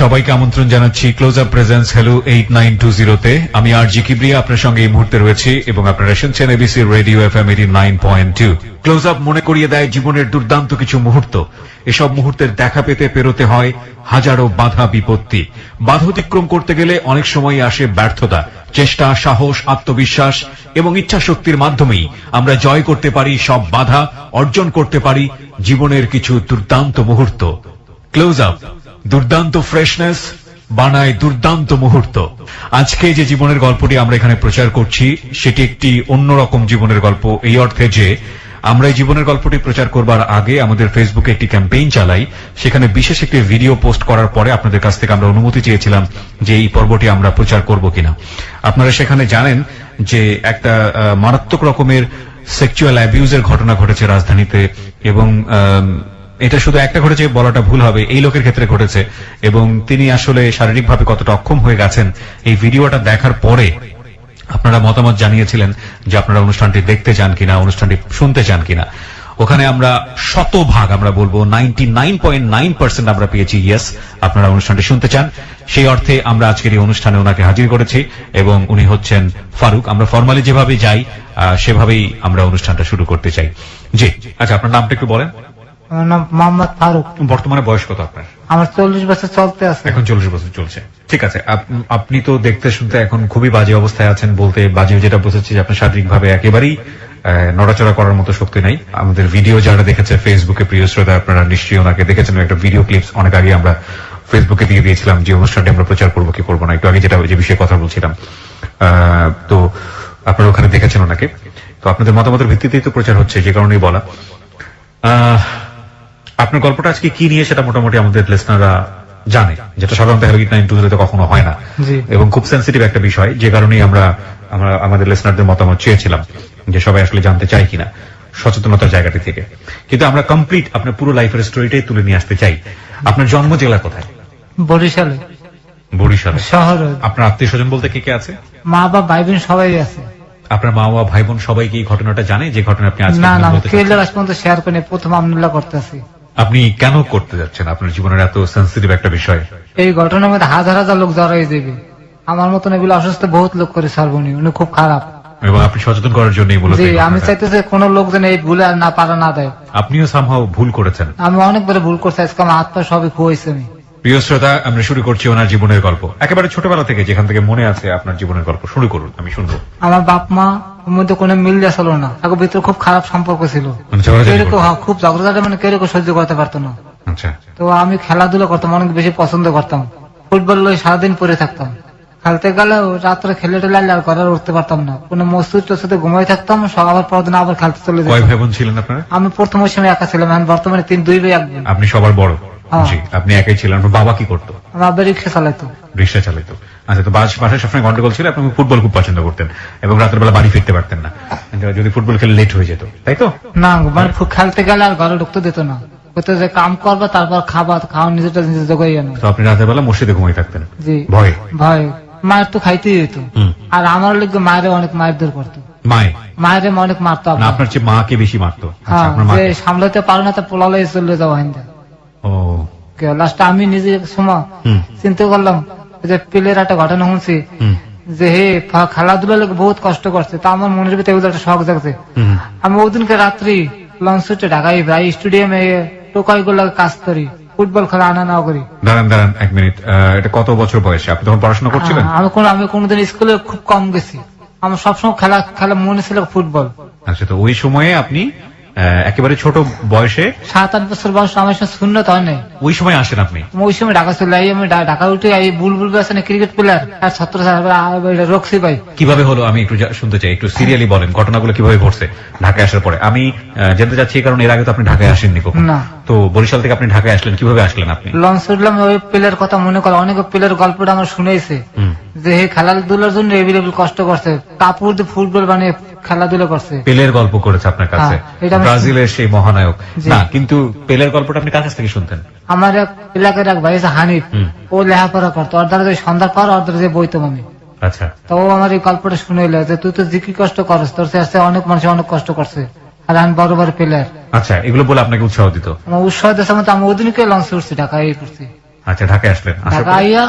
সবাইকে আমন্ত্রণ জানাচ্ছি ক্লোজ আপ প্রেজেন্স হ্যালো 8920 তে। আমি আরজি কিবরিয়া আপনার সঙ্গে এই মুহূর্তে রয়েছি এবং আপনারা শুনছেন ABC radio FM 89.2। Close up মনে করিয়ে দেয় জীবনের দুর্দান্ত কিছু মুহূর্ত। এসব মুহূর্তের দেখা পেতে পেরোতে হয় হাজারো বাধা বিপত্তি। বাধা অতিক্রম করতে গেলে অনেক সময় আসে ব্যর্থতা। চেষ্টা, সাহস, আত্মবিশ্বাস এবং ইচ্ছা শক্তির মাধ্যমেই আমরা জয় করতে পারি সব বাধা, অর্জন করতে পারি জীবনের কিছু দুর্দান্ত মুহূর্ত। ক্লোজ আপ দুর্দান্ত ফ্রেশনেস বানায় দুর্দান্ত মুহূর্ত। আজকে যে জীবনের গল্পটি আমরা এখানে প্রচার করছি সেটি একটি অন্যরকম জীবনের গল্প, এই অর্থে যে আমরা এই জীবনের গল্পটি প্রচার করবার আগে আমাদের ফেসবুকে একটি ক্যাম্পেইন চালাই। সেখানে বিশেষ একটি ভিডিও পোস্ট করার পরে আপনাদের কাছ থেকে আমরা অনুমতি চেয়েছিলাম যে এই পর্বটি আমরা প্রচার করব কিনা। আপনারা সেখানে জানেন যে একটা মারাত্মক রকমের সেক্সুয়াল অ্যাবিউজের ঘটনা ঘটেছে রাজধানীতে, এবং এটা শুধু একটা ঘটেছে বলাটা ভুল হবে, এই লোকের ক্ষেত্রে ঘটেছে এবং তিনি আসলে শারীরিকভাবে কতটা অক্ষম হয়ে গেছেন এই ভিডিওটা দেখার পরে আপনারা মতামত জানিয়েছিলেন যে আপনারা অনুষ্ঠানটি দেখতে চান কিনা, অনুষ্ঠানটি শুনতে চান কিনা। ওখানে আমরা শতভাগ আমরা বলবো 99.9% আমরা পেয়েছি ইয়েস, আপনারা অনুষ্ঠানটি শুনতে চান। সেই অর্থে আমরা আজকের এই অনুষ্ঠানে ওনাকে হাজির করেছি এবং উনি হচ্ছেন ফারুক। আমরা ফর্মালি যেভাবে যাই সেভাবেই আমরা অনুষ্ঠানটা শুরু করতে চাই। জি, আচ্ছা, আপনার নামটা একটু বলেন। আমার নাম মোহাম্মদ ফারুক। বর্তমানে বয়স কত আপনার? আমার 40 বছর চলতে আছে। এখন 40 বছর চলছে, ঠিক আছে। আপনি তো দেখতে শুনতে এখন খুবই বাজে অবস্থায় আছেন, বলতে বাজে যেটা বুঝেছি যে আপনার শারীরিকভাবে একেবারেই নড়াচড়া করার মতো শক্তি নাই। আমাদের ভিডিও যারা দেখেছে ফেসবুকে, প্রিয় শ্রোতা আপনারা নিশ্চয়ই ওনাকে দেখেছেন, একটা ভিডিও ক্লিপস অনেক আগে আমরা ফেসবুকে দিয়ে দিয়েছিলাম যে অনুষ্ঠানটি আমরা প্রচার করবো কি করবো না, একটু আগে যেটা যে বিষয়ে কথা বলছিলাম। তো আপনারা ওখানে দেখেছেন ওনাকে। তো আপনাদের মতামতের ভিত্তিতেই তো প্রচার হচ্ছে, যে কারণেই বলা। আপনার গল্পটা আজকে কি নিয়ে সেটা মোটামুটি আমাদের লিসনাররা জানে, যেটা সাধারণত হ্যালো 8920 কখনো হয় না এবং খুব সেন্সিটিভ একটা বিষয়, যে কারণেই আমরা আমাদের লিসনারদের মতামত চেয়েছিলাম যে সবাই আসলে জানতে চায় কিনা সচেতনতার জায়গাটি থেকে। কিন্তু আমরা কমপ্লিট আপনার পুরো লাইফের স্টোরিটাই তুলে নিয়ে আসতে চাই। আপনার জন্ম জেলা কোথায়? বরিশালে। বরিশালে শহরে। আপনার আত্মীয় স্বজন বলতে কে কে আছে? মা বাবা ভাই বোন সবাই আছে। আপনার মা বাবা ভাই বোন সবাই কি এই ঘটনাটা জানে, যে ঘটনা আপনি আজকে না না কেউ আজ পর্যন্ত শেয়ার করেনি, প্রথম আমনুল্লাহ করতেছি। আপনি কেন করতে যাচ্ছেন আপনার জীবনের এত সেন্সিটিভ একটা বিষয়? এই ঘটনার মধ্যে হাজার হাজার লোক জড়াই দেবে। আমার মতন এগুলো অসুস্থ বহুত লোক করে সারবনি, উনি খুব খারাপ এবং আপনি সচেতন করার জন্যই বলতে। জি, আমি চাইতেছি কোন লোক যেন এই ভুলে আর না পারা না দেয়। আপনিও সামহাও ভুল করেছেন। আমি অনেকবার ভুল করছি, আজকে আমার হাত পা সবই খুঁয়েছে। আমি প্রিয় শ্রোতা, আমরা শুরু করছি ওনার জীবনের গল্প একেবারে ছোটবেলা থেকে, যেখান থেকে মনে আছে আপনার জীবনের গল্প শুরু করুন, আমি শুনবো। আমার বাপ মা মধ্যে কোনো মিল ছিল না, তাকে ভিতরে খুব খারাপ সম্পর্ক ছিল, খুব ঝগড়াঝাটি, মানে কেউ সহ্য করতে পারতো না। আচ্ছা। তো আমি খেলাধুলা করতাম, অনেক বেশি পছন্দ করতাম, ফুটবল লই সারাদিন পরে থাকতাম। খেলতে গেলে রাত্রে খেলে টেলে আর ঘরে উঠতে পারতাম না, কোনো মসজিদ টসজিদে ঘুমাই থাকতাম, সকাল পরদিন আবার খেলতে চলে যেতাম। কয় ভাই বোন ছিলেন আপনারা? আমি প্রথম সময় একা ছিলাম, এখন বর্তমানে 2 ভাই 1 বোন। আপনি সবার বড়? জি। আপনি একাই ছিলেন। আপনার বাবা কি করতো? আমার বাবা রিক্সা চালাইতো। রিক্সা চালাইতো। আচ্ছা। তো বাসায় সবসময় গন্ডগোল ছিল, আপনি ফুটবল খুব পছন্দ করতেন এবং রাতের বেলা বাড়ি ফিরতে পারতেন না, যদি ফুটবল খেলে লেট হয়ে যেত, তাই তো? না, মানে খেলতে গেলে আর ঘরে ঢুকতে দিত না, বলতে যে কাম করবা তারপর খাওয়া নিজেটা নিজে জোগাই আনো। তো আপনি রাতের বেলা মসজিদে ঘুমাই থাকতেন? জি। ভয়? ভয়। মায়ের তো খাইতেই দিত, আর আমার লোক মায়ের অনেক মারধর করতো। মায়ের অনেক মারতো। আপনার চেয়ে মাকে বেশি মারতো? সামলাতে পারো না, তা পোলালে চলে যাওয়া হিন্দা। লাস্টে আমি নিজে সময় চিন্তা করলাম যে প্লেয়ার একটা ঘটনা শুনছি যে হে খেলাধুলা লোক বহুত কষ্ট করছে, তা আমার মনের ভিতরে একটা শখ জাগছে। আমি ওদিনকে রাত্রি লঞ্চ ছুটে ঢাকায় প্রায় স্টেডিয়ামে টোকাই গুলো কাজ করি, ফুটবল খেলা আনা না করি। দাঁড়ান 1 মিনিট, এটা কত বছর বয়সে? আপনি তখন পড়াশোনা করছিলেন? আমি কোনোদিন স্কুলে খুব কম গেছি, আমার সবসময় খেলা মনে ছিল ফুটবল। আচ্ছা। তো ওই সময়ে আপনি একেবারে ছোট বয়সে 7-8 বছর বয়স, আমার শূন্যত হয় নাই। ওই সময় আসেন আপনি? ওই সময় ঢাকা চলে যাই, আমি ঢাকা উঠে বুলবুল আছে না ক্রিকেট প্লেয়ার, আর ছত্র রক্সি ভাই। কিভাবে হলো আমি একটু শুনতে চাই, একটু সিরিয়ালি বলেন ঘটনাগুলো কিভাবে ঘটছে ঢাকায় আসার পরে। আমি জানতে চাচ্ছি কারণ এর আগে তো আপনি ঢাকায় আসেননি কখনো। না। তো বরিশাল থেকে আপনি ঢাকায় আসলেন, কিভাবে আসলেন আপনি? লঞ্চ উঠলাম, ওই প্লেয়ার কথা মনে করে, অনেক প্লেয়ার গল্পটা আমার শুনেছে যে খেলাধুলার জন্য এভেলেবল কষ্ট করছে, কাপড় দিয়ে ফুটবল বানিয়ে খেলাধুলা করছে। পেলের গল্প করেছে আপনার কাছে? ব্রাজিলের সেই মহানায়ক না, কিন্তু পেলের গল্পটা আপনি কার কাছ থেকে শুনতেন? আমার এক এলাকার এক ভাই আছে হানিফ, ও লেখাপড়া করতো, ওর দ্বারা সন্ধ্যার পর ওর দ্বারা বইতাম আমি। আচ্া। তো আমার এই গল্পটা শুনাইলো যে তুই তো যে কি কষ্ট করছ, তোর সাথে অনেক মানুষ অনেক কষ্ট করছে, আর আমি বড় বড় প্লেয়ার। আচ্ছা, এগুলো বলে আপনাকে উৎসাহ দিত? আমার উৎসাহ দিচ্ছে, আমি ওই দিনকে লঞ্চ উঠছি, ঢাকা এই করছি। আচ্ছা, ঢাকায় আসলেন, আসার ঢাকা পরে আইয়া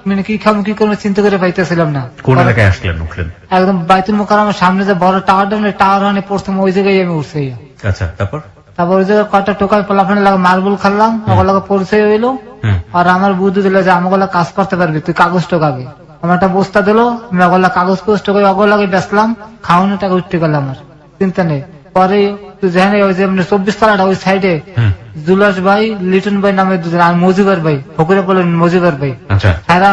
মানে কি খাবো কি করবো চিন্তা করে পাইতেছিলাম না। কোন এলাকায় আসলেন, উঠলেন? একদম বাইতুল মোকাররমের সামনে যে বড় টাওয়ারটা, টাওয়ার মানে প্রথম ওই জায়গায় আমি উঠছি। আচ্ছা, তারপর তারপর ওই জায়গায় কয়েকটা টোকাই পোলাফানে লাগে মার্বল খেললাম, ওগুলো পরিচয় হইলো। আর আমার বুদ্ধি দিল যে আমাগুলো কাজ করতে পারবি, তুই কাগজ টোকাবে। আমার একটা বস্তা দিল, আমি ওগুলো কাগজ টোকাই ওগুলোকে বেচলাম, খাওয়ানো টাকা উঠতে গেল আমার, চিন্তা নেই। পরে যেখানে ওই যে 24 তলাটা ওই সাইডে জুলাস ভাই, লিটন ভাই নামে দুজন, আর মজিবার ভাই, ফকুরে বলেন মজিবার ভাই, হেরা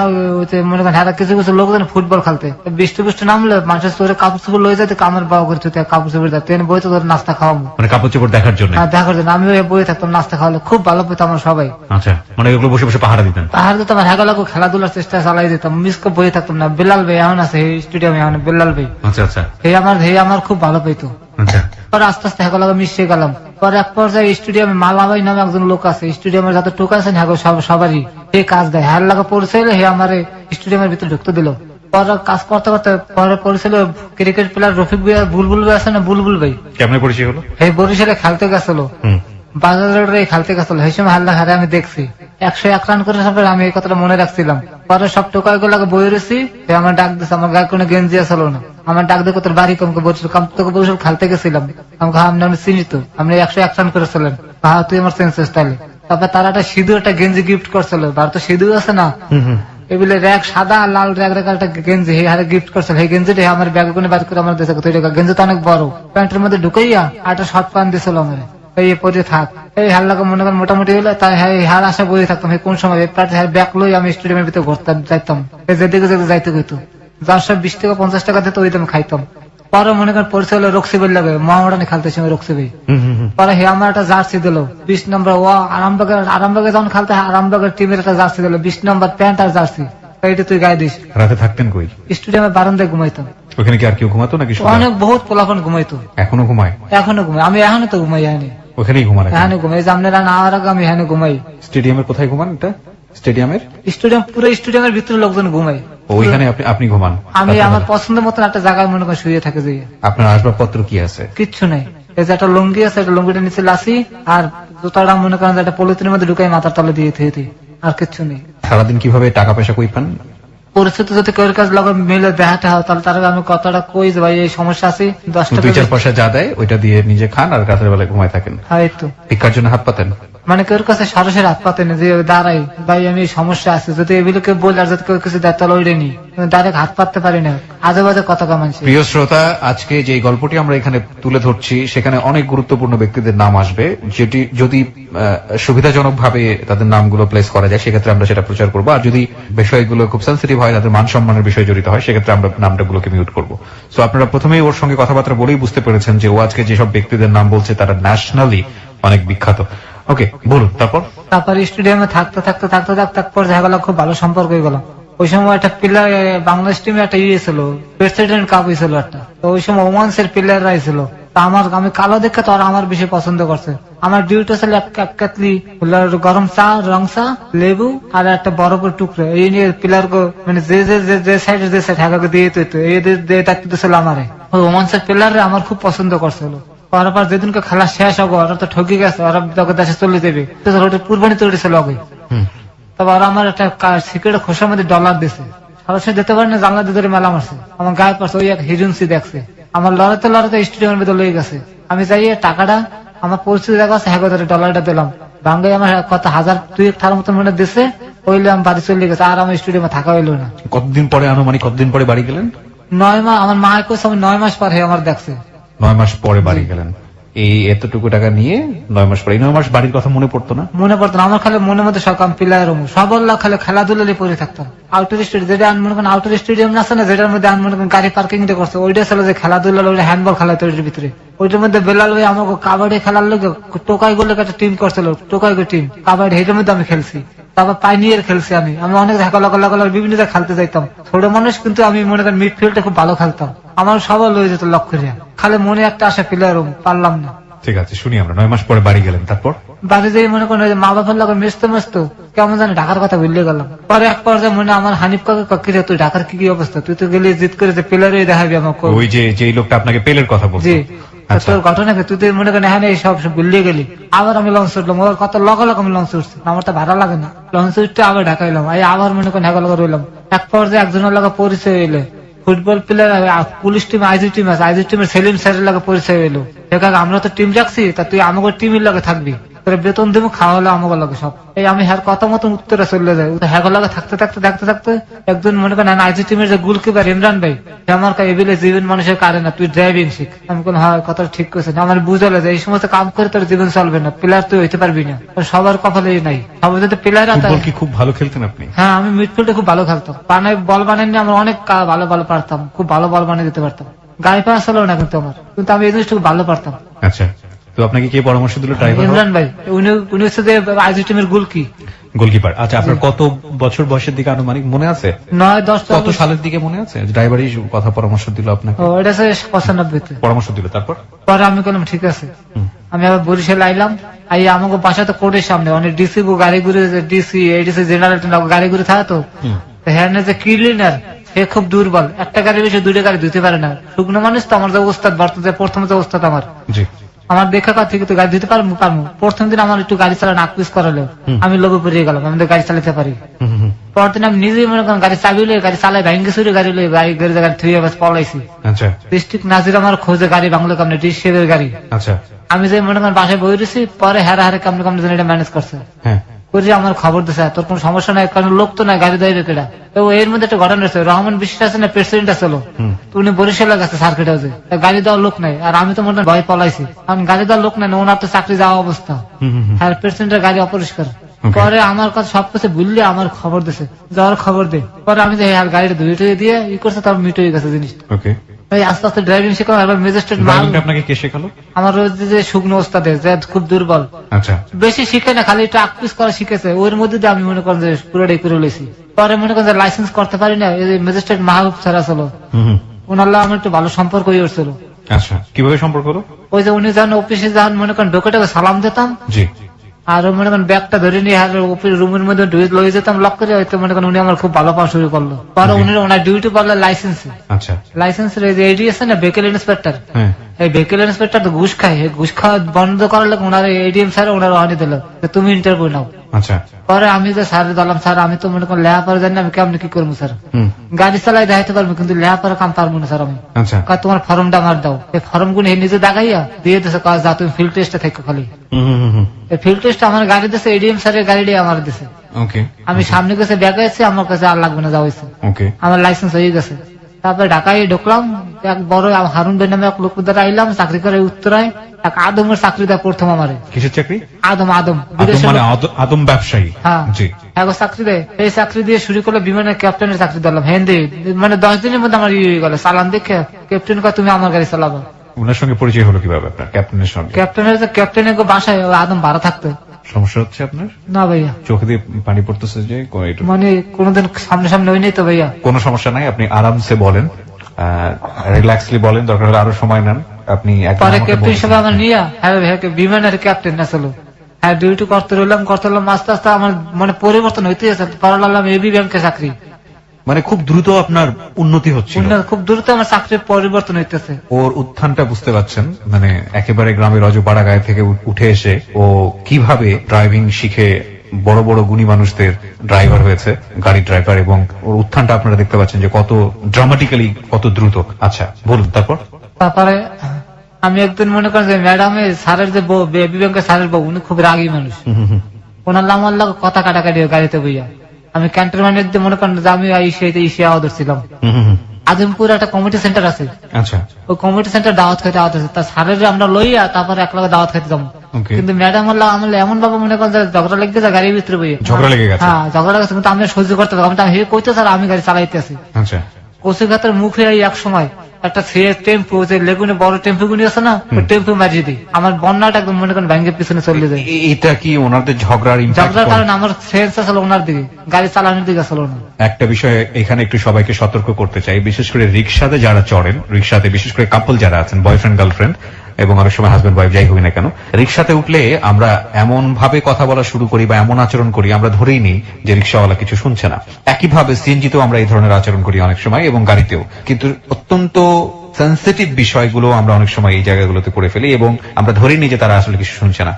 মনে করেন হেরা কিছু কিছু লোকজন ফুটবল খেলতে, বৃষ্টি বৃষ্টি নামলে মানুষের চোরে কাপড় চোপড় লয়ে যেতে, আমার বাবা করতে কাপড় চোপড় দেয়, বইতে ধরে নাস্তা খাওয়াবো, মানে কাপড় চোপড় দেখার জন্য। হ্যাঁ, দেখার জন্য আমি ওই বই থাকতাম, নাস্তা খাওয়ালে খুব ভালো পেতাম আমরা সবাই। আচ্ছা, মানে এগুলো বসে বসে পাহারা দিতেন? পাহাড় দিতাম, হেগালাকে খেলাধুলার চেষ্টা চালাই দিতাম, মিসকে বই থাকতাম না। বেলাল ভাই এখন আছে স্টেডিয়ামে, এখন বেলাল ভাই। আচ্ছা আচ্ছা, হে আমার খুব ভালো পেতো। আচ্ছা, পরে আস্তে আস্তে হেগালাকে মিশিয়ে গেলাম। পরে এক পর্যায়ে স্টেডিয়ামে মালাবাই নামে একজন লোক আছে, স্টেডিয়ামের যাতে টোকা আছেন হ্যাঁ সবারই হে কাজ দেয়, হ্যার লাগা পরিচয় হে আমার স্টেডিয়ামের ভিতরে ঢুকতে দিল। পরে কাজ করতে করতে পরে পরিচয় ক্রিকেট প্লেয়ার রফিক ভাই, বুলবুল ভাই আছে না, বুলবুল ভাই। কেমন পরিচয় হলো? হে বরিশালে খেলতে গেছিল, বাজারে খেলতে গেছিল, সেই সময় হাল্লা হারে আমি দেখছি 101 রান করে। সব আমি এই কথাটা মনে রাখছিলাম। পরে সব টোকাই গুলাকে বই রেছি, আমার ডাক দিচ্ছে, আমার গায়ে কোনো গেঞ্জি আসলো না, আমার ডাক দিয়ে তোর বাড়ি কমকে বলছিল, তোকে বরিশাল খেলতে গেছিলাম। আমাকে আমি চিনি তো, আপনি 101 রান করেছিলেন, হ্যাঁ তুই আমার সেন্সেস তাহলে। তারপর তারা একটা সিঁদুর একটা গেঞ্জি গিফট করছিল, ভারত সিঁদুর আছে না, এগুলো র্যাক সাদা আর লাল র্যাক রেখা একটা গেঞ্জি হারে গিফট করছিল। এই গেঞ্জিটা আমার ব্যাগে কোনো বাদ করে আমার দেশে গেঞ্জি তো অনেক বড়, প্যান্টের মধ্যে ঢুকাইয়া একটা শর্ট প্যান্ট দিছিল আমার, এই পরে থাক এই হাল্লাকে মনে করেন মোটামুটি হলো, তাই হার আশা বই থাকতাম। কোন সময় ব্যাগ লই আমি স্টেডিয়ামের ভিতরে ঘুরতাম, যাইতাম, যেদিকে যেতে যাইতে হইতো, যার সব 20 টাকা 50 টাকা দিতে ওইটা আমি খাইতাম। পরে মনে করেন পরিচয় হলো রক্সি বই লাগে, মহামডানি খেলতে সময় রক্সি বই। পরে হে আমার একটা জার্সি দিল 20 নম্বর, ও আরামবাগে যখন খেলতে আরামবাগের টিমের একটা জার্সি দিল 20 নম্বর প্যান্ট আর জার্সি, এইটা তুই গায়ে দিস। রাতে থাকতেন কই? স্টেডিয়ামের বারান্দায় ঘুমাইতাম। ওখানে কি আর কেউ ঘুমাতো নাকি? অনেক বহুত পোলাপন ঘুমাইতো। এখনো ঘুমায়? এখনো ঘুমাই, আমি এখনো তো ঘুমাই, ওখানেই ঘুমান? এখানে ঘুমাই, আপনারা না হওয়ার আগে আমি এখানে ঘুমাই। স্টেডিয়ামের কোথায় ঘুমান? এটা স্টেডিয়ামের পুরো স্টেডিয়ামের ভিতরে লোকজন ঘুমাই, ওইখানে আপনি ঘুমান? আমি আমার পছন্দের মতন একটা জায়গায় মনে করেন শুয়ে থাকে। যে আপনার আসবাবপত্র কি আছে? কিচ্ছু নাই, এই যে একটা লুঙ্গি আছে, একটা লুঙ্গিটা নিচে লাসি, আর জুতাটা মনে করেন একটা পলিথিনের মধ্যে ঢুকাই মাথার তলে দিয়ে দিই, আর কিচ্ছু নেই। সারাদিন কিভাবে টাকা পয়সা কই পান? পরিস্থিতি যদি কেউ কাজ লগে মিলে দেখাতে হয়, তাহলে তার আমি কথাটা কই যে ভাই এই সমস্যা আছে, 10 টাকা 2-4 পয়সা যা দেয় ওইটা দিয়ে নিজে খান আর রাতের বেলায় ঘুমায় থাকেন? হ্যাঁ, তো ভিক্ষার জন্য হাত পাতেন? মানে কেউ কাছে সরাসরি হাত পাতেন যে দাঁড়াই ভাই আমি এই সমস্যা আছে, যদি এগুলো কেউ বলে আর যদি কেউ কিছু দেয় তাহলে ওইটা নি, ডাইরেক্ট হাত পাততে পারি না, আজে বাজে কথা কামানছি। প্রিয় শ্রোতা, আজকে যে গল্পটি আমরা এখানে তুলে ধরছি সেখানে অনেক গুরুত্বপূর্ণ ব্যক্তিদের নাম আসবে, যেটি যদি সুবিধাজনক ভাবে তাদের নামগুলো প্লেস করা যায় সেক্ষেত্রে আমরা সেটা প্রচার করবো, আর যদি বিষয়গুলো খুব সেন্সিটিভ হয়, তাদের মান সম্মানের বিষয় জড়িত হয়, সেক্ষেত্রে আমরা নামটাগুলোকে মিউট করবো। সো আপনারা প্রথমেই ওর সঙ্গে কথাবার্তা বলেই বুঝতে পেরেছেন যে ও আজকে যেসব ব্যক্তিদের নাম বলছে তারা ন্যাশনালি অনেক বিখ্যাত। ওকে, বলুন তারপর স্টেডিয়ামে থাকতে থাকতে থাকতে থাকতে পর্যায়ে গেল, খুব ভালো সম্পর্ক হয়ে গেল। ওই সময় একটা প্লেয়ার বাংলাদেশ টিমে একটা ছিল, প্রেসিডেন্ট কাপ হয়েছিল একটা, তো ওই সময় ওমান্সের প্লেয়াররা ছিল। আমি কালো দেখে তো আমার বেশি পছন্দ করছে। আমার ডিউটি ছিল এক কাতলি গরম চা, রং চা, লেবু আর একটা বরফের টুকরো, এই নিয়ে প্লেয়ার মানে যে সাইডে যে সাইড হাঁকাকে দিয়ে দিত, এই দায়িত্ব দিয়েছিল আমারে। ওই ওমান্সের প্লেয়াররা আমার খুব পছন্দ করছিল। পর যেদিনকে খেলা শেষ হবে ওরা তো ঠকে গেছে, ওরা দেশে চলে যাবে, পূর্বানি তৈরি ছিল আগে। তারপর আমার একটা সিক্রেট খোসার মধ্যে ডলার দিছে, সরাসরি দিতে পারে না, জানলা দিয়ে মেলা মারছে, আমার গায়ে পাশে ওই এক হিরুন্সি দেখছে, আমার লড়াতে লড়াতে স্টেডিয়ামের ভিতরে লয়ে গেছে। আমি যাই টাকাটা আমার পরিস্থিতি দেখা আছে, হ্যাঁ ডলারটা দিলাম, বাঙ্গাই আমার কত 1000-2 টাকার মতন মনে দিচ্ছে, ওইলে আমি বাড়ি চলে গেছে, আর আমার স্টেডিয়ামে থাকা হইলো না। কতদিন পরে আনুমানিক কতদিন পরে বাড়ি গেলেন? 9 মাস, আমার মা কইছে আমি 9 মাস পরে আমার দেখছে। 9 মাস পরে বাড়ি গেলেন, এই এতটুকু টাকা নিয়ে 9 মাস পরে। 9 মাস বাড়ির কথা মনে পড়তো না? মনে পড়তো না, আমার খালি মনের মধ্যে সব প্লেয়ার সবল্লা খালি খেলাধুলা পড়ে থাকতাম। আউটার স্টেডিয়াম যেটা মনে করেন আউটার স্টেডিয়াম আছে না, যেটার মধ্যে মনে করেন গাড়ি পার্কিং করছে, ওইটা ছিল যে খেলাধুলা, ওইটা হ্যান্ডবল খেলা তৈরির ভিতরে। ওইটার মধ্যে বেলাল ভাই আমাকে কাবাডি খেলার লোক টোকাই গুলো একটা টিম করছিল, টোকাই টিম কাবাডি, এটার মধ্যে আমি খেলছি। তারপর পাইনিয়ার খেলছি, আমি অনেক বিভিন্ন জায়গায় খেলতে যাইতাম। ছোট মানুষ কিন্তু আমি মনে করেন মিডফিল্ডে খুব ভালো খেলতাম, আমার সবাই লয়ে যেত লক্ষ্য রিয়া, খালি মনে একটা আসে প্লেয়ার পারলাম না। ঠিক আছে, শুনি আমরা। 9 মাস পরে বাড়ি গেলেন, তারপর? বাড়ি যেয়ে মনে করেন মা বাবার লোক মিশতে কেমন জানি ঢাকার কথা ভুলে গেলাম। পরে এক পর্যায়ে মনে আমার হানিফ কাকে তুই ঢাকার কি অবস্থা, তুই তো গেলে জিত করে প্লেয়ারই দেখাবি আমাকে। ওই যে লোকটা আপনাকে পেলের কথা বলছে? জি, আচ্ছা। তোর ঘটনা কি, তুই তো মনে করেন হ্যাঁ এই সব গুলিয়ে গেলি। আবার আমি লঞ্চ উঠলাম, ওর কত লগে লগে আমি লঞ্চ উঠছি, আমার তো ভাড়া লাগে না। লঞ্চ উঠতে আবার ঢাকাইলাম, আবার মনে করেন হ্যাঁ লগে রইলাম। এক পর্যায়ে একজনের লগে পরিচয় হইলে, football player, police team IG team আছে, আইজি টিমের সেলিম স্যারের লগে পরিচয় হইলো। দেখ আমরা তো টিম রাখছি, তা তুই আমাকে টিমের লগে থাকবি, তোর বেতন দেবো, খাওয়া হলো আমাকে লাগে সব। এই আমি হ্যার কথা মতন উত্তরে চলে যাই। হ্যাঁ লাগে থাকতে থাকতে দেখতে থাকতে একজন মনে করেন আইজি টিমের যে গোলকিপার ইমরান ভাই, সে আমার এবিলে জীবন মানুষের কারে না, তুই ড্রাইভিং শিখ। আমি কোন হ্যাঁ কথা ঠিক করছে, আমার বুঝালে যে এই সমস্ত কাম করে তোর জীবন চলবে না, প্লেয়ার তুই হইতে পারবি না, সবার কপালেই নাই। সবাই যদি প্লেয়ার ফুটবল কি খুব ভালো খেলতেন আপনি? হ্যাঁ আমি মিডফিল্ডে খুব ভালো খেলতাম, বানাই বল বানাইনি, আমরা অনেক ভালো ভালো পারতাম, খুব ভালো বল বানিয়ে দিতে পারতাম। গাড়ি পাওয়া ছিল না কিন্তু আমার, কিন্তু আমি এই জিনিসটা খুব ভালো পারতাম। আচ্ছা, তো আপনাকে কে পরামর্শ দিল ড্রাইভার? ইমরান ভাই, উনি হচ্ছে যে আইজি টিমের গোলকিপার। আচ্ছা, আপনার কত বছর বয়সের দিকে আনুমানিক মনে আছে? 9-10 কত সালের দিকে মনে আছে ড্রাইভারই কথা পরামর্শ দিল আপনাকে? ওটা হচ্ছে 95-তে পরামর্শ দিল, তারপর? পরে আমি বললাম ঠিক আছে। আমি আবার বরিশাল আইলাম, আমাকে বাসা তো কোর্টের সামনে অনেক ডিসি গাড়ি ঘুরে, ডিসি এডিসি জেনারেল গাড়ি ঘুরে থাকে তো, হ্যাঁ যে ক্লিনার সে খুব দুর্বল, একটা গাড়ি বেশি দুইটা গাড়ি ধুতে পারে না, শুকনো মানুষ তো। আমার যে ওস্তাদ বর্তমানে প্রথম যে ওস্তাদ আমার দেখা কথা ঠিক গাড়ি দিতে পারবো। প্রথম দিন আমার একটু গাড়ি চালানো আকপিস করালো, আমি লোভে পড়িয়ে গেলাম, আমি তো গাড়ি চালাতে পারি। পরের দিন আমি নিজেই মনে করেন গাড়ি চাবি লই, গাড়ি চালাই ভাঙ্গে চুরি গাড়ি লই, গাড়ি থুয়ে বাস পলাইছি। ডিস্ট্রিক্ট নাজির আমার খোঁজে গাড়ি বাংলা কামনে ডিস্ট্রিক্টের গাড়ি। আমি যে মনে করেন বাসায় বই রয়েছি, পরে হারে হারে কামনে কামনে এটা ম্যানেজ করছে করে আমার খবর দিছে, তোর কোন সমস্যা নাই, কারণ লোক তো নাই, গাড়ি দেবে কেটা। তো এর মধ্যে একটা ঘটনা হচ্ছে, রহমান বিশ্বাস আছে না, প্রেসিডেন্ট আসলো, উনি বরিশালে গেছে সার্কিট হাউসে, গাড়ি দেওয়ার লোক নাই, আর আমি তো মনে হয় ভয় পলাইছি, কারণ গাড়ি দেওয়ার লোক নাই, ওনার তো চাকরি যাওয়া অবস্থা, আর প্রেসিডেন্টের গাড়ি অপরিষ্কার। পরে আমার কাছে সবকিছু ভুললে আমার খবর দিছে, যাওয়ার খবর দে। পরে আমি যে গাড়িটা ধুয়ে দিয়ে ই করছে, তার মিট হয়ে গেছে জিনিসটা। আস্তে আস্তে ড্রাইভিং শেখাও, এবার ম্যাজিস্ট্রেট আপনাকে কে শেখালো? আমার যে শুকনো ওস্তাদে, যে খুব দুর্বল, বেশি শিখে না, খালি একটু আকপিস করা শিখেছে, ওর মধ্যে দিয়ে আমি মনে করেন যে পুরোটাই করে লেছি। পরে মনে করেন যে লাইসেন্স করতে পারি না, এই যে ম্যাজিস্ট্রেট মাহবুব স্যার আসলো, ওনার আমার একটু ভালো সম্পর্ক হয়ে উঠছিল। আচ্ছা, কিভাবে সম্পর্ক হলো? ওই যে উনি যখন অফিসে যখন মনে করেন ঢোকে সালাম দিতাম, আর মনে করেন ব্যাগটা ধরে নিয়ে রুমের মধ্যে লয়ে যেতাম লক করে, হয়তো মনে করেন উনি আমার খুব ভালো পাওয়া শুরু করলো। পরে উনি ওনার ডিউটি পড়লো লাইসেন্সে, লাইসেন্সের এডি আছে না, ভেহিকেল ইন্সপেক্টর, এই ভেহিকেল ইন্সপেক্টর তো ঘুষ খায়, ঘুষ খাওয়া বন্ধ করার লোক ওনার এডিএম স্যার ওনার আনি দিল, তুমি ইন্টারভিউ নাও। পরে আমি যে স্যার দিলাম, স্যার আমি তো মনে করেন লেহা পরে জানি আমি কেমন কি করবো স্যার, গাড়ি চালাই দেখাইতে পারবো কিন্তু লেহা পরে কাম পারবো না স্যার আমি। তোমার ফর্মটা আমার দাও, এই ফর্ম গুলো নিজে দেখাইয়া দিয়ে দিছে, যা তুমি ফিল্ড টেস্টে থেকে খালি ফিল্ড টেস্ট আমার গাড়ি দিছে, এডিএম স্যারের গাড়িটাই আমার দিছে। আমি সামনে গেছে ব্যাগ আছে, আমার কাছে আর লাগবে না, যা হয়েছে আমার লাইসেন্স হয়ে গেছে। তারপরে ঢাকায় ঢুকলাম, এক বড় হারুন ভাই নামে এক লোক দ্বারা আইলাম, চাকরি করে উত্তরায়, এক আদমের চাকরি দেয় প্রথম আমার। কিসের চাকরি? আদম আদম ব্যবসায়ী। হ্যাঁ, চাকরি দেয়, এই চাকরি দিয়ে শুরু করলে বিমানের ক্যাপ্টেনের চাকরি দিলাম হিন্দি, মানে 10 দিনের মধ্যে আমার ইয়ে হয়ে গেল, চালান দেখে ক্যাপ্টেন কয় তুমি আমার গাড়ি চালাবো। ওনার সঙ্গে পরিচয় হলো কিভাবে আপনার ক্যাপ্টেনের সঙ্গে? ক্যাপ্টেনের বাসায় আদম ভাড়া থাকতো। সমস্যা হচ্ছে আপনার? না ভাইয়া, চোখে দিয়ে পানি পড়তেছে যে, মানে কোনোদিন সামনে সামনে হয়নি তো ভাইয়া। কোনো সমস্যা নাই, আপনি আরামসে বলেন, রিল্যাক্সলি বলেন, দরকার হলে আরো সময় নেন। আপনি পরে ক্যাপ্টেন হিসেবে আমার নিয়ে বিমানের ক্যাপ্টেন আসলো, হ্যাঁ ডিউটি করতে রইলাম আস্তে আস্তে আমার মানে পরিবর্তন হইতে আছে। পরে লাগলাম এবি ব্যাংকে চাকরি, মানে খুব দ্রুত আপনার উন্নতি হচ্ছে, খুব দ্রুত আমার চাকরির পরিবর্তন হইতেছে। ওর উত্থানটা বুঝতে পারছেন, মানে একেবারে গ্রামের অজপাড়া গায়ে থেকে উঠে এসে ও কিভাবে ড্রাইভিং শিখে বড় বড় গুণী মানুষদের ড্রাইভার হয়েছে, গাড়ি ড্রাইভার, এবং ওর উত্থানটা আপনারা দেখতে পাচ্ছেন যে কত ড্রামাটিক্যালি, কত দ্রুত। আচ্ছা বলুন, তারপরে আমি একদিন মনে করেন যে ম্যাডামের স্যারের যে বউ, এবি ব্যাংকের স্যারের বউ, উনি খুব রাগী মানুষ, ওনার আমার লাগে কথা কাটাকাটি গাড়িতে বইয়া। আমি ক্যান্টনমেন্টের দিয়ে মনে করেন যে আমি ইসে আওয়াজ ছিলাম, আজমপুর একটা কমিটি সেন্টার আছে, ওই কমিটি সেন্টার দাওয়াত খাইতে আওয়াজ আছে, তার স্যারের আমরা লইয়া তারপরে এক লগে দাওয়াত খাইতে যাবো। কিন্তু ম্যাডাম আমার এমন ভাবে মনে করেন ঝগড়া লেগে গেছে গাড়ির ভিতরে বইয়া, হ্যাঁ ঝগড়া লেগেছে, কিন্তু আমি সহ্য করতে পারবো, আমি কইতে স্যার আমি গাড়ি চালাইতে আছি। কচুঘাতের মুখে এক সময় একটা টেম্পু, যে লেগুনে বড় টেম্পু গুলি আছে না, ওই টেম্পু মারিয়ে দিই, আমার বন্যাটা একদম মনে করেন ব্যাংকের পিছনে চলে যায়। এটা কি ওনাদের ঝগড়ার কারণে আমার সেন্স আসলে ওনার দিকে, গাড়ি চালানোর দিকে আসলে না। একটা বিষয় এখানে একটু সবাইকে সতর্ক করতে চাই, বিশেষ করে রিক্সাতে যারা চড়েন, রিক্সাতে বিশেষ করে কাপল যারা আছেন, বয়ফ্রেন্ড গার্লফ্রেন্ড এবং অনেক সময় হাজবেন্ড ওয়াইফ, যাই হোক না কেন, রিক্সাতে উঠলে আমরা এমন ভাবে কথা বলা শুরু করি বা এমন আচরণ করি, আমরা ধরেই নিই যে রিক্সাওয়ালা কিছু শুনছে না। একইভাবে সিএনজিতেও আমরা এই ধরনের আচরণ করি অনেক সময়, এবং গাড়িতেও। কিন্তু অত্যন্ত সেন্সিটিভ বিষয়গুলো আমরা অনেক সময় এই জায়গাগুলোতে করে ফেলি এবং আমরা ধরে নিই যে তারা আসলে কিছু শুনছে না,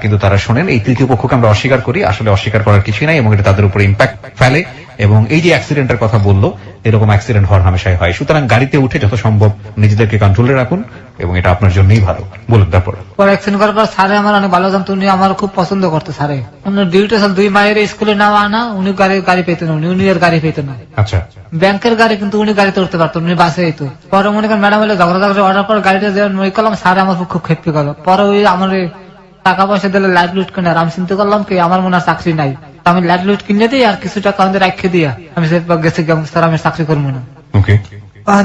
কিন্তু তারা শোনেন। এই তৃতীয় পক্ষকে আমরা অস্বীকার করি, আসলে অস্বীকার করার কিছুই নাই এবং এটা তাদের উপরে ইম্প্যাক্ট ফেলে। এবং এই যে অ্যাক্সিডেন্টের কথা বললো, এরকম অ্যাক্সিডেন্ট হওয়ার হামেশাই হয়। সুতরাং গাড়িতে উঠে যত সম্ভব নিজেদেরকে কন্ট্রোলে রাখুন এবং এটা আপনার জন্যই ভালো। বলুন তারপর। পরে অ্যাক্সিডেন্ট করার পর স্যারে আমার অনেক ভালো জানতো, উনি আমার খুব পছন্দ করতো। স্যারে ডিউটি আসলে 2 মায়ের স্কুলে নেওয়া আনা, উনি গাড়ি পেতেন, উনি আর গাড়ি পেতেন না। আচ্ছা, ব্যাংকের গাড়ি কিন্তু উনি গাড়িতে উঠতে পারতো, উনি বাসে যেত। পরে মনে করেন ম্যাডাম হলে ঝগড়া অর্ডার পর গাড়িটা যেমন ওই করলাম, স্যার আমার খুব খেপি গেল। পরে ওই আমার টাকা পয়সা দিলে লাইট লুট কিনে, আর আমি চিন্তা করলাম কি আমার মনে হয় চাকরি নাই, আমি লাইট লুট কিনে দিই আর কিছু টাকা আমাদের রাখে দিয়া আমি গেছি স্যার আমি চাকরি করবো না। ওকে,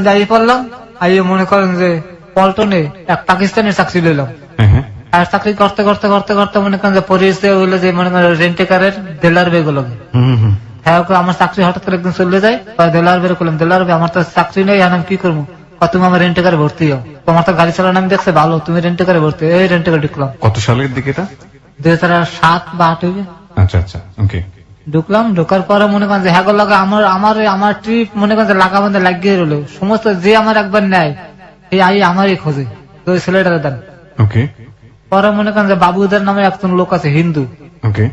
দাঁড়িয়ে পড়লাম, আইয়ে মনে করেন যে পল্টনে এক পাকিস্তানের চাকরি লইলাম। আর চাকরি করতে করতে করতে করতে মনে করেন যে পরিচয় হইলো যে মনে করেন রেন্টেকারের দেলার বেগুলো। হ্যাঁ, আমার চাকরি হঠাৎ করে একদিন চলে যায়, দেলার বের করলাম, দেলার বে আমার তো চাকরি নেই, আমি কি করবো, তুমি আমার রেন্টেকারে ভর্তি হও, তোমার তো গাড়ি চালানো আমি দেখছে ভালো, তুমি রেন্টেকারে ভর্তি। এই রেন্টেকার ঢুকলাম। কত সালের দিকে এটা? 2007 বা 8 হইবে। আচ্ছা আচ্ছা, ওকে। ঢুকলাম, ঢোকার পরে মনে করেন যে হ্যাঁ লাগে আমার ট্রিপ মনে করেন যে লাগা বান্ধে লাগিয়ে রইলো। সমস্ত যে আমার একবার নেয় এই আই আমারই খোঁজে, তো ওই ছেলেটারে দেন। ওকে। পরে মনে করেন যে বাবুদের নামে একজন লোক আছে হিন্দু, ওকে।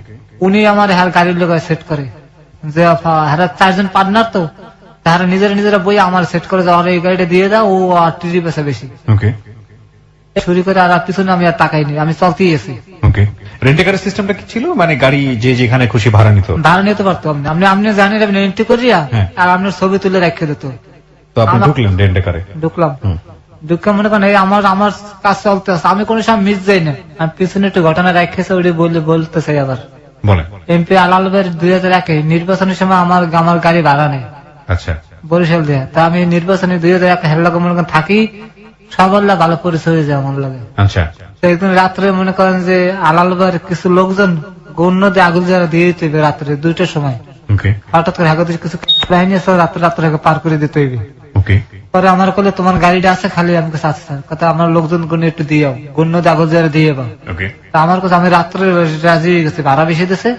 উনি আমার হ্যাঁ গাড়ির লোক সেট করে যে হ্যাঁ 4 জন পার্টনার, তো তারা নিজেরা বই আমার সেট করে যাওয়ার এই গাড়িটা দিয়ে দাও, ও আর ট্রিপ আছে বেশি। ওকে। শুরু করে আর পিছনে আমি আর তাকাইনি, আমি চলতেই আছি। ওকে। রেন্টেকারের সিস্টেমটা কি ছিল? মানে গাড়ি যে যেখানে খুশি ভাড়া নিত? ভাড়া নিতে পারতো। আপনি জানেন আপনি এন্ট্রি করিয়া আর আপনার ছবি তুলে রেখে দিত। তো আপনি ঢুকলেন রেন্টেকারে? ঢুকলাম, ঢুকে মনে করেন আমার কাজ চলতে আছে, আমি কোনো সময় মিস যাই না। আমি পিছনে একটু ঘটনা রেখেছে ওই বলতে চাই আবার। বলেন। এমপি আলালবের 2001 নির্বাচনের সময় আমার গাড়ি ভাড়া নেই। আচ্ছা। বরিশাল দিয়ে, তা আমি নির্বাচনে 2001 হেল্লাকে মনে করেন থাকি, সবার ভালো পরিচয় হয়ে যায় আমার লাগে। আচ্ছা। একদিন রাত্রে মনে করেন যে আলালবের কিছু লোকজন গণ্য দিয়ে আগুন যারা দিয়ে দিতে হইবে রাত্রে 2টার সময়। ওকে। হঠাৎ করে হাগদের কিছু বাহিনী আছে, রাত্রে পার করে দিতে হইবে। ওকে। পরে আমার বলে তোমার গাড়িটা আছে খালি, আমি কাছে আছে স্যার, কথা আমার লোকজন গণ্য একটু দিয়েও গণ্য দিয়ে আগুন যারা দিয়ে বা। ওকে। তা আমার কাছে আমি রাত্রে রাজি হয়ে গেছি, ভাড়া বেশি দিছে,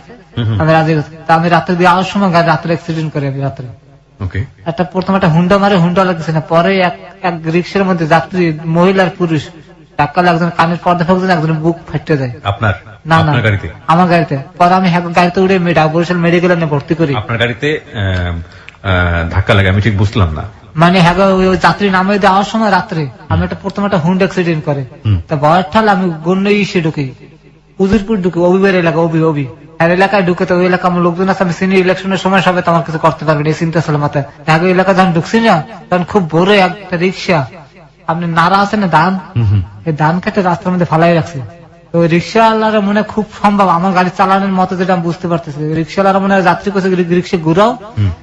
আমি রাজি গেছি। তা আমি রাত্রে দিয়ে আসার সময় গাড়ি রাত্রে অ্যাক্সিডেন্ট করি আমি রাত্রে। ওকে। প্রথম একটা হুন্ডা মারে, হুন্ডা লাগছে না, পরে এক রিক্সার মধ্যে যাত্রী মহিলার পুরুষ ধাক্কা একজন কানের পর্দা ফাঁকছেন, একজন বুক ফাটতে যায়। আপনার? না আপনার গাড়িতে? আমার গাড়িতে। পরে আমি গাড়িতে উঠে বরিশাল মেডিকেল ভর্তি করি। আপনার গাড়িতে ধাক্কা লাগে? আমি ঠিক বুঝলাম না। মানে যাত্রী নামে দেওয়ার সময় রাত্রে আমি প্রথম একটা হুন্ডা অ্যাক্সিডেন্ট করে, তা ভয়ের ঠাল আমি গণ্য ইসে ঢুকি, উজিরপুর ঢুকি, অবিবের এলাকা, অবি আর এলাকায় ঢুকে, তো ওই এলাকা আমার লোকজন আছে, আমি সিনিয়র ইলেকশনের সময় সবাই তো আমার কিছু করতে পারবেন এই চিন্তা ছিল মাথায়। ওই এলাকা যখন ঢুকছি না, তখন খুব ভোরে একটা রিক্সা, আপনি নাড়া আছে না ধান, এই ধান কেটে রাস্তার মধ্যে ফালাই রাখছে। তো ওই রিক্সাওয়ালারা মনে খুব সম্ভব আমার গাড়ি চালানোর মতো, যেটা আমি বুঝতে পারতেছি, রিক্সাওয়ালারা মনে যাত্রী করছে রিক্সা ঘুরাও,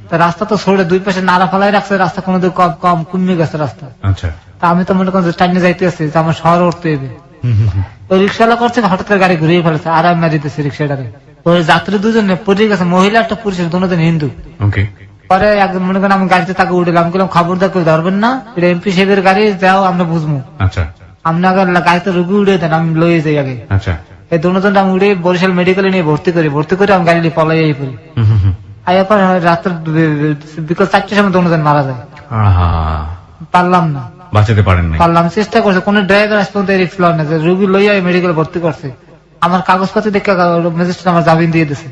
তা রাস্তা তো সরে 2 পাশে নাড়া ফালাই রাখছে, রাস্তা কোনো কম কমে গেছে রাস্তা। আচ্ছা। তা আমি তো মনে করেন টাইনে যাইতে আসছি যে আমার শহর উঠতে হবে, ওই রিক্সাওয়ালা করছে হঠাৎ করে গাড়ি ঘুরিয়ে ফেলেছে, আর আমি মেরে দিতেছি রিক্সাটারে। ওই যাত্রী দুজনে পড়ে গেছে, মহিলা একটা পুরুষের, দুজন হিন্দু। ওকে। পরে একদম মনে করেন আমি গাড়িতে তাকে উঠলাম, বললাম খবরদার করে ধরবেন না, এটা এমপি সাহেবের গাড়ি, যাও আমরা বুঝবো। আচ্ছা। আপনি আগে গাড়িতে রুগী উড়ে দেন, আমি লয়ে যাই আগে। আচ্ছা। এই দুজন আমি উড়ে বরিশাল মেডিকেলে নিয়ে ভর্তি করে আমি গাড়ি নিয়ে পলাই পড়ি। আইয়া পর রাত্রে বিকেল 4টার সময় দুজন মারা যায়। পারলাম না, বাঁচাতে পারেন না? পারলাম, চেষ্টা করছে, কোন ড্রাইভার আজ পর্যন্ত রিক্স লয় না, যে রুগী লইয়া মেডিকেলে ভর্তি করছে। আমার কাগজপত্র দেখে ম্যাজিস্ট্রেট আমার জামিন দিয়ে দিছে।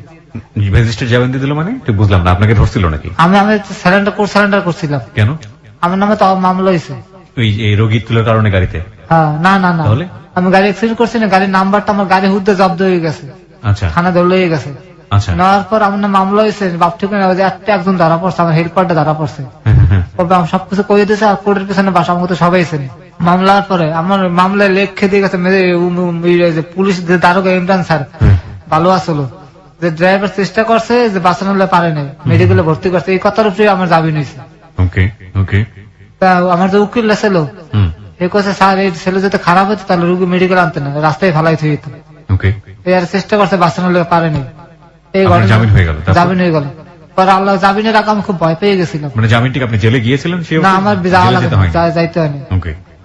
ম্যাজিস্ট্রেট জামিন দিয়ে দিল মানে? ঠিক বুঝলাম না, আপনাকে ধরছিল নাকি? আমি সারেন্ডার করছিলাম। কেন? আমার নামে তো মামলা হয়েছে এই রোগী তুলার কারণে গাড়িতে? হ্যাঁ, না আমি গাড়ি অ্যাক্সিডেন্ট করছি না, গাড়ির নাম্বারটা আমার গাড়ি হুদ্দে জব্দ হয়ে গেছে। আচ্ছা। থানা ধরলে হয়ে গেছে। আচ্ছা। নেওয়ার পর আমার নাম মামলা হয়েছে, বাপ ঠিক একজন ধরা পড়ছে, আমার হেল্পারটা ধরা পড়ছে, সবকিছু করে দিয়েছে, আর কোর্টের পিছনে বাসা, আমার তো সবাই ছিল। মামলার পরে আমার মামলায় লেখে দিয়ে গেছে পুলিশ দারোগা ইমরান স্যার, ভালো আসলো, যে ড্রাইভার চেষ্টা করছে যে বাঁচানো পারে নাই, মেডিকেলে ভর্তি করছে, এই কথার উপরে আমার জামিন হয়েছে। ওকে। ওকে। তা আমার যে উকিল ছিল এ কথা, স্যার এই ছেলে যদি খারাপ হতো তাহলে রুগী মেডিকেল আনতে না, রাস্তায় ফালাই থুয়ে যেত। ওকে। এর চেষ্টা করছে বাঁচানো পারেনি, এই জামিন হয়ে গেল? জামিন হয়ে গেল। পরে আল্লাহ জামিনের আগে আমি খুব ভয় পেয়ে গেছিলাম। মানে জামিনটি আপনি জেলে গিয়েছিলেন? না, আমার যাইতে হয়নি।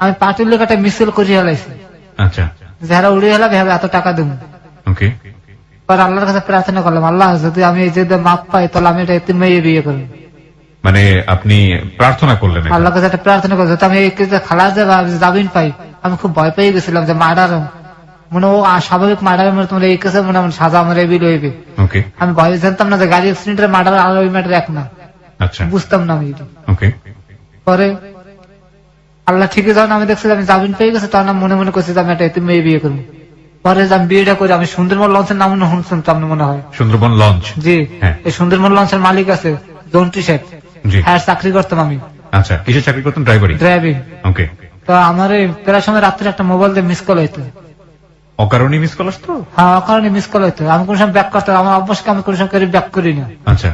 আমি পার্টির লোক একটা মিছিল করে হেলাইছি। আচ্ছা। যারা উড়িয়ে হেলাবে এত টাকা দেবো। ওকে। পরে আল্লাহর কাছে প্রার্থনা করলাম, আল্লাহ যদি আমি এই যে মাপ পাই তাহলে আমি এটা এতিম মেয়ে বিয়ে করবো। মানে আপনি প্রার্থনা করলেন এটা? আল্লাহ কাছে একটা প্রার্থনা করছি, যাতে আমি এই কেসে খালাস জামিন পাই। আমি খুব ভয় পেয়ে গেছিলাম যে মার্ডার মানে ও স্বাভাবিক মার্ডারের মধ্যে তোমার এই কেসে মনে সাজা আমার এবিল হইবে। ওকে, আমি ভয় জানতাম না যে গাড়ি অ্যাক্সিডেন্টের মার্ডার আর ওই ম্যাটার এক না, আচ্ছা, বুঝতাম না আমি এটা। ওকে, পরে আল্লাহ ঠিকই যখন আমি দেখছি যে আমি জামিন পেয়ে গেছি, তখন আমি মনে মনে করছি যে আমি একটা এতিম মেয়ে বিয়ে করবো। পরে যে আমি বিয়েটা করি, আমি সুন্দরবন লঞ্চের নাম শুনতাম না মনে হয়? সুন্দরবন লঞ্চ, জি, হ্যাঁ। এই সুন্দরবন লঞ্চের মালিক আছে জন্টু শেখ, জি, হ্যাঁ চাকরি করতাম আমি, আচ্ছা। কিসে চাকরি করতেন? ড্রাইভারি? ড্রাইভিং। ওকে। তো আমার এই প্রায় সময় রাত্রে একটা মোবাইল দিয়ে মিস কল হইতো। অকারণে মিস কল আসতো? হ্যাঁ, অকারণে মিস কল হইতো। আমি কোন সময় ব্যাক করতাম, আমার অবশ্যই আমি কোন সময় ব্যাক করি না। আচ্ছা,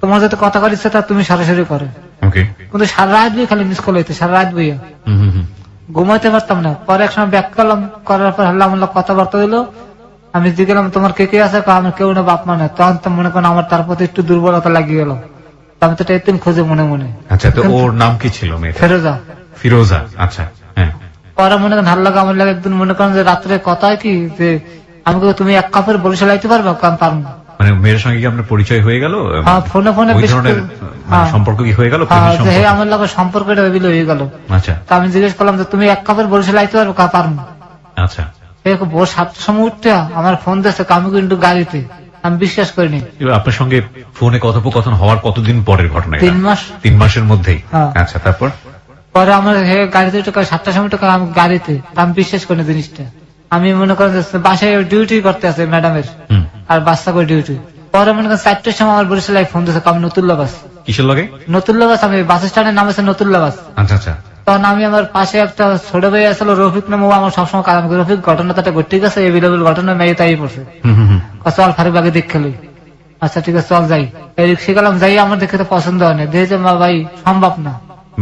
তোমার যাতে কথা কর ইচ্ছে তা তুমি সরাসরি করো, ওকে। কিন্তু সারা রাত বই খালি মিস কল হইতো, সারা রাত বইয়া হুম হুম হুম। ঘুমাইতে পারতাম না। পরে এক সময় ব্যাক করলাম, করার পর হাল্লা মাল্লা কথাবার্তা দিল। আমি জিজ্ঞাসা তোমার কে কে আছে? আমার কেউ না, বাপ মা না। তখন তো মনে করেন আমার তার প্রতি একটু দুর্বলতা লাগিয়ে গেল। আমি তো এতিম খুঁজে মনে মনে। আচ্ছা, তো ওর নাম কি ছিল মেয়েটা? ফেরোজা। ফিরোজা, আচ্ছা, হ্যাঁ। পরে মনে করেন হাল্লা আমার লাগে একদিন মনে করেন যে রাত্রে কথা কি যে আমি তুমি এক কাপড় বরিশাল আইতে পারবো? আমি পারবো না। মানে মেয়ের সঙ্গে কি আপনার পরিচয় হয়ে গেল? হ্যাঁ, ফোনে ফোনে ওই বেশ ধরনের করে- মানে হ্যাঁ। সম্পর্ক কি হয়ে গেল? হ্যাঁ, প্রেমের যে সম্পর্ক? হে আমার লাগে সম্পর্কটা হয়ে গেল। আচ্ছা, তা আমি জিজ্ঞেস করলাম যে তুমি এক কাপড় বরিশাল আইতে পারবো? পারবো না। আচ্ছা। ভোর 7টার সময় উঠতে আমার ফোন দিচ্ছে, আমি কিন্তু গাড়িতে। আমি বিশ্বাস করিনি। এবার আপনার সঙ্গে ফোনে কথোপকথন হওয়ার কতদিন পরের ঘটনা এটা? 3 মাস। 3 মাসের মধ্যেই? হ্যাঁ। আচ্ছা, তারপর? পরে আমার হে গাড়িতে 7টার সময় টোকা আমি গাড়িতে। আমি বিশ্বাস করিনি জিনিসটা। আমি মনে করেন যে বাসায় ডিউটি করতে আছে ম্যাডামের, হুম। আর বাচ্চা করে ডিউটি। পরে মনে করেন 4টার সময় আমার বরিশাল ফোন দিচ্ছে, আমি নতুল্লা বাস। কিসের লগে? নতুল্লা বাস, আমি বাস স্ট্যান্ডের নাম আছে নতুল্লা বাস। আচ্ছা, আচ্ছা। তখন আমি আমার পাশে একটা ছোট ভাই আসলো রফিক নামে, আমার সবসময় কাজ। রফিক ঘটনাটা ঘটে গেছে, এভেলেবল ঘটনা মেয়ে তাই পড়ছে। হুম হুম হুম। চল ফারুক বাগে দেখে লই। আচ্ছা ঠিক আছে, চল যাই। এই রিক্সা গেলাম, যাই আমার দেখে তো পছন্দ হয় না, দেখেছে মা ভাই সম্ভব না।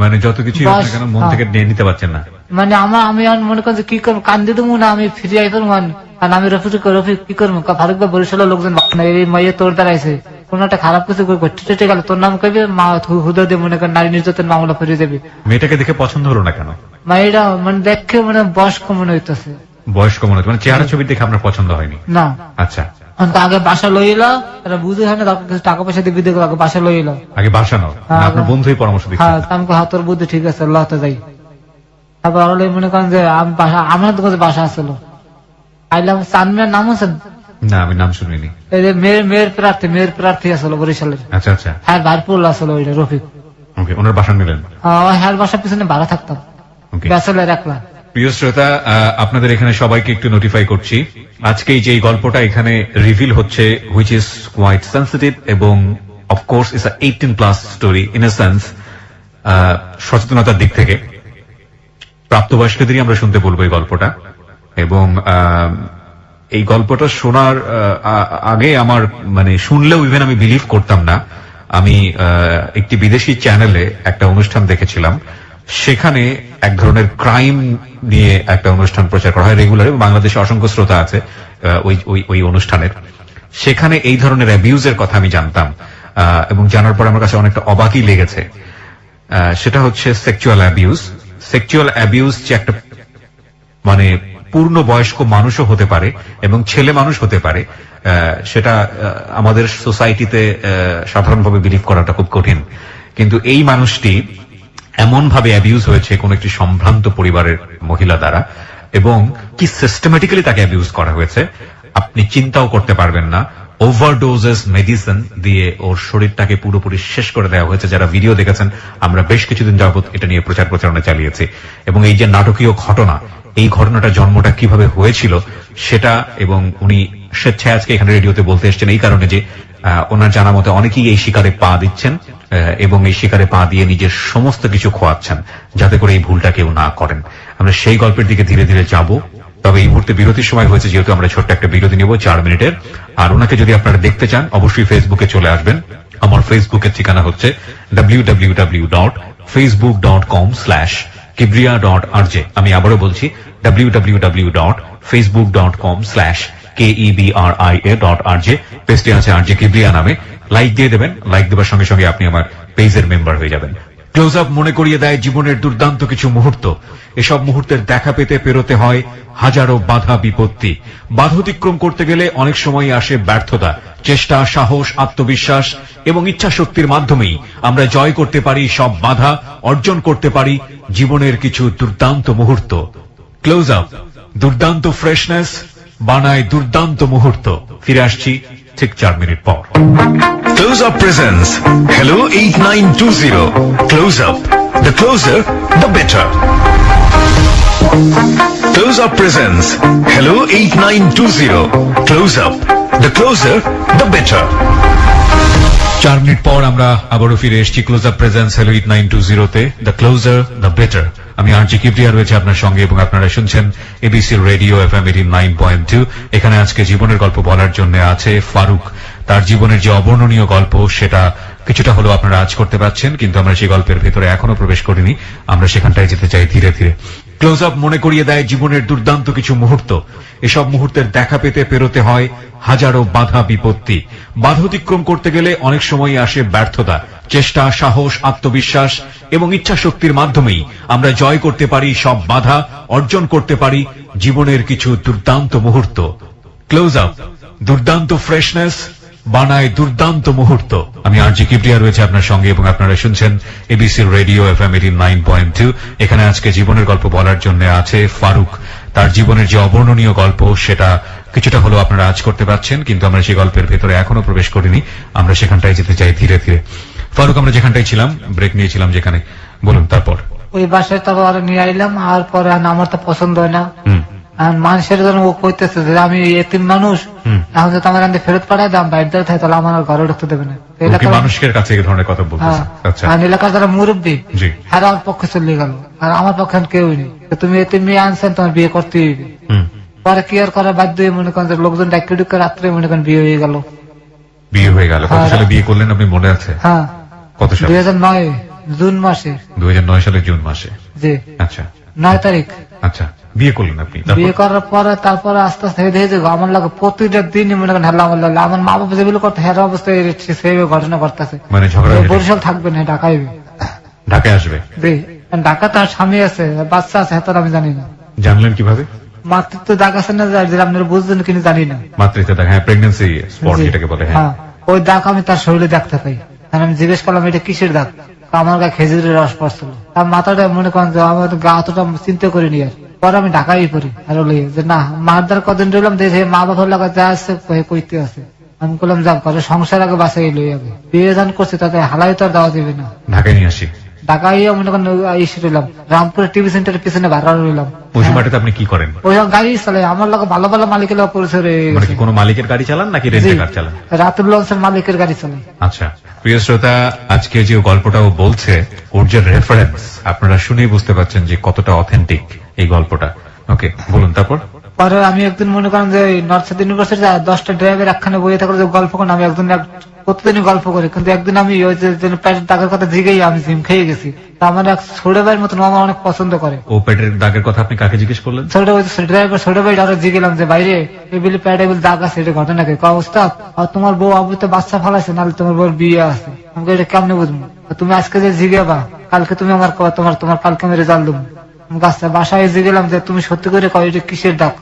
মানে যত কিছু বাস, কেন মন হ্যাঁ। থেকে নিয়ে নিতে পারছেন না? মানে আমি এখন মনে করি যে কি করবো, কান্দি দেবো না আমি ফিরে আই করবো। আর আমি রফিক কি করবো? ফারুক ভাই বরিশালের লোকজন এই মাইয়ে তোর দাঁড়াইছে, কোন একটা খারাপ কিছু ঘটে গেল, তোর নাম কইবে, মা হুদা দিয়ে মনে করেন নারী নির্যাতন মামলা ফিরে যাবে। মেয়েটাকে দেখে পছন্দ হলো না কেন? মাইটা মানে দেখে মানে বয়স্ক মনে হইতেছে। বয়স্ক মনে হচ্ছে, মানে চেহারা ছবি দেখে আপনার পছন্দ হয়নি? না। আচ্ছা, আগে বাসা লই এলো, এটা বুঝে হয় না, তারপর কিছু টাকা পয়সা দিয়ে বিদে আগে বাসা লই এলো। আগে বাসা নাও, হ্যাঁ, না আপনার বন্ধুই পরামর্শ দিচ্ছে? হ্যাঁ, আমি হাতর বুদ্ধি ঠিক আছে, লতে যাই। তারপর হলে মনে করেন যে আমি বাসা, আমার দোকানে বাসা আসলো, আইলাম। চানমিয়ার নাম আছে? না, আমি নাম শুনিনি। এই যে মেয়ের প্রার্থী আসলো বরিশালের। আচ্ছা, আচ্ছা, হ্যাঁ, ভারপুর আসলো ওইটা রফিক। ওকে। ওনার বাসা নিলেন? হ্যাঁ, বাসার পিছনে ভাড়া থাকতাম, ওকে। ব্যাচেলার একলা। প্রিয় শ্রোতা, আপনাদের এখানে সবাইকে একটু নোটিফাই করছি, আজকে যে গল্পটা এখানে রিভিল হচ্ছে, হুইচ ইজ কোয়াইট সেন্সিটিভ এবং of course it's 18+ story in a sense. সচেতনতার দিক থেকে প্রাপ্তবয়স্কদেরই আমরা শুনতে বলবো এই গল্পটা। এবং এই গল্পটা শোনার আগে আমার মানে শুনলেও ইভেন আমি বিলিভ করতাম না। আমি একটি বিদেশি চ্যানেলে একটা অনুষ্ঠান দেখেছিলাম, সেখানে এক ধরনের ক্রাইম নিয়ে একটা অনুষ্ঠান প্রচার করা হয় রেগুলার, এবং বাংলাদেশে অসংখ্য শ্রোতা আছে ওই অনুষ্ঠানের। সেখানে এই ধরনের অ্যাবিউজের কথা আমি জানতাম, এবং জানার পর আমার কাছে অনেকটা অবাকই লেগেছে। সেটা হচ্ছে সেক্সুয়াল অ্যাবিউজ। সেক্সুয়াল অ্যাবিউজ যে একটা মানে পূর্ণ বয়স্ক মানুষও হতে পারে এবং ছেলে মানুষ হতে পারে, সেটা আমাদের সোসাইটিতে সাধারণভাবে বিলিভ করাটা খুব কঠিন। কিন্তু এই মানুষটি এমন ভাবে অ্যাবিউজ হয়েছে কোন একটি সম্ভ্রান্ত পরিবারের মহিলা দ্বারা, এবং কি সিস্টেমেটিক্যালি তাকে অ্যাবিউজ করা হয়েছে আপনি চিন্তাও করতে পারবেন না। ওভারডোজেস মেডিসিন দিয়ে ওর শরীরটাকে পুরোপুরি শেষ করে দেওয়া হয়েছে। যারা ভিডিও দেখেছেন, আমরা বেশ কিছুদিন যাবত এটা নিয়ে প্রচারণা চালিয়েছি। এবং এই যে নাটকীয় ঘটনা, এই ঘটনাটা জন্মটা কিভাবে হয়েছিল সেটা, এবং উনি স্বেচ্ছায় আজকে এখানে রেডিওতে বলতে এসেছেন এই কারণে যে ওনার জানা মতে অনেকেই এই শিকারে পা দিচ্ছেন, এবং এই শিকারে পা দিয়ে নিজের সমস্ত কিছু খোয়াচ্ছেন যাতে করে এই ভুলটা কেউ না করেন। আমরা সেই গল্পের দিকে ধীরে ধীরে যাব। তবে এই মুহূর্তে বিরতির সময় হয়েছে, যেহেতু আমরা ছোট্ট একটা বিরতি নেব 4 মিনিটের। আর ওনাকে যদি আপনারা দেখতে চান, অবশ্যই ফেসবুকে চলে আসবেন। আমার ফেসবুকের ঠিকানা হচ্ছে www.facebook.com/kibria.rj। আমি আবারও বলছি www.facebook.com/KEBRIA.rj। পেজটি আছে আরজে কিবরিয়া নামে। লাইক দিয়ে দেবেন, লাইক দেওয়ার সঙ্গে সঙ্গে আপনি আমার পেজের মেম্বার হয়ে যাবেন। ক্লোজ আপ মনে করিয়ে দেয় জীবনের দুর্দান্ত কিছু মুহূর্ত। এসব মুহূর্তের দেখা পেতে পেরোতে হয় হাজারো বাধা বিপত্তি। বাধা অতিক্রম করতে গেলে অনেক সময় আসে ব্যর্থতা। চেষ্টা, সাহস, আত্মবিশ্বাস এবং ইচ্ছাশক্তির মাধ্যমেই আমরা জয় করতে পারি সব বাধা, অর্জন করতে পারি জীবনের কিছু দুর্দান্ত মুহূর্ত। ক্লোজ আপ দুর্দান্ত ফ্রেশনেস বানায় দুর্দান্ত মুহূর্ত। ফিরে আসছি ঠিক 4 মিনিট পর। Close Up presents Hello 8920. Close Up. The closer, the better. Close Up presents Hello 8920. Close Up. The closer, the better. 4 minute পর আমরা আবারও ফিরে এসেছি ক্লোজ আপ প্রেজেন্স হেলো 8920 তে। The closure, the better. আমি আরজি কিবরিয়া রয়েছে আপনার সঙ্গে এবং আপনারা শুনছেন এবিসি রেডিও এফএম 89.2। এখানে আজকে জীবনের গল্প বলার জন্য আছে ফারুক। তার জীবনের যে অবর্ণনীয় গল্প সেটা কিছুটা হলেও আপনারা আজ করতে পারছেন, কিন্তু আমরা সেই গল্পের ভেতরে এখনো প্রবেশ করিনি। আমরা সেখানটায় যেতে চাই ধীরে ধীরে। ক্লোজ আপ মনে করিয়ে দেয় জীবনের দুর্দান্ত কিছু মুহূর্ত। এসব মুহূর্তের দেখা পেতে পেরোতে হয় হাজারো বাধা বিপত্তি। বাধা অতিক্রম করতে গেলে অনেক সময় আসে ব্যর্থতা। চেষ্টা, সাহস, আত্মবিশ্বাস এবং ইচ্ছাশক্তির মাধ্যমেই আমরা জয় করতে পারি সব বাধা, অর্জন করতে পারি জীবনের কিছু দুর্দান্ত মুহূর্ত। ক্লোজ আপ দুর্দান্ত ফ্রেশনেস বানায় দুর্দান্ত মুহূর্ত। আমি আরজি কিবরিয়া রয়েছে আপনার সঙ্গে এবং আপনারা শুনছেন এবিসি রেডিও এফএম 89.2। এখানে আজকে জীবনের গল্প বলার জন্য আছে ফারুক। তার জীবনের যে অবর্ণনীয় গল্প সেটা কিছুটা হলেও আপনারা আজ করতে পারছেন, কিন্তু আমরা সেই গল্পের ভেতরে এখনো প্রবেশ করিনি। আমরা সেখানটায় যেতে চাই ধীরে ধীরে। ফারুক, আমরা যেখানটায় ছিলাম, ব্রেক নিয়েছিলাম যেখানে, বলুন তারপর। ওই বাসায় তারপর নিয়ে আইলাম, আর পরে আমার তো পছন্দ হয় না। আর মানুষের জন্য ও কইতেছে যে আমি এতিম মানুষ, এখন যদি আমার আনতে ফেরত পাঠাই দাম বাইরে থাকে, তাহলে আমার আর ঘরে ঢুকতে দেবে না। মানুষের কাছে এই ধরনের কথা বলতেছে। আচ্ছা, আর এলাকার যারা মুরব্বী হ্যাঁ আমার পক্ষে চলে গেল, আর আমার পক্ষে কেউই নেই। তুমি এতিম মেয়ে আনছেন, তোমার বিয়ে করতে হইবে। পরে কি আর করার বাধ্য হয়ে মনে করেন লোকজন ডাক্তার ঢুকে রাত্রে মনে করেন বিয়ে হয়ে গেল। বিয়ে হয়ে গেল? কত সালে বিয়ে করলেন আপনি মনে আছে? হ্যাঁ, কত সালে? 2009 জুন মাসে। 2009 সালে জুন মাসে? জি। আচ্ছা, 9 তারিখ। আচ্ছা, বিয়ে করলেন আপনি? বিয়ে করার পরে তারপরে আস্তে আস্তে দেখে আমার লাগে প্রতিটা দিনই মনে করেন হেলা আমার লাগে। আমার মা বাবা যেগুলো করতে হেরা অবস্থায় সেইভাবে ঘটনা করতেছে। মানে ঝগড়া? বরিশাল থাকবে না, ঢাকায় ঢাকায় আসবে? ঢাকা তার স্বামী আছে, বাচ্চা আছে, হেতার আমি জানি না। জানলেন কিভাবে? মাতৃত্ব দাগ আছে না, আপনারা বুঝছেন কিনা জানি না। মাতৃত্ব দাগ, হ্যাঁ, প্রেগন্যান্সি স্পট যেটাকে বলে। হ্যাঁ, ওই দাগ আমি তার শরীরে দেখতে পাই। আমি জিজ্ঞেস করলাম এটা কিসের দাগ? আমার গায়ে খেজুরের রস পড়ছিল। তার মাথাটা মনে করেন যে আমার গা অতটা চিন্তা করিনি। আর পরে আমি ঢাকায় পড়ি আর যে না মার দ্বার কদিন রইলাম, দেখে মা বাবার লাগা যা আছে কইতে আছে। আমি বললাম যাক ঘরে সংসার আগে বাসাই লই আগে বিয়ে দান করছে, তাতে হালাই তো আর দেওয়া দেবে না। ঢাকায় নিয়ে আসি। ঢাকায় মনে করেন এসে রইলাম, রামপুরের টিভি সেন্টারের পিছনে ভাড়া রইলাম। ওই সময়টাতে আপনি কি করেন? ওই গাড়ি চালাই, আমার লোক ভালো ভালো মালিকের লোক পরিচয় রয়ে গেছে। কোন মালিকের গাড়ি চালান নাকি রেন্টে কার চালান? রাতুল লঞ্চের মালিকের গাড়ি চালাই। আচ্ছা, প্রিয় শ্রোতা, আজকে যে গল্পটা ও বলছে ওর যে রেফারেন্স আপনারা শুনেই বুঝতে পারছেন যে কতটা অথেন্টিক এই গল্পটা। ওকে, বলুন তারপর। পরে আমি একদিন মনে করেন যে নর্থ সাউথ ইউনিভার্সিটি 10টা ড্রাইভের একখানে বইয়ে থাকার যে গল্প করেন, আমি একদিন প্রতিদিনই গল্প করি। কিন্তু একদিন আমি ওই যে পেটের দাগের কথা জিগেই আমি জিম খেয়ে গেছি। আমার এক ছোট ভাইয়ের মতন আমার অনেক পছন্দ করে। ও পেটের দাগের কথা আপনি কাকে জিজ্ঞেস করলেন? ছোট ড্রাইভার ছোট ভাই আরো জিগেলাম যে বাইরে এবিলি পেটে দাগ আছে, এটা ঘটনা কি অবস্থা? আর তোমার বউ আবু তো বাচ্চা ফালাইছে, নাহলে তোমার বউর বিয়ে আছে। আমাকে এটা কেমনে বুঝবো? তুমি আজকে যে জিগেবা, কালকে তুমি আমার তোমার কালকে আমি রেজাল্ট দেবো। বাসায় জিগেলাম যে তুমি সত্যি করে কয় এটা কিসের দাগ?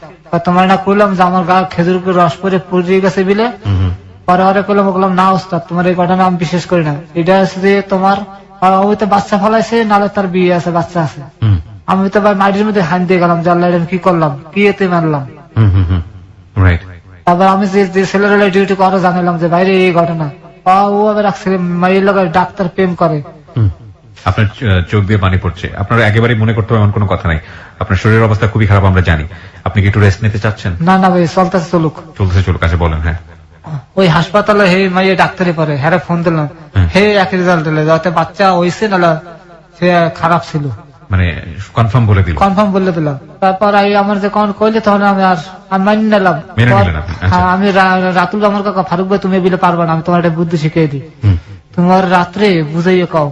তোমার না করলাম যে আমার গা খেজুর রস পরে পুড়িয়ে গেছে বিলে। পরে ওরা করলাম না ওস্তাদ, তোমার এই ঘটনা আমি বিশেষ করি না। এটা হচ্ছে যে তোমার তো বাচ্চা ফলাইছে, নাহলে তার বিয়ে আছে, বাচ্চা আছে। আমি তো ভাই মাটির মধ্যে হান দিয়ে গেলাম, জানলা কি করলাম, কি এতে মানলাম। তারপর আমি যে ছেলের ডিউটি করে জানালাম যে বাইরে এই ঘটনা। ও আবার মায়ের লোক ডাক্তার প্রেম করে। আপনার চোখ দিয়ে পানি পড়ছে। আপনার একেবারে মনে করতে হবে এমন কোনো কথা নাই। আপনার শরীরের অবস্থা খুবই খারাপ, আমরা জানি। আপনি কি একটু রেস্ট নিতে চাচ্ছেন? না না ভাই, চলতেছে চলুক। চলতেছে চলুক, কাছে বলেন। হ্যাঁ, ওই হাসপাতালে হে মাইয়ে ডাক্তারি পরে হ্যাঁ ফোন দিলাম, হে একই রেজাল্ট দিলে, যাতে বাচ্চা হয়েছে না সে খারাপ ছিল, মানে কনফার্ম বলে দিল। কনফার্ম বলে দিলাম। তারপর আমার যে কখন কইলে তখন আমি আর মানি নিলাম। হ্যাঁ, আমি রাতুল আমার কাকা ফারুক ভাই তুমি বিলে পারবা না, আমি তোমার একটা বুদ্ধি শিখিয়ে দিই। তোমার রাত্রে বুঝাইয়ে কও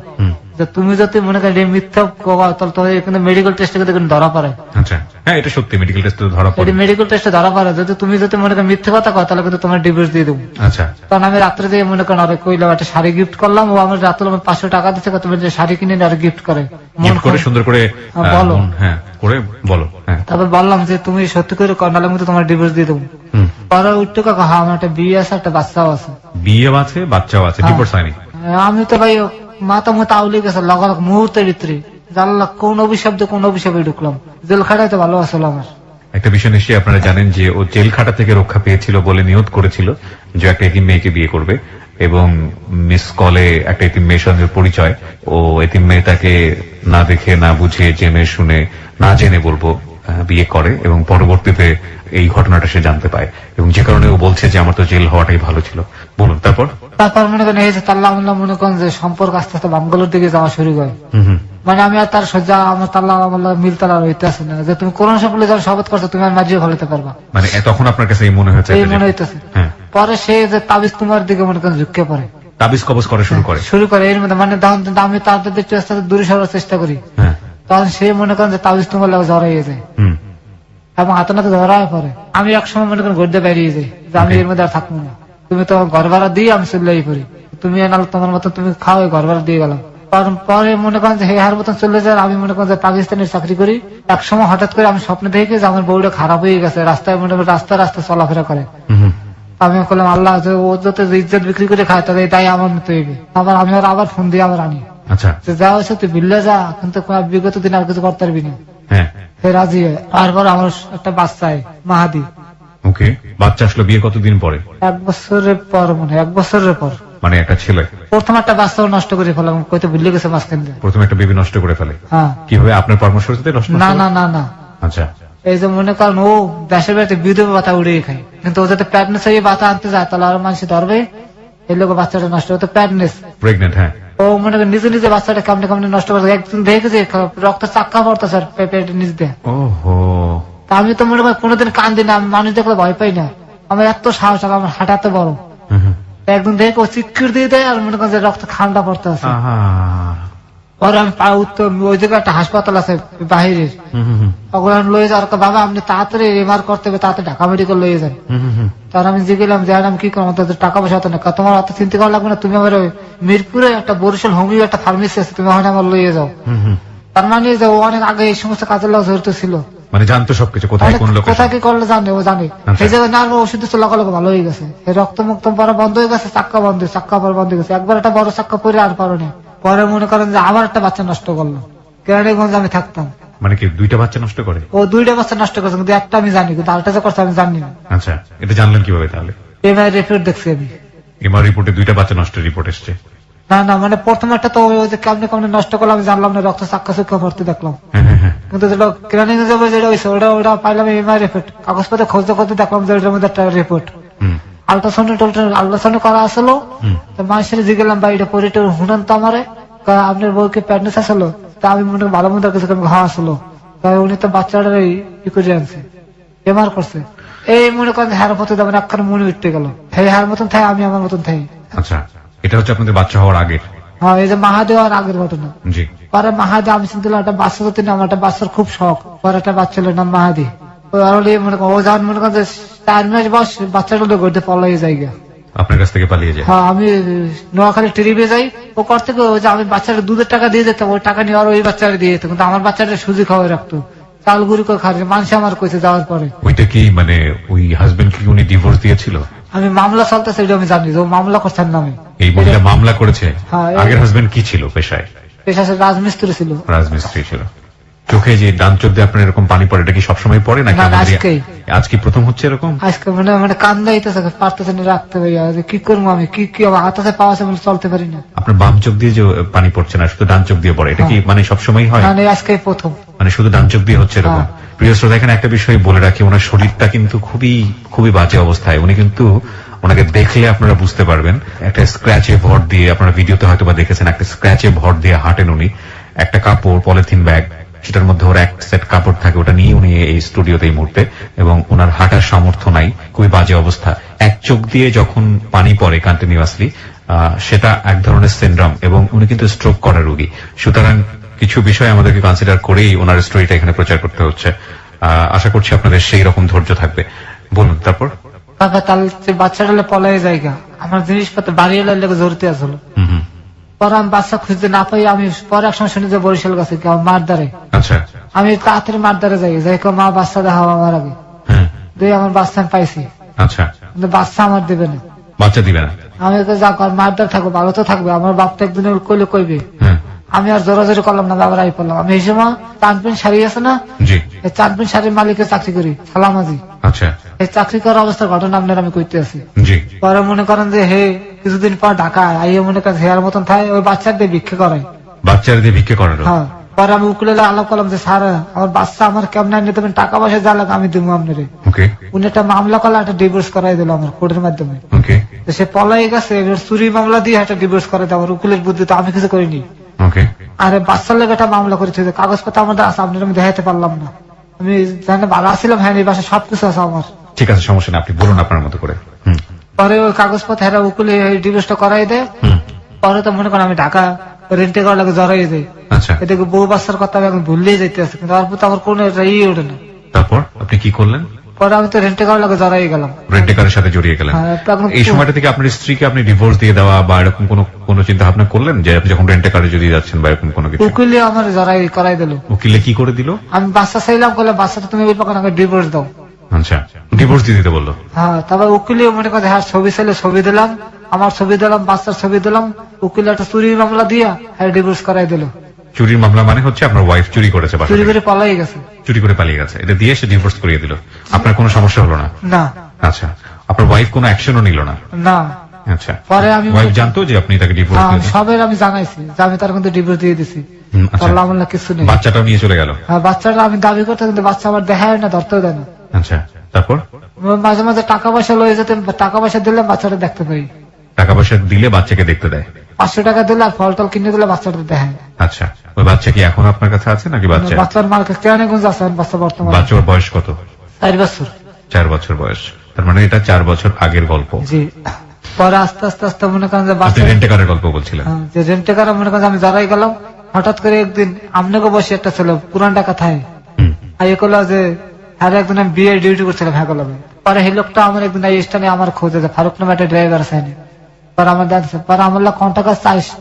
যে তুমি যদি মনে করেন মিথ্যা কোয়া তাহলে তোমার এখানে মেডিকেল টেস্টে কিন্তু ধরা পড়ে। আচ্ছা, হ্যাঁ এটা সত্যি, মেডিকেল টেস্টে ধরা পড়ে। এটি মেডিকেল টেস্টে ধরা পড়ে, যদি তুমি যদি মনে করেন মিথ্যা কথা কও তাহলে কিন্তু তোমার ডিভোর্স দিয়ে দেবো। আচ্ছা, তখন আমি রাত্রে দিয়ে মনে করেন আরে কইলাম একটা শাড়ি গিফট করলাম, ও আমার রাত্রে 500 টাকা দিচ্ছে, তুমি যে শাড়ি কিনে আর গিফট করে গিফট করে সুন্দর করে বলো। হ্যাঁ করে বলো। হ্যাঁ, তারপর বললাম যে তুমি সত্যি করে কর, নাহলে আমি তো তোমার ডিভোর্স দিয়ে দেবো। পরে উঠতে কাকা, হ্যাঁ আমার একটা বিয়ে আছে, একটা বাচ্চাও আছে। বিয়ে আছে, বাচ্চাও আছে, ডিভোর্স হয়নি? আমি তো ভাই মাথা মতো আউলে গেছে লগালগ মুহূর্তের ভিতরে, জানলা কোন অভিশাপে ঢুকলাম, জেল খাটাই তো ভালো আসলো আমার। একটা বিষয় নিশ্চয়ই আপনারা জানেন যে ও জেল খাটা থেকে রক্ষা পেয়েছিল বলে নিয়ত করেছিল যে একটা এতিম মেয়েকে বিয়ে করবে, এবং মিস কলে একটা এতিম মেয়ের সঙ্গে পরিচয়, ও এতিম মেয়েটাকে না দেখে না বুঝে জেনে শুনে না জেনে বলবো বিয়ে করে, এবং পরবর্তীতে এই ঘটনাটা সে জানতে পায়, এবং যে কারণে ও বলছে যে আমার তো জেল হওয়াটাই ভালো ছিল। বলুন তারপর। তারপর মনে করেন এই যে তাল্লা মনে করেন যে সম্পর্ক আস্তে আস্তে বাঙ্গালোর দিকে যাওয়া শুরু করে। মানে আমি আর তার সজ্জা আমার তাল্লা মিল তালা হইতেছে না, যে তুমি কোরআন শরীফ যখন শপথ করছো তুমি আর মাঝিয়ে ভালোতে পারবা, মানে তখন আপনার কাছে এই মনে হয়েছে? এই মনে হইতেছে। পরে সে যে তাবিজ তোমার দিকে মনে করেন ঝুঁকে পড়ে, তাবিজ কবজ করা শুরু করে এর মধ্যে, মানে আমি তাদের দিকে আস্তে আস্তে দূরে সরার চেষ্টা করি, তখন সে মনে করেন যে তাবিজ তোমার লাগে জড়াইয়ে যায় এবং হাতে নাতে ধরায় পরে। আমি একসময় মনে করেন গড়তে বেরিয়ে যাই যে আমি এর মধ্যে আর থাকবো না, তুমি তো ঘর ভাড়া দিয়ে আমি চলে পড়ি, তুমি এনাল তোমার মতো তুমি খাও, ঘর ভাড়া দিয়ে গেলাম। পরে মনে করেন যে হেহার মতন চলে যায়, আমি মনে করেন যে পাকিস্তানের চাকরি করি। একসময় হঠাৎ করে আমি স্বপ্নে দেখি যে আমার বউটা খারাপ হয়ে গেছে, রাস্তায় মনে করেন রাস্তায় চলাফেরা করে। আমি বললাম আল্লাহ, ও যত ইজ্জত বিক্রি করে খায় তাহলে তাই আমার মতো হইবে। আমি আবার ফোন দিয়ে আবার আনি, যা হয়েছে তুই বিল্লে যা, কিন্তু বিগত দিন আর কিছু করতে পারবি না। রাজি হয়। তারপর আমার একটা বাচ্চা মাহাদি। ওকে, বাচ্চা আসলো বিয়ে কতদিন পরে? 1 বছরের পর, মনে 1 বছরের পর। মানে একটা ছেলে প্রথম একটা বাচ্চাও নষ্ট করে ফেলাম, কইতে ভুলে গেছে মাঝখান দিয়ে। প্রথমে একটা বেবি নষ্ট করে ফেলে? হ্যাঁ। কিভাবে? আপনার পরামর্শতে নষ্ট? না না না না। আচ্ছা। এই যে মনে করেন ও দেশের বাড়িতে বিধবা বাতা উড়িয়ে খায়, কিন্তু ও যাতে প্যাডনেস হয়ে বাতা আনতে যায় তাহলে আরো মানুষ ধরবে, এই লোক বাচ্চাটা নষ্ট হতো প্যাডনেস। প্রেগনেন্ট? হ্যাঁ। ও মনে করেন নিজে বাচ্চাটা কামড়ে নষ্ট করে, একদিন দেখে যে রক্ত চাক্কা পড়তেছে পেটের নিচ দিয়ে। ওহো। আমি তো মনে করি কোনোদিন কান্দি না, আমি মানুষ দেখলে ভয় পাই না, আমার এত সাহস, আমার হাঁটা এত বড়। একদিন দেখে ও চিৎকার দিয়ে দেয় আর মনে করেন যে রক্ত ঠান্ডা পড়তে আছে। পরে আমি ওই জায়গায় একটা হাসপাতাল আছে বাহিরের, ওগুলো লয়ে যাওয়ার বাবা আপনি তাড়াতাড়ি এমআর করতে হবে, তাড়াতাড়ি ঢাকা মেডিকেল লয়ে যান। তার আমি জিগেলাম যে আমি কি করবো, তাদের টাকা পয়সা হতো না, তোমার অত চিন্তা করা লাগবে না, তুমি আমার মিরপুরে একটা বরিশাল হোমিও একটা ফার্মেসি আছে, তুমি ওখানে আমার লইয়ে যাও। তার মানে যে ও অনেক আগে এই সমস্ত কাজের লোক জড়িত ছিল, মানে জানতো সবকিছু, কোথায় কোন লোক কোথায় কি করলে জানে, ও জানে। সেই জায়গায় না ওষুধ লগালগ ভালো হয়ে গেছে, রক্ত মুক্ত পরে বন্ধ হয়ে গেছে, চাক্কা বন্ধ হয়ে গেছে, একবার একটা বড় চাক্কা পরে আর পারো না। পরে মনে করেন যে আবার একটা বাচ্চা নষ্ট করলো, কেরানীগঞ্জে আমি থাকতাম। মানে কি 2টা বাচ্চা নষ্ট করে? ও 2টা বাচ্চা নষ্ট করেছে, কিন্তু একটা আমি জানি, কিন্তু আরেকটা যে করছে আমি জানি না। আচ্ছা, এটা জানলেন কিভাবে তাহলে? এমআই রিপোর্ট দেখছি আমি, এমআর রিপোর্টে 2টা বাচ্চা নষ্টের রিপোর্ট এসছে। না না, মানে প্রথম একটা তো ওই যে কেমনে নষ্ট করলাম আমি জানলাম না, রক্ত চাক্কা চুক্কা ভর্তি দেখলাম, কিন্তু যেটা কেরানীগঞ্জে যেটা হয়েছে ওটা পাইলাম এমআই রিপোর্ট, কাগজপত্রে খুঁজতে দেখলাম যে ওটার মধ্যে একটা রিপোর্ট। আল্ট্রাসাউন্ড করা আসলো, মানুষের জিগেলাম বাড়িটা পরিটা হুনান তো আমারে, আপনার বউকে প্যাডনেস আসলো, তা আমি মনে ভালো মতো কিছু ঘা আসলো, তাই উনি তো বাচ্চাটার ই করে আনছে, এমআর করছে। এই মনে করেন হার মতো যেমন একখানে মনে উঠতে গেল, হার মতন থাই আমি আমার মতন থাই। আচ্ছা, এটা হচ্ছে আপনাদের বাচ্চা হওয়ার আগের? হ্যাঁ, এই যে মাহাদি হওয়ার আগের ঘটনা। জি। পরে মাহাদি আমি চিন্তা একটা বাচ্চা যদি না, আমার একটা বাচ্চার খুব শখ, পরে একটা বাচ্চা নাম মাহাদি। মনে করেন ও যখন মনে করেন 4 মাস বয়স বাচ্চাটা গড়তে পলাই জায়গা আপনার কাছ থেকে পালিয়ে যায়। হ্যাঁ, আমি নোয়াখালী ট্রিপে যাই, ও করতে আমি বাচ্চাটা দুধের টাকা দিয়ে যেতাম, ওই টাকা নিয়ে আর ওই বাচ্চাটা দিয়ে যেত, কিন্তু আমার বাচ্চাটা সুজি খাওয়াই রাখতো, চাল গুড়ি করে খাওয়া। মানুষ আমার কইছে যাওয়ার পরে। ওইটা কি মানে ওই হাজবেন্ড কি উনি ডিভোর্স দিয়েছিল? আমি মামলা চলতেছে এটা আমি জানি, ও মামলা করছেন নামে। এই মহিলা মামলা করেছে? হ্যাঁ। আগের হাজবেন্ড কি ছিল পেশায়? পেশায় রাজমিস্ত্রি ছিল। রাজমিস্ত্রি ছিল। চোখে যে ডান চোখ দিয়ে আপনার এরকম পানি পড়ে, এটা কি সবসময় পড়ে নাকি আজকে প্রথম হচ্ছে এরকম? আজকে মানে কান্দা হইতেছে, পারতেছে না রাখতে ভাইয়া, কি করবো আমি, কি হাতে পাওয়া আছে বলে চলতে পারি না। আপনার বাম চোখ দিয়ে যে পানি পড়ছে না, শুধু ডান চোখ দিয়ে পড়ে, এটা কি মানে সবসময় হয়? আজকে প্রথম, মানে শুধু ডান চোখ দিয়ে হচ্ছে এরকম? প্রিয় শ্রোতা, এখানে একটা বিষয় বলে রাখি, ওনার শরীরটা কিন্তু খুবই বাজে অবস্থায়। উনি কিন্তু, ওনাকে দেখলে আপনারা বুঝতে পারবেন, একটা স্ক্র্যাচে ভর দিয়ে, আপনারা ভিডিওতে হয়তো বা দেখেছেন, একটা স্ক্র্যাচে ভর দিয়ে হাঁটেন উনি। একটা কাপড়, পলিথিন ব্যাগ, সেটার মধ্যে ওর এক সেট কাপড় থাকে, ওটা নিয়ে উনি এই স্টুডিওতে এই মুহূর্তে, এবং ওনার হাঁটার সামর্থ্য নাই, খুবই বাজে অবস্থা। এক চোখ দিয়ে যখন পানি পড়ে কন্টিনিউয়াসলি, সেটা এক ধরনের সিনড্রোম এবং উনি কিন্তু স্ট্রোক করা রোগী। সুতরাং কিছু বিষয় আমাদেরকে কনসিডার করেই ওনার স্টোরিটা এখানে প্রচার করতে হচ্ছে। আশা করছি আপনাদের সেই রকম ধৈর্য থাকবে। বলুন তারপর। কাকা তাহলে বাচ্চাটা পলাই জায়গা আমার জিনিসপত্র বাড়ি এলে লেগে জড়তে আসলো। পরে আমি বাচ্চা খুঁজতে না পাই, আমি পরে একসময় শুনি যে বরিশাল গেছে মার দ্বারে। আচ্ছা, আমি তাড়াতাড়ি মার দ্বারে যাই, যাই মা বাচ্চা দেখা আমার আগে দিয়ে আমার বাচ্চা আমি পাইছি। আচ্ছা, কিন্তু বাচ্চা আমার দেবে না, বাচ্চা দিবে না। আমি যা মার দ্বার থাকবো, ভালো তো থাকবে, আমার বাপটা একদিন কইলে কইবে। আমি আর জোরাজোরি করলাম না, বাবার আই পড়লাম। আমি এই সময় চাঁদপিন শাড়ি আছে না, এই চাঁদপিন শাড়ির মালিকের চাকরি করি, সালামাজি। আচ্ছা, এই চাকরি করার অবস্থার ঘটনা আপনার আমি কইতে আছি। জি। পরে মনে করেন যে হে কিছুদিন পর ঢাকা আইয়ে মনে করেন হেয়ার মতন থাকে, ওই বাচ্চার দিয়ে ভিক্ষে করায়। বাচ্চার দিয়ে ভিক্ষে করানো? হ্যাঁ। পরে আমি উকিলে আলাপ করলাম যে স্যার আমার বাচ্চা আমার কেমন নিয়ে দেবেন, টাকা পয়সা যা লাগে আমি দেবো আপনারে। উনি একটা মামলা করলে একটা ডিভোর্স করাই দিল আমার কোর্টের মাধ্যমে। সে পলাই গেছে, চুরি মামলা দিয়ে একটা ডিভোর্স করাই দেয় আমার উকিলের বুদ্ধি, তো আমি কিছু করিনি। আরে বাচ্চার লেগে একটা মামলা করেছে, কাগজপত্র আমাদের আছে, আপনার আমি দেখাতে পারলাম না। আমি জানি ভালো আসছিলাম, হ্যাঁ এই বাসায় সবকিছু আছে আমার। ঠিক আছে, সমস্যা নেই, আপনি বলুন আপনার মতো করে। পরে ওই কাগজপত্র হেরা উকিলে ডিভোর্সটা করাই দেয়। পরে তো মনে করেন আমি ঢাকা রেন্টে করার লাগে জড়াই যাই। এদিকে বউ বাচ্চার কথা আমি ভুললেই যাইতে আসি, কিন্তু তারপর তো আমার কোনো ইয়ে ওঠে না। তারপর আপনি কি করলেন? পরে আমি তো রেন্টে করার লাগে জড়াই গেলাম, রেন্টে কারের সাথে জড়িয়ে গেলেন। এই সময়টা থেকে আপনার স্ত্রীকে আপনি ডিভোর্স দিয়ে দেওয়া বা এরকম কোনো চিন্তা ভাবনা করলেন যে আপনি যখন রেন্টে কারে যদি যাচ্ছেন বা এরকম কোনো কিছু? উকিলে আমার জড়াই করাই দিল। উকিলে কি করে দিল? আমি বাচ্চা চাইলাম, বলে বাচ্চাটা তুমি ওই পাকা ডিভোর্স দাও। আচ্ছা, ডিভোর্স দিয়ে দিতে বললো? হ্যাঁ। তারপর উকিলে মনে করে হ্যাঁ ছবি চাইলে ছবি দিলাম, আমার ছবি দিলাম, বাচ্চার ছবি দিলাম, উকিল একটা চুরির মামলা দিয়া হ্যাঁ ডিভোর্স করাই দিল। চুরির মামলা মানে হচ্ছে আপনার ওয়াইফ চুরি করেছে, চুরি করে পালাই গেছে। চুরি করে পালিয়ে গেছে, এটা দিয়ে সে ডিভোর্স করিয়ে দিল। আপনার কোনো সমস্যা হলো না? না। আচ্ছা, আপনার ওয়াইফ কোনো অ্যাকশনও নিল না? না। আচ্ছা। পরে আমি ওয়াইফ জানতো যে আপনি তাকে ডিভোর্স দিয়েছেন? সবের আমি জানাইছি যে আমি তার কিন্তু ডিভোর্স দিয়ে দিছি। কিছু নেই। বাচ্চাটাও নিয়ে চলে গেল? হ্যাঁ, বাচ্চাটা আমি দাবি করতে, কিন্তু বাচ্চা আমার দেখায় না, ধরতেও দেয় না। আচ্ছা, তারপর? মাঝে মাঝে টাকা পয়সা লয়ে যেতে, টাকা পয়সা দিলে বাচ্চাটা দেখতে পাই। টাকা পয়সা দিলে বাচ্চাকে দেখতে দেয়? 500 টাকা দিলে আর ফল টল কিনে দিলে বাচ্চাটা দেখায়। আচ্ছা, ওই বাচ্চা কি এখন আপনার কাছে আছে নাকি? বাচ্চার মার কাছে কেরানীগঞ্জ আছে বাচ্চা বর্তমানে। বাচ্চার বয়স কত? 4 বছর। 4 বছর বয়স, তার মানে এটা 4 বছর আগের গল্প। জি। পরে আস্তে আস্তে আস্তে মনে করেন যে বাচ্চা রেন্টে কারের গল্প বলছিলেন? যে রেন্টে কার মনে করেন আমি জড়াই গেলাম। হঠাৎ করে একদিন আমনেকে বসে একটা ছিল পুরান টাকা থায়, আর এ করলো যে হ্যাঁ একদিন আমি বিয়ে ডিউটি করছিলাম, হ্যাঁ করলাম। পরে এই লোকটা আমার একদিন এই স্থানে আমার খোঁজে যে ফারুক নামে একটা ড্রাইভার আছে। পরে আমার দেখছে, পরে আমার কোন টাকা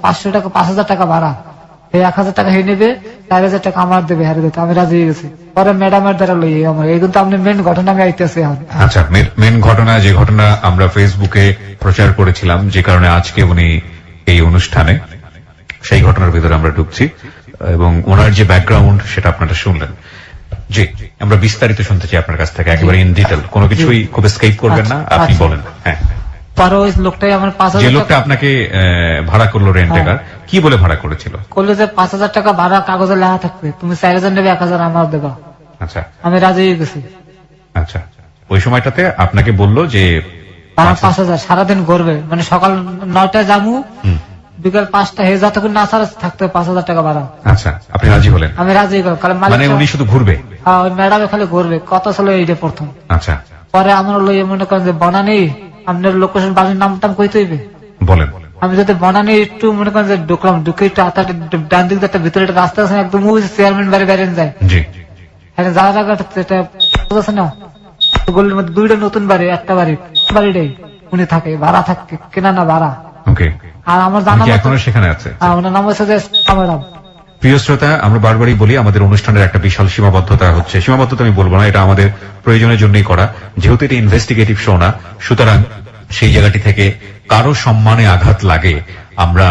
500 টাকা 5000 টাকা ভাড়া, এই 1000 টাকা হে নেবে, 4000 টাকা আমার দেবে, হারে দিতে আমি রাজি হয়ে গেছি। পরে ম্যাডামের দ্বারা লই আমার এই কিন্তু আপনি মেন ঘটনা আমি আইতেছি। আচ্ছা, মেন ঘটনা, যে ঘটনা আমরা ফেসবুকে প্রচার করেছিলাম, যে কারণে আজকে উনি এই অনুষ্ঠানে, সেই ঘটনার ভিতরে আমরা ঢুকছি এবং ওনার যে ব্যাকগ্রাউন্ড সেটা আপনারা শুনলেন। জি, আমরা বিস্তারিত শুনতে চাই আপনার কাছ থেকে, একেবারে ইন ডিটেল, কোনো কিছুই খুব স্কেপ করবেন না, আপনি বলেন। হ্যাঁ। পরে ওই লোকটাই আমার 5000, যে লোকটা আপনাকে ভাড়া করলো রেন্টে কার, কি বলে ভাড়া করেছিল? করলো যে 5000 টাকা ভাড়া কাগজে লেখা থাকবে, তুমি 4000 নেবে, 1000 আমার দেবা। আচ্ছা, আমি রাজি হয়ে গেছি। আচ্ছা, ওই সময়টাতে আপনাকে বললো যে 5000 সারাদিন ঘুরবে, মানে সকাল 9টায় যাবো, বিকাল 5টা হে যতক্ষণ না ছাড়া থাকতে 5000 টাকা ভাড়া। আচ্ছা, আপনি রাজি হলেন? আমি রাজি হলাম। মানে উনি শুধু ঘুরবে? হ্যাঁ, ওই ম্যাডামে খালি ঘুরবে, কত ছিল এইটা প্রথম। আচ্ছা। পরে আমার লইয়ে মনে করেন যে বনানি, আপনার লোকেশন বাড়ির নাম টাম কইতে হইবে, বলেন। আমি যদি বনানি একটু মনে করেন যে ঢুকলাম, ঢুকে একটু ডান দিক একটা ভিতরে একটা রাস্তা আছে, একদম চেয়ারম্যান বাড়ি বেরেন যায়। জি। হ্যাঁ, যাওয়ার আগে এটা আছে না, গলির মধ্যে 2টা নতুন বাড়ি, একটা বাড়িটাই উনি থাকে, ভাড়া থাকে, কেনা না ভাড়া। ওকে। আর আমার জানা এখনো সেখানে আছে? ওনার নাম হচ্ছে যে ম্যাডাম। প্রিয় শ্রোতা, আমরা বারবারই বলি আমাদের অনুষ্ঠানের একটা বিশাল সীমাবদ্ধতা হচ্ছে, সীমাবদ্ধতা আমি বলবো না, এটা আমাদের প্রয়োজনের জন্যই করা, যেহেতু এটা ইনভেস্টিগেটিভ শো না, সুতরাং সেই জায়গাটি থেকে কারো সম্মানে আঘাত লাগে, আমরা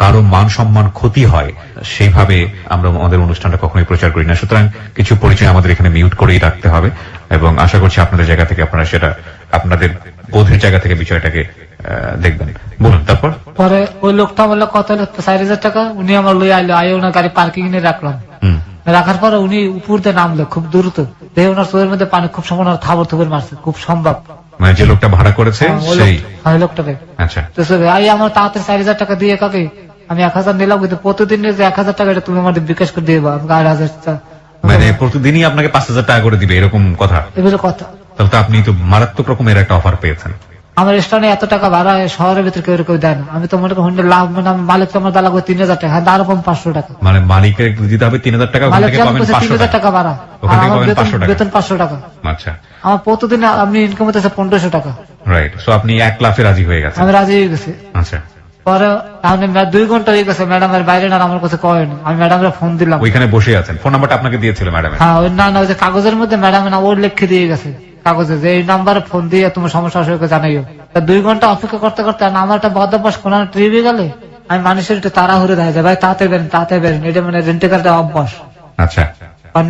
কারো মান সম্মান ক্ষতি হয়, সেইভাবে আমরা আমাদের অনুষ্ঠানটা কখনোই প্রচার করি না। সুতরাং কিছু পরিচয় আমাদের এখানে মিউট করেই রাখতে হবে এবং আশা করছি আপনাদের জায়গা থেকে আপনারা সেটা আপনাদের বোধের জায়গা থেকে বিষয়টাকে দেখবেন। বলুন তারপর। পরে ওই লোকটা বললো কত, 4000 টাকা। উনি আমার লই আইলো, আই ওনার গাড়ি পার্কিং এ রাখলাম। রাখার পরে উনি উপর দিয়ে নামলো খুব দ্রুত, দেখে ওনার চোখের মধ্যে পানি খুব সম্ভব থাবর থুবর মারছে, খুব সম্ভব। মানে যে লোকটা ভাড়া করেছে সেই লোকটাকে। আচ্ছা। তো আই আমার তাড়াতাড়ি 4000 টাকা দিয়ে কাকে আমি 1000 নিলাম, কিন্তু প্রতিদিন যে 1000 টাকা এটা তুমি আমাদের বিকাশ করে দিয়ে 8000। মানে প্রতিদিনই আপনাকে 5000 টাকা করে দিবে, এরকম কথা? এগুলো কথা। তাহলে তো আপনি তো মারাত্মক রকমের একটা অফার পেয়েছেন। আমার স্টানে এত টাকা ভাড়া শহরের ভিতরে কেউ কেউ দেয় না। আমি তো মনে করি হুন্ডে লাভ, মানে আমি মালিক তো আমার দা লাগবে 3,000 টাকা, আরো কম 500 টাকা। মানে মালিকের দিতে হবে 3,000 টাকা, ওখান মালিক থেকে পাবেন 500 3,000 টাকা ভাড়া, ওখান থেকে আমার পাবেন 500 টাকা। বেতন 500 টাকা। আচ্ছা, আমার প্রতিদিন আপনি ইনকাম হতেছে 1,500 টাকা। রাইট। সো আপনি 1 লাফে রাজি হয়ে গেছেন। আমি রাজি হয়ে গেছি। আচ্ছা, পরে আপনি 2 ঘন্টা হয়ে গেছে, ম্যাডামের বাইরে না আমার কাছে কয়েন। আমি ম্যাডামের ফোন দিলাম। ওইখানে বসে আছেন, ফোন নাম্বারটা আপনাকে দিয়েছিল ম্যাডাম? হ্যাঁ, ওই না ওই যে কাগজের মধ্যে ম্যাডাম না ওর লিখে দিয়ে গেছে কাগজে যে এই নাম্বারে ফোন দিয়ে তোমার সমস্যা অসুবিধা জানাইও। 2 ঘন্টা অপেক্ষা করতে করতে আমার একটা বদভ্যাস, কোন ট্রিপে গেলে আমি মানুষের একটু তাড়াহুড়ো দেয় যায়, ভাই তাতে বেরেন তাতে বেরেন, এটা মানে রেন্টেকারটা অভ্যাস। আচ্ছা, কারণ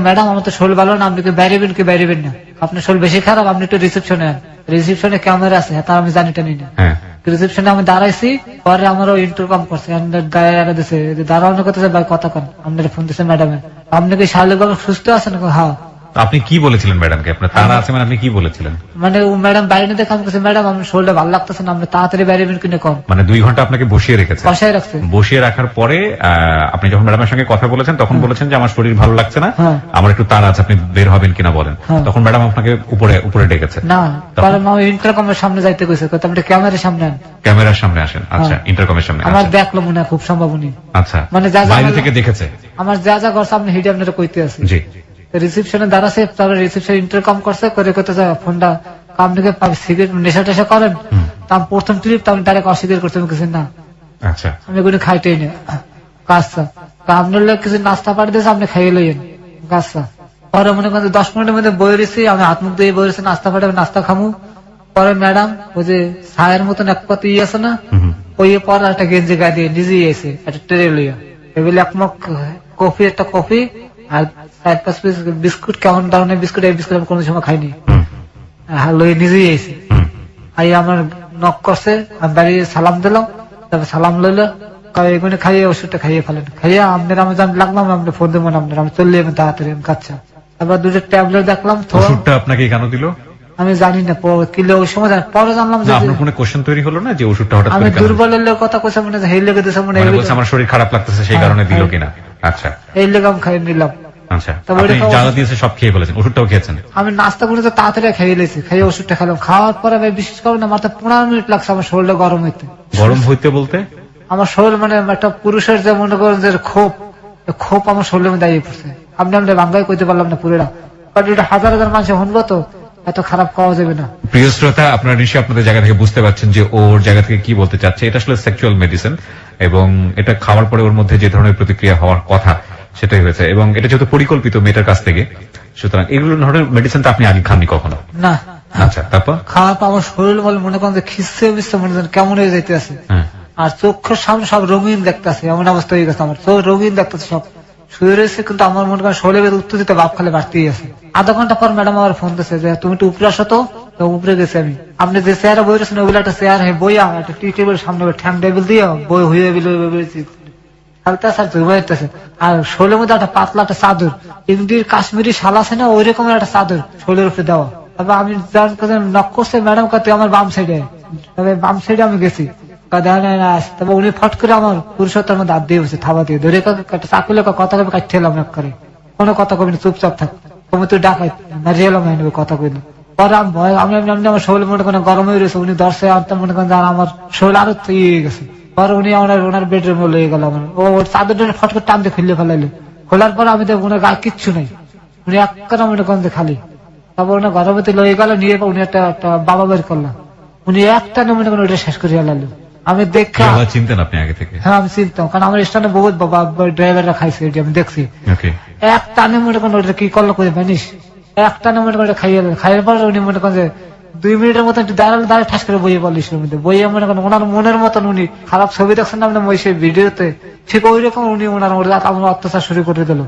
ম্যাডাম আমার তো শোল ভালো না, আপনি কি বাইরেবেন কি বাইরেবেন না, আপনার শোল বেশি খারাপ, আপনি একটু রিসেপশনে আন। রিসেপশনে ক্যামেরা আছে, তার আমি জানি টানি না। হ্যাঁ, রিসেপশনে আমি দাঁড়াইছি, পরে আমারও ইন্টারকম করছে, গায়ে এনে দিছে দাঁড়ানো করতেছে, ভাই কথা কন, আপনার ফোন দিচ্ছে ম্যাডামে, আপনি কি শারীরিকভাবে সুস্থ আছেন? হ্যাঁ। আপনি কি বলেছিলেন ম্যাডামকে? আপনার তারা আছে মানে আপনি কি বলেছিলেন? মানে ও ম্যাডাম বাইরে দেখে আমি কাছে, ম্যাডাম আমার শরীরটা ভালো লাগতেছে না, আপনি তাড়াতাড়ি বাইরে কিনে কম। মানে 2 ঘন্টা আপনাকে বসিয়ে রেখেছে? বসায় রাখছে। বসিয়ে রাখার পরে আপনি যখন ম্যাডামের সঙ্গে কথা বলেছেন তখন বলেছেন যে আমার শরীর ভালো লাগছে না, হ্যাঁ। আমার একটু তাড়া আছে, আপনি বের হবেন কিনা বলেন। হ্যাঁ। তখন ম্যাডাম আপনাকে উপরে উপরে ডেকেছে? না, পরে আমি ইন্টারকমের সামনে যাইতে কইছে, আপনি ক্যামেরার সামনে আন। ক্যামেরার সামনে আসেন? আচ্ছা, হ্যাঁ। ইন্টারকমের সামনে। আমার আচ্ছা। দেখলো মনে হয় খুব সম্ভব উনি। আচ্ছা, মানে যা যা বাইরে বললাম- থেকে দেখেছে? আমার যা যা করছে আপনি হিটে আপনারা কইতে আছে। জি। রিসেপশনে দাঁড়াছে, তারপরে রিসেপশন ইন্টারকম করছে, করে করতে যায় ফোনটা, আপনাকে সিগারেট নেশা টেশা করেন? তা আমি প্রথম ট্রিপ তো আমি ডাইরেক্ট অস্বীকার করতে কিছু না, আচ্ছা, আমি কোনো খাইতেই না কাজটা। তা আপনার লোক কিছু নাস্তা পাঠিয়ে দিয়েছে, আপনি খাইয়ে লইয়েন কাজটা। পরে মনে করেন 10 মিনিটের মধ্যে বই রয়েছি, আমি হাত মুখ দিয়ে বই রয়েছি, নাস্তা পাঠাবে, নাস্তা খামু। পরে ম্যাডাম ওই যে ছায়ের মতন এক পাতি ইয়ে আছে না, ওই পরে একটা গেঞ্জি গায়ে দিয়ে নিজেই এসে একটা ট্রে লইয়া এগুলি এক মগ কফি, একটা কফি আর 4-5 পিস বিস্কুট, কেমন ধরনের বিস্কুট, এই বিস্কুট আমি কোনো সময় খাইনি, লই নিজেই এসে। আই আমার নক করছে, আমি বাড়ি সালাম দিলাম, তারপর সালাম লইলো, এগুলো খাইয়ে ওষুধটা খাইয়ে ফেলেন, খাইয়ে আপনার আমি জানি লাগলাম, আপনি ফোন দেবেন আপনার, আমি চললে আমি তাড়াতাড়ি আমি কাচ্ছা। তারপর 2টা ট্যাবলেট দেখলাম, ওষুধটা আপনাকে কেন দিল? আমি জানি না কিলো ওই সময় পরে জানলাম যে আপনার কোনো কোশ্চেন তৈরি হলো না যে ওষুধটা হঠাৎ আমি করে কেন? দুর্বলের লোক কথা কইছে, মনে হেই লেগে দিছে, মনে মানে বলছে আমার শরীর খারাপ লাগতেছে সেই কারণে দিল কিনা? আচ্ছা, এই লেগে আমি খাইয়ে নিলাম। আচ্ছা, তারপরে আপনি খাওয়া- যা দিয়েছে সব খেয়ে ফেলেছেন, ওষুধটাও খেয়েছেন? আমি নাস্তা করে তো তাড়াতাড়ি খাইয়ে লেছি, খাইয়ে ওষুধটা খেলাম। খাওয়ার পরে ভাই বিশেষ করে না মাত্র 15 মিনিট লাগছে আমার শরীরটা গরম হইতে। গরম হইতে বলতে? আমার শরীর মানে একটা পুরুষের যে মনে করেন যে ক্ষোভ আমার শরীরের মধ্যে দাঁড়িয়ে পড়ছে। আপনি বাংলায় কইতে পারলাম না পুরোটা, কারণ এটা হাজার হাজার মানুষ শুনবো তো, এত খারাপ খাওয়া যাবে না। প্রিয় শ্রোতা, আপনারা নিশ্চয়ই আপনাদের জায়গা থেকে বুঝতে পারছেন যে ওর জায়গা থেকে কি বলতে চাচ্ছে। এটা আসলে সেক্সুয়াল মেডিসিন এবং এটা খাওয়ার পরে ওর মধ্যে যে ধরনের প্রতিক্রিয়া হওয়ার কথা সেটাই হয়েছে, এবং এটা যেহেতু পরিকল্পিত মেয়েটার কাছ থেকে, সুতরাং এগুলো ধরনের মেডিসিন তো আপনি আগে খাননি কখনো? না। আচ্ছা, তারপর? খাওয়ার পর আমার শরীর বলে মনে করেন যে খিসে মিশছে, মনে করেন কেমন হয়ে যাইতে আছে, হ্যাঁ। আর চোখের সামনে সব রঙিন দেখতেছে, এমন অবস্থা হয়ে গেছে আমার, চোখ রঙিন দেখতেছে সব শুয়ে রয়েছে, কিন্তু আমার মনে করেন শরীরের উত্তেজিত ভাব খালে বাড়তেই আছে। আধা ঘন্টা পর ম্যাডাম আমার ফোন দিচ্ছে যে তুমি একটু উপরে আসো তো। উপরে গেছি আমি, আপনি যে চেয়ারে বই রয়েছেন ওগুলো একটা চেয়ার বইয়া একটা টি টেবিল সামনে ঠ্যাং টেবিল দিয়ে বই হয়ে হালতেছে, আর শরীরের মধ্যে একটা পাতলা একটা চাদর, ইন্ডির কাশ্মীরি শাল আছে না, ওই রকমের একটা চাদর শরীরের উপরে দেওয়া। তারপর আমি নক করছে, ম্যাডাম কাতে আমার বাম সাইডে, তবে বাম সাইডে আমি গেছি, তবে উনি ফট করে আমার পুরুষত্বের মধ্যে হাত দিয়ে বসে থাবা দিয়ে ধরে চাকুলে কথা কবে কাটতে এলাম এক করে, কোনো কথা কবি না, চুপচাপ থাক, তুমি তুই ডাকাই মারিয়ে এলাম কথা কইল। পরে আমি ভয়, আমি আমার শরীর মনে করেন গরম হয়ে রয়েছে, উনি দর্শে আনতে মনে করেন আমার শরীর আরো ইয়ে গেছে। পরে উনি ওনার বেডরুমে লয়ে গেল, আমার ও চাদরটা ফট করে টানতে খুললে ফেলাইলো, খোলার পর আমি দেখবো ওনার গায়ে কিচ্ছু নেই, উনি এক করে মনে করেন যে খালি। তারপর ওনার গর্ভবতী লয়ে গেল, নিয়ে উনি একটা বাবা বের করলাম, উনি একটা মনে করেন ওটা শেষ করে ফেলালো। আমি দেখে চিনতেন আপনি আগে থেকে? হ্যাঁ, আমি চিনতাম, কারণ আমার স্টানে বহুত ড্রাইভাররা খাইছে, আমি দেখছি। এক টানে মনে করেন ওটা কি করলো করে জানিস, এক টানে মনে করে খাইয়ে খাইয়ের পর উনি মনে করেন যে 2 মিনিটের মতন দাঁড়ালে ঠাস করে বইয়ে বলিস মধ্যে বইয়ে মনে করেন ওনার মনের মতন উনি খারাপ ছবি দেখছেন না আপনার সেই ভিডিওতে, ঠিক ওই রকম উনি ওনার আমার অত্যাচার শুরু করে দিল।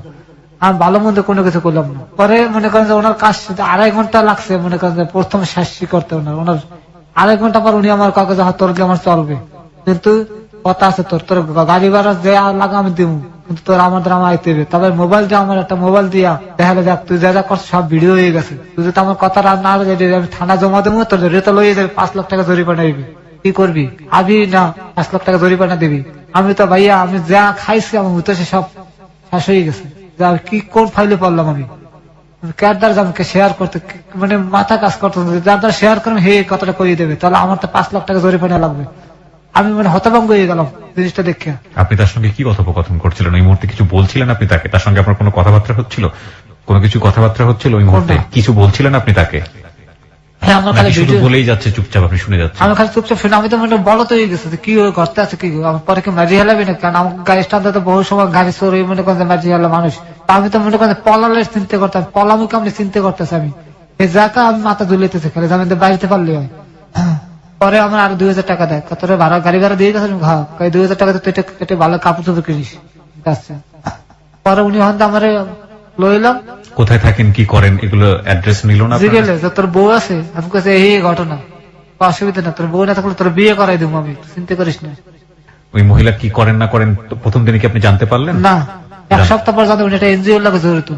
আমি ভালো মন্দ কোনো কিছু করলাম না। পরে মনে করেন যে ওনার কাজ 2.5 ঘন্টা লাগছে মনে করেন যে প্রথম শাস্তি করতে, ওনার 2.5 ঘন্টা পর উনি আমার কাগজে হাত তোর আমার চলবে, কিন্তু কথা আছে তোর গাড়ি ভাড়া যে লাগা আমি দিব, কিন্তু তোর আমার দ্বারা আইতে হবে। তবে মোবাইল দিয়ে আমার একটা মোবাইল দিয়া দেখালে দেখ তুই যা যা করছিস সব ভিডিও হয়ে গেছে, তুই যদি আমার কথা না আমি থানা জমা দেবো, তোর রেতা লইয়ে যাবে, 5 লাখ টাকা জরিমানা দিবি, কি করবি আবি না 5 লাখ টাকা জরিমানা দিবি। আমি তো ভাইয়া আমি যা খাইছি আমার উঠেছে সব শেষ হয়ে গেছে, যা কি কোন ফাইলে পড়লাম আমি। কার দ্বারা আমাকে শেয়ার করতে মানে মাথা কাজ করতে যার দ্বারা শেয়ার করবেন হে কতটা করিয়ে দেবে, তাহলে আমার তো 5 লাখ টাকা জরিমানা লাগবে। আমি মানে হতভম্ব হয়ে গেলাম জিনিসটা দেখে। আপনি তার সঙ্গে কি কথোপকথন করছিলেন ওই মুহূর্তে? কিছু বলছিলেন আপনি তাকে? তার সঙ্গে আপনার কোনো কথাবার্তা হচ্ছিল? কোনো কিছু কথাবার্তা হচ্ছিল ওই মুহূর্তে? কিছু বলছিলেন আপনি তাকে? হ্যাঁ, আমার খালি শুধু বলেই যাচ্ছে চুপচাপ, আপনি শুনে যাচ্ছেন? আমি খালি চুপচাপ শুনে আমি তো মানে বলো তো হয়ে গেছে কি ঘরতে আছে কি আমার পরে কি মাঝি হেলাবি না, কারণ আমার গাড়ি স্ট্যান্ডে তো বহু সময় গাড়ি চোর মনে করেন মাঝি হেলা মানুষ। আমি তো মনে করেন পলালের চিন্তা করতাম, পলামুকে আমি চিন্তা করতেছি। আমি এই জায়গা আমি মাথা দুলাইতেছি খালি আমি বাড়িতে পারলে হয়। পরে আমার আর 2000 টাকা দেয়, কত ভাড়া গাড়ি ভাড়া দিয়ে গেছে। 2000 টাকা তুই কেটে ভালো কাপড় চোপড় কিনিস। আচ্ছা, পরে উনি হন আমার লইলাম। কোথায় থাকেন, কি করেন, এগুলো অ্যাড্রেস নিল না? জিগেলে যে তোর বউ আছে, আমি কাছে এই ঘটনা, অসুবিধা না, তোর বউ না থাকলে তোর বিয়ে করাই দেবো আমি, চিন্তা করিস না। ওই মহিলা কি করেন না করেন প্রথম দিনে কি আপনি জানতে পারলেন? না, 1 সপ্তাহ পর জানতে এটা এনজিও লাগে জড়িত।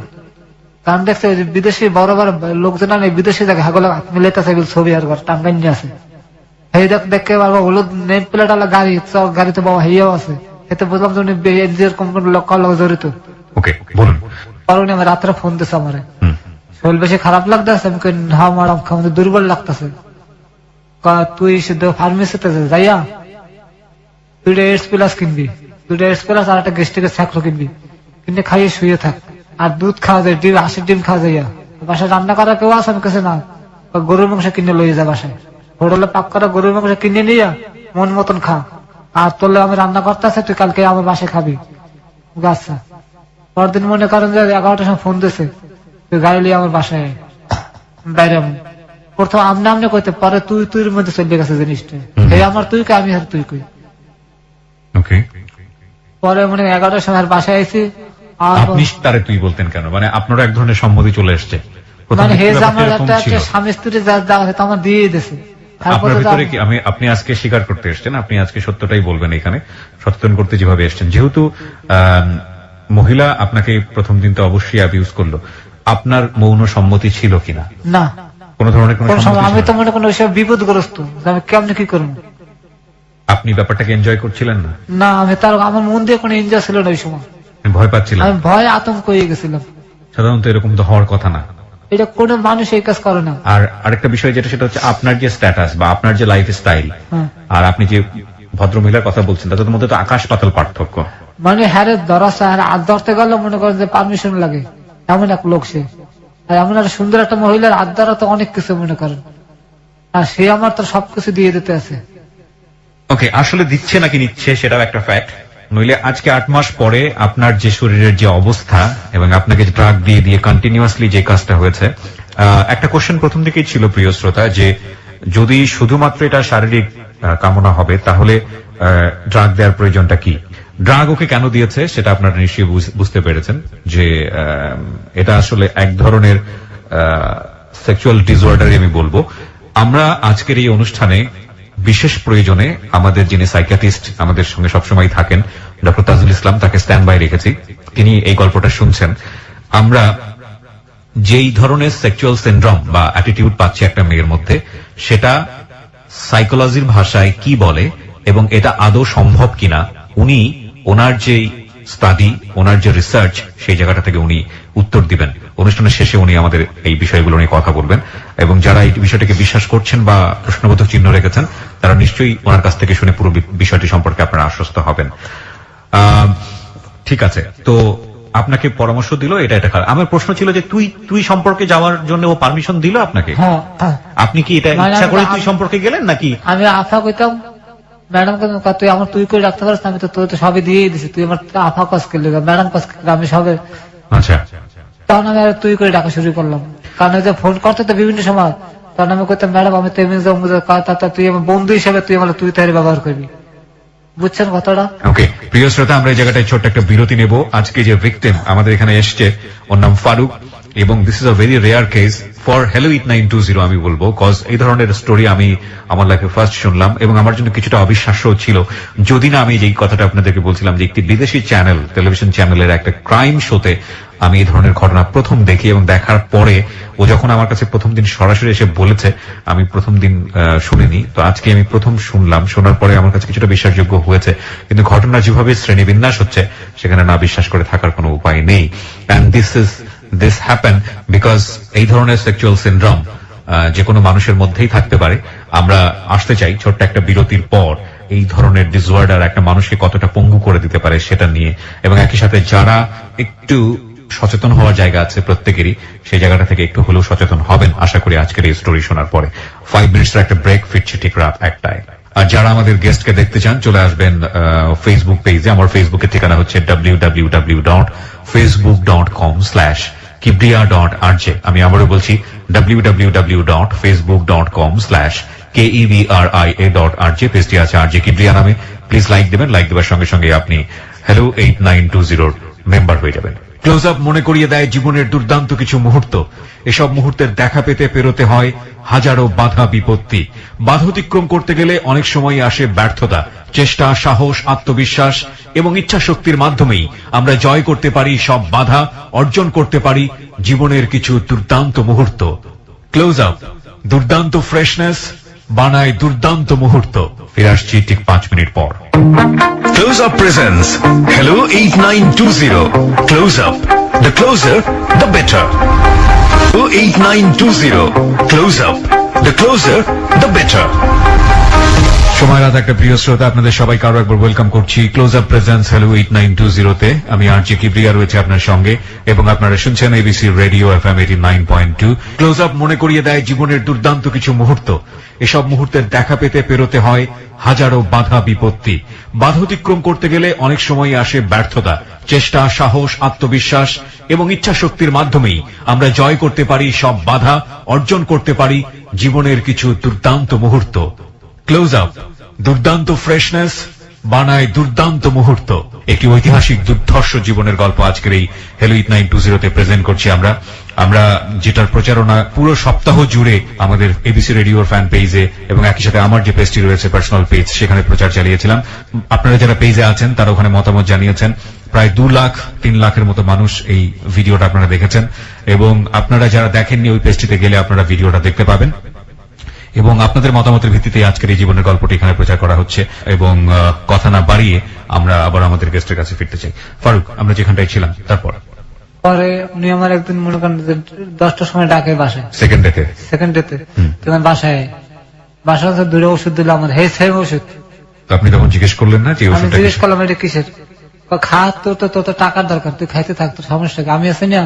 কারণ দেখছে বিদেশি বড় বড় লোকজন বিদেশি জায়গায় হাগল মিলাইতেছে ছবি আর ঘর টাঙ্গাই নিয়ে আছে। এই দেখে হলুদ নেম প্লেট আলা গাড়ি, গাড়িতে বাবা হেয়াও আছে। এতে বুঝলাম যে উনি এনজিওর কোম্পানির লোক জড়িত। ওকে, বলুন। পরে উনি আমার রাত্রে ফোন দিচ্ছে আমারে, শরীর বেশি খারাপ লাগতেছে। আমি কই হ্যাঁ ম্যাডাম, আমাদের দুর্বল লাগতেছে। তুই ফার্মেসিতে যাইয়া 2টা এইডস প্লাস কিনবি, 2টা এইডস প্লাস আর একটা গ্যাস্ট্রিকের ছাকলো কিনবি, কিনে খাইয়ে শুয়ে থাক। আর দুধ খাওয়া যায়, ডিম 80 ডিম খাওয়া যাইয়া। বাসায় রান্না করা কেউ আছে? আমি কাছে না, গরুর মাংস কিনে লইয়ে যা বাসায়, হোটেলে পাক করা গরুর মাংস কিনে নিয়ে মন মতন খা। আর তোলে আমি রান্না করতে আছে, তুই কালকে আমার বাসায় খাবি। আচ্ছা। পরদিন মনে করেন যে 11টার সময় ফোন দিছে, তুই গাড়ি লিয়ে আমার বাসায় বাইরে। প্রথম আমনে আমনে কইতে পারে, তুই তুই মধ্যে চলে গেছে জিনিসটা। এই আমার তুই কই, আমি আর তুই কই। ওকে। পরে মানে 11টার সময় বাসায় আইছি। আপনি তারে তুই বলতেন কেন? মানে আপনারও এক ধরনের সম্মতি চলে এসছে। মানে হে আমার একটা স্বামী স্ত্রী যা দেওয়া হয়তো আমার দিয়ে দিয়েছে। আপনার ভিতরে কি আপনি আজকে স্বীকার করতে এসছেন? আপনি আজকে সত্যটাই বলবেন এখানে, সচেতন করতে যেভাবে এসছেন। যেহেতু মহিলা আপনাকে প্রথম দিন তো অবশ্যই অ্যাবিউজ করলো, আপনার মৌন সম্মতি ছিল কিনা? না, কোন ধরনের কোন সম্মতি? আমি তো মনে করেন ওইসব বিপদগ্রস্ত, আমি কেমনে কি করবো। আপনি ব্যাপারটাকে এনজয় করছিলেন না? না, আমি তার আমার মন দিয়ে কোনো এনজয় ছিল না ওই সময়। ভয় পাচ্ছিলেন? আমি ভয় আতঙ্ক হয়ে গেছিলাম। সাধারণত এরকম তো হওয়ার কথা না, এটা কোন মানুষ এই কাজ করে না। আর আরেকটা বিষয় যেটা, সেটা হচ্ছে আপনার যে স্ট্যাটাস বা আপনার যে লাইফ স্টাইল আর আপনি যে ভদ্র মহিলার কথা বলছেন, তাদের মধ্যে তো আকাশ পাতাল পার্থক্য। মানে হ্যারে ধরাছে, আর ধরতে গেলে মনে করেন যে পারমিশন লাগে, এমন এক লোক সে। আর এমন একটা সুন্দর একটা মহিলার হাত ধরা তো অনেক কিছু মনে করেন, আর সে আমার তো সবকিছু দিয়ে দিতে আছে। ওকে, আসলে দিচ্ছে নাকি নিচ্ছে সেটাও একটা ফ্যাক্ট। নইলে আজকে 8 মাস পরে আপনার যে শরীরের যে অবস্থা এবং আপনাকে ড্রাগ দিয়ে দিয়ে কন্টিনিউয়াসলি যে কাজটা হয়েছে, একটা কোশ্চেন প্রথম দিকেই ছিল প্রিয় শ্রোতা, যে যদি শুধুমাত্র এটা শারীরিক কামনা হবে তাহলে ড্রাগ দেওয়ার প্রয়োজনটা কি? ড্রাগ ওকে কেন দিয়েছে সেটা আপনারা নিশ্চয়ই বুঝতে পেরেছেন, যে এটা আসলে এক ধরনের সেক্সুয়াল ডিসঅর্ডারই আমি বলবো। আমরা আজকের এই অনুষ্ঠানে বিশেষ প্রয়োজনে আমাদের যিনি সাইকিয়াট্রিস্ট আমাদের সঙ্গে সবসময় থাকেন, ডক্টর তাজুল ইসলাম, তাকে স্ট্যান্ড বাই রেখেছি। তিনি এই গল্পটা শুনছেন। আমরা যেই ধরনের সেক্সুয়াল সিনড্রোম বা অ্যাটিটিউড পাচ্ছি একটা মেয়ের মধ্যে, সেটা সাইকোলজির ভাষায় কি বলে এবং এটা আদৌ সম্ভব কিনা, উনি ওনার যে স্টাডি, ওনার যে রিসার্চ, সেই জায়গাটা থেকে উনি উত্তর দিবেন। অনুষ্ঠানের শেষে উনি আমাদের এই বিষয়গুলো নিয়ে কথা বলবেন, এবং যারা এই বিষয়টাকে বিশ্বাস করছেন বা প্রশ্নবোধক চিহ্ন রেখেছেন, তারা নিশ্চয়ই ওনার কাছ থেকে শুনে পুরো বিষয়টি সম্পর্কে আপনারা আশ্বস্ত হবেন। ঠিক আছে, তো আপনাকে পরামর্শ দিল এটা এটা খারাপ। আমার প্রশ্ন ছিল যে তুই সম্পর্কে যাওয়ার জন্য ও পারমিশন দিল আপনাকে? আপনি কি এটা ইচ্ছা করে তুই সম্পর্কে গেলেন নাকি? আমি আফা কইতাম, ম্যাডাম তুই আমার তুই করে রাখতে পারিস, আমি তো তোর তো সবই দিয়ে দিছি, তুই আমার আফা কাজ করলি, ম্যাডাম কাজ করলি, আমি সবে। আচ্ছা, তখন আমি আর তুই করে ডাকা শুরু করলাম, কারণ যে ফোন করতে তো বিভিন্ন সময়, তখন আমি কইতাম ম্যাডাম আমি তেমনি তুই আমার বন্ধু হিসেবে তুই আমার তুই তাই ব্যবহার করবি। বুঝছেন কথাটা? ওকে, প্রিয় শ্রোতা, আমরা এই জায়গাটায় ছোট্ট একটা বিরতি নেব। আজকে যে ভিকটিম আমাদের এখানে এসছে, ওর নাম ফারুক, এবং this is a very rare case for hello 8920 আমি বলবো, কজ এই ধরনের স্টোরি আমি আমার লাইফে ফার্স্ট শুনলাম এবং আমার জন্য কিছুটা অবিশ্বাস্য ছিল, যদি না আমি যেই কথাটা আপনাদেরকে বলছিলাম যে একটি বিদেশি চ্যানেল, টেলিভিশন চ্যানেলের একটা ক্রাইম শোতে আমি এই ধরনের ঘটনা প্রথম দেখি, এবং দেখার পরে ও যখন আমার কাছে প্রথম দিন সরাসরি এসে বলেছে, আমি প্রথম দিন শুনিনি, তো আজকে আমি প্রথম শুনলাম। শোনার পরে আমার কাছে কিছুটা বিশ্বাসযোগ্য হয়েছে, কিন্তু ঘটনা যেভাবে শ্রেণীবিন্যাস হচ্ছে সেখানে না বিশ্বাস করে থাকার কোনো উপায় নেই। And this is this happen because এই ধরনের সেক্সুয়াল সিনড্রোম যে কোনো মানুষের মধ্যেই থাকতে পারে। আমরা আসতে চাই ছোট্ট একটা বিরতির পর এই ধরনের ডিসঅর্ডার একটা মানুষকে কতটা পঙ্গু করে দিতে পারে সেটা নিয়ে, এবং একই সাথে যারা একটু সচেতন হওয়ার জায়গা আছে প্রত্যেকেরই, সেই জায়গাটা থেকে একটু হলেও সচেতন হবেন আশা করি আজকের এই স্টোরি শোনার পরে। 5 মিনিটসের একটা ব্রেক, ফিরছে ঠিক রাত 1টায়। আর যারা আমাদের গেস্টকে দেখতে চান চলে আসবেন ফেসবুক পেজে। আমার ফেসবুকের ঠিকানা হচ্ছে www.facebook.com/kibriya.rj। আমি আবারও বলছি www.facebook.com/KEBRIA.RJ। পেজটি আছে RJ কিবরিয়া নামে। প্লিজ লাইক দেবেন, লাইক দেওয়ার সঙ্গে সঙ্গে আপনি হ্যালো 8920 মেম্বার হয়ে যাবেন। ক্লোজ আপ মনে করিয়ে দেয় জীবনের দুর্দান্ত কিছু মুহূর্ত। এসব মুহূর্তের দেখা পেতে পেরোতে হয় হাজারো বাধা বিপত্তি। বাধা অতিক্রম করতে গেলে অনেক সময় আসে ব্যর্থতা। চেষ্টা, সাহস, আত্মবিশ্বাস এবং ইচ্ছা শক্তির মাধ্যমেই আমরা জয় করতে পারি সব বাধা, অর্জন করতে পারি জীবনের কিছু দুর্দান্ত মুহূর্ত। ক্লোজ আপ দুর্দান্ত ফ্রেশনেস বানায় দুর্দান্ত মুহূর্ত। ফিরে আসছি ঠিক 5 মিনিট পর। Close Up presents Hello 8920. Close Up. The closer, the better. Hello 8920. Close Up. The closer, the better. সময় রাত একটা প্রিয় শ্রোতা, আপনাদের সবাইকে আরো একবার ওয়েলকাম করছি ক্লোজ আপ প্রেজেন্স হ্যালো 8920 তে। আমি আরজি কিবরিয়া রয়েছে আপনার সঙ্গে এবং আপনারা শুনছেন ABC radio FM 89.2। Close up মনে করিয়ে দেয় জীবনের দুর্দান্ত কিছু মুহূর্ত। এসব মুহূর্তের দেখা পেতে পেরোতে হয় হাজারো বাধা বিপত্তি। বাধা অতিক্রম করতে গেলে অনেক সময় আসে ব্যর্থতা। চেষ্টা, সাহস, আত্মবিশ্বাস এবং ইচ্ছা শক্তির মাধ্যমেই আমরা জয় করতে পারি সব বাধা, অর্জন করতে পারি জীবনের কিছু দুর্দান্ত মুহূর্ত। ক্লোজ আপ দুর্দান্ত ফ্রেশনেস বানায় দুর্দান্ত মুহূর্ত। একটি ঐতিহাসিক দুর্ধর্ষ জীবনের গল্প আজকের এই হ্যালো 8920 তে প্রেজেন্ট করছি আমরা যেটার প্রচারণা পুরো সপ্তাহ জুড়ে আমাদের এবিসি রেডিওর ফ্যান পেজে এবং একই সাথে আমার যে পেজটি রয়েছে পার্সোনাল পেজ, সেখানে প্রচার চালিয়েছিলাম। আপনারা যারা পেজে আছেন তারা ওখানে মতামত জানিয়েছেন। প্রায় 2 লাখ 3 লাখের মতো মানুষ এই ভিডিওটা আপনারা দেখেছেন, এবং আপনারা যারা দেখেননি ওই পেজটিতে গেলে আপনারা ভিডিওটা দেখতে পাবেন। এবং আপনাদের মতামতের ভিত্তিতে আজকের এই জীবনের গল্পটি এখানে প্রচার করা হচ্ছে। এবং কথা না বাড়িয়ে আমরা আবার আমাদের গেস্টের কাছে ফিরতে চাই। ফারুক, আমরা যেখানটায় ছিলাম তারপর পরে উনি আমার একদিন মনে করেন 10টার সময় ডাকে বাসায়, সেকেন্ড ডেতে তখন বাসায় দূরে ওষুধ দিল আমার, হে সেম ওষুধ। তো আপনি তখন জিজ্ঞেস করলেন না যে আমি ওষুধটা জিজ্ঞেস করলাম এটা কিসের? খা, তোর তো টাকার দরকার, তুই খাইতে থাক, তোর সমস্যা কি? আমি আছি না,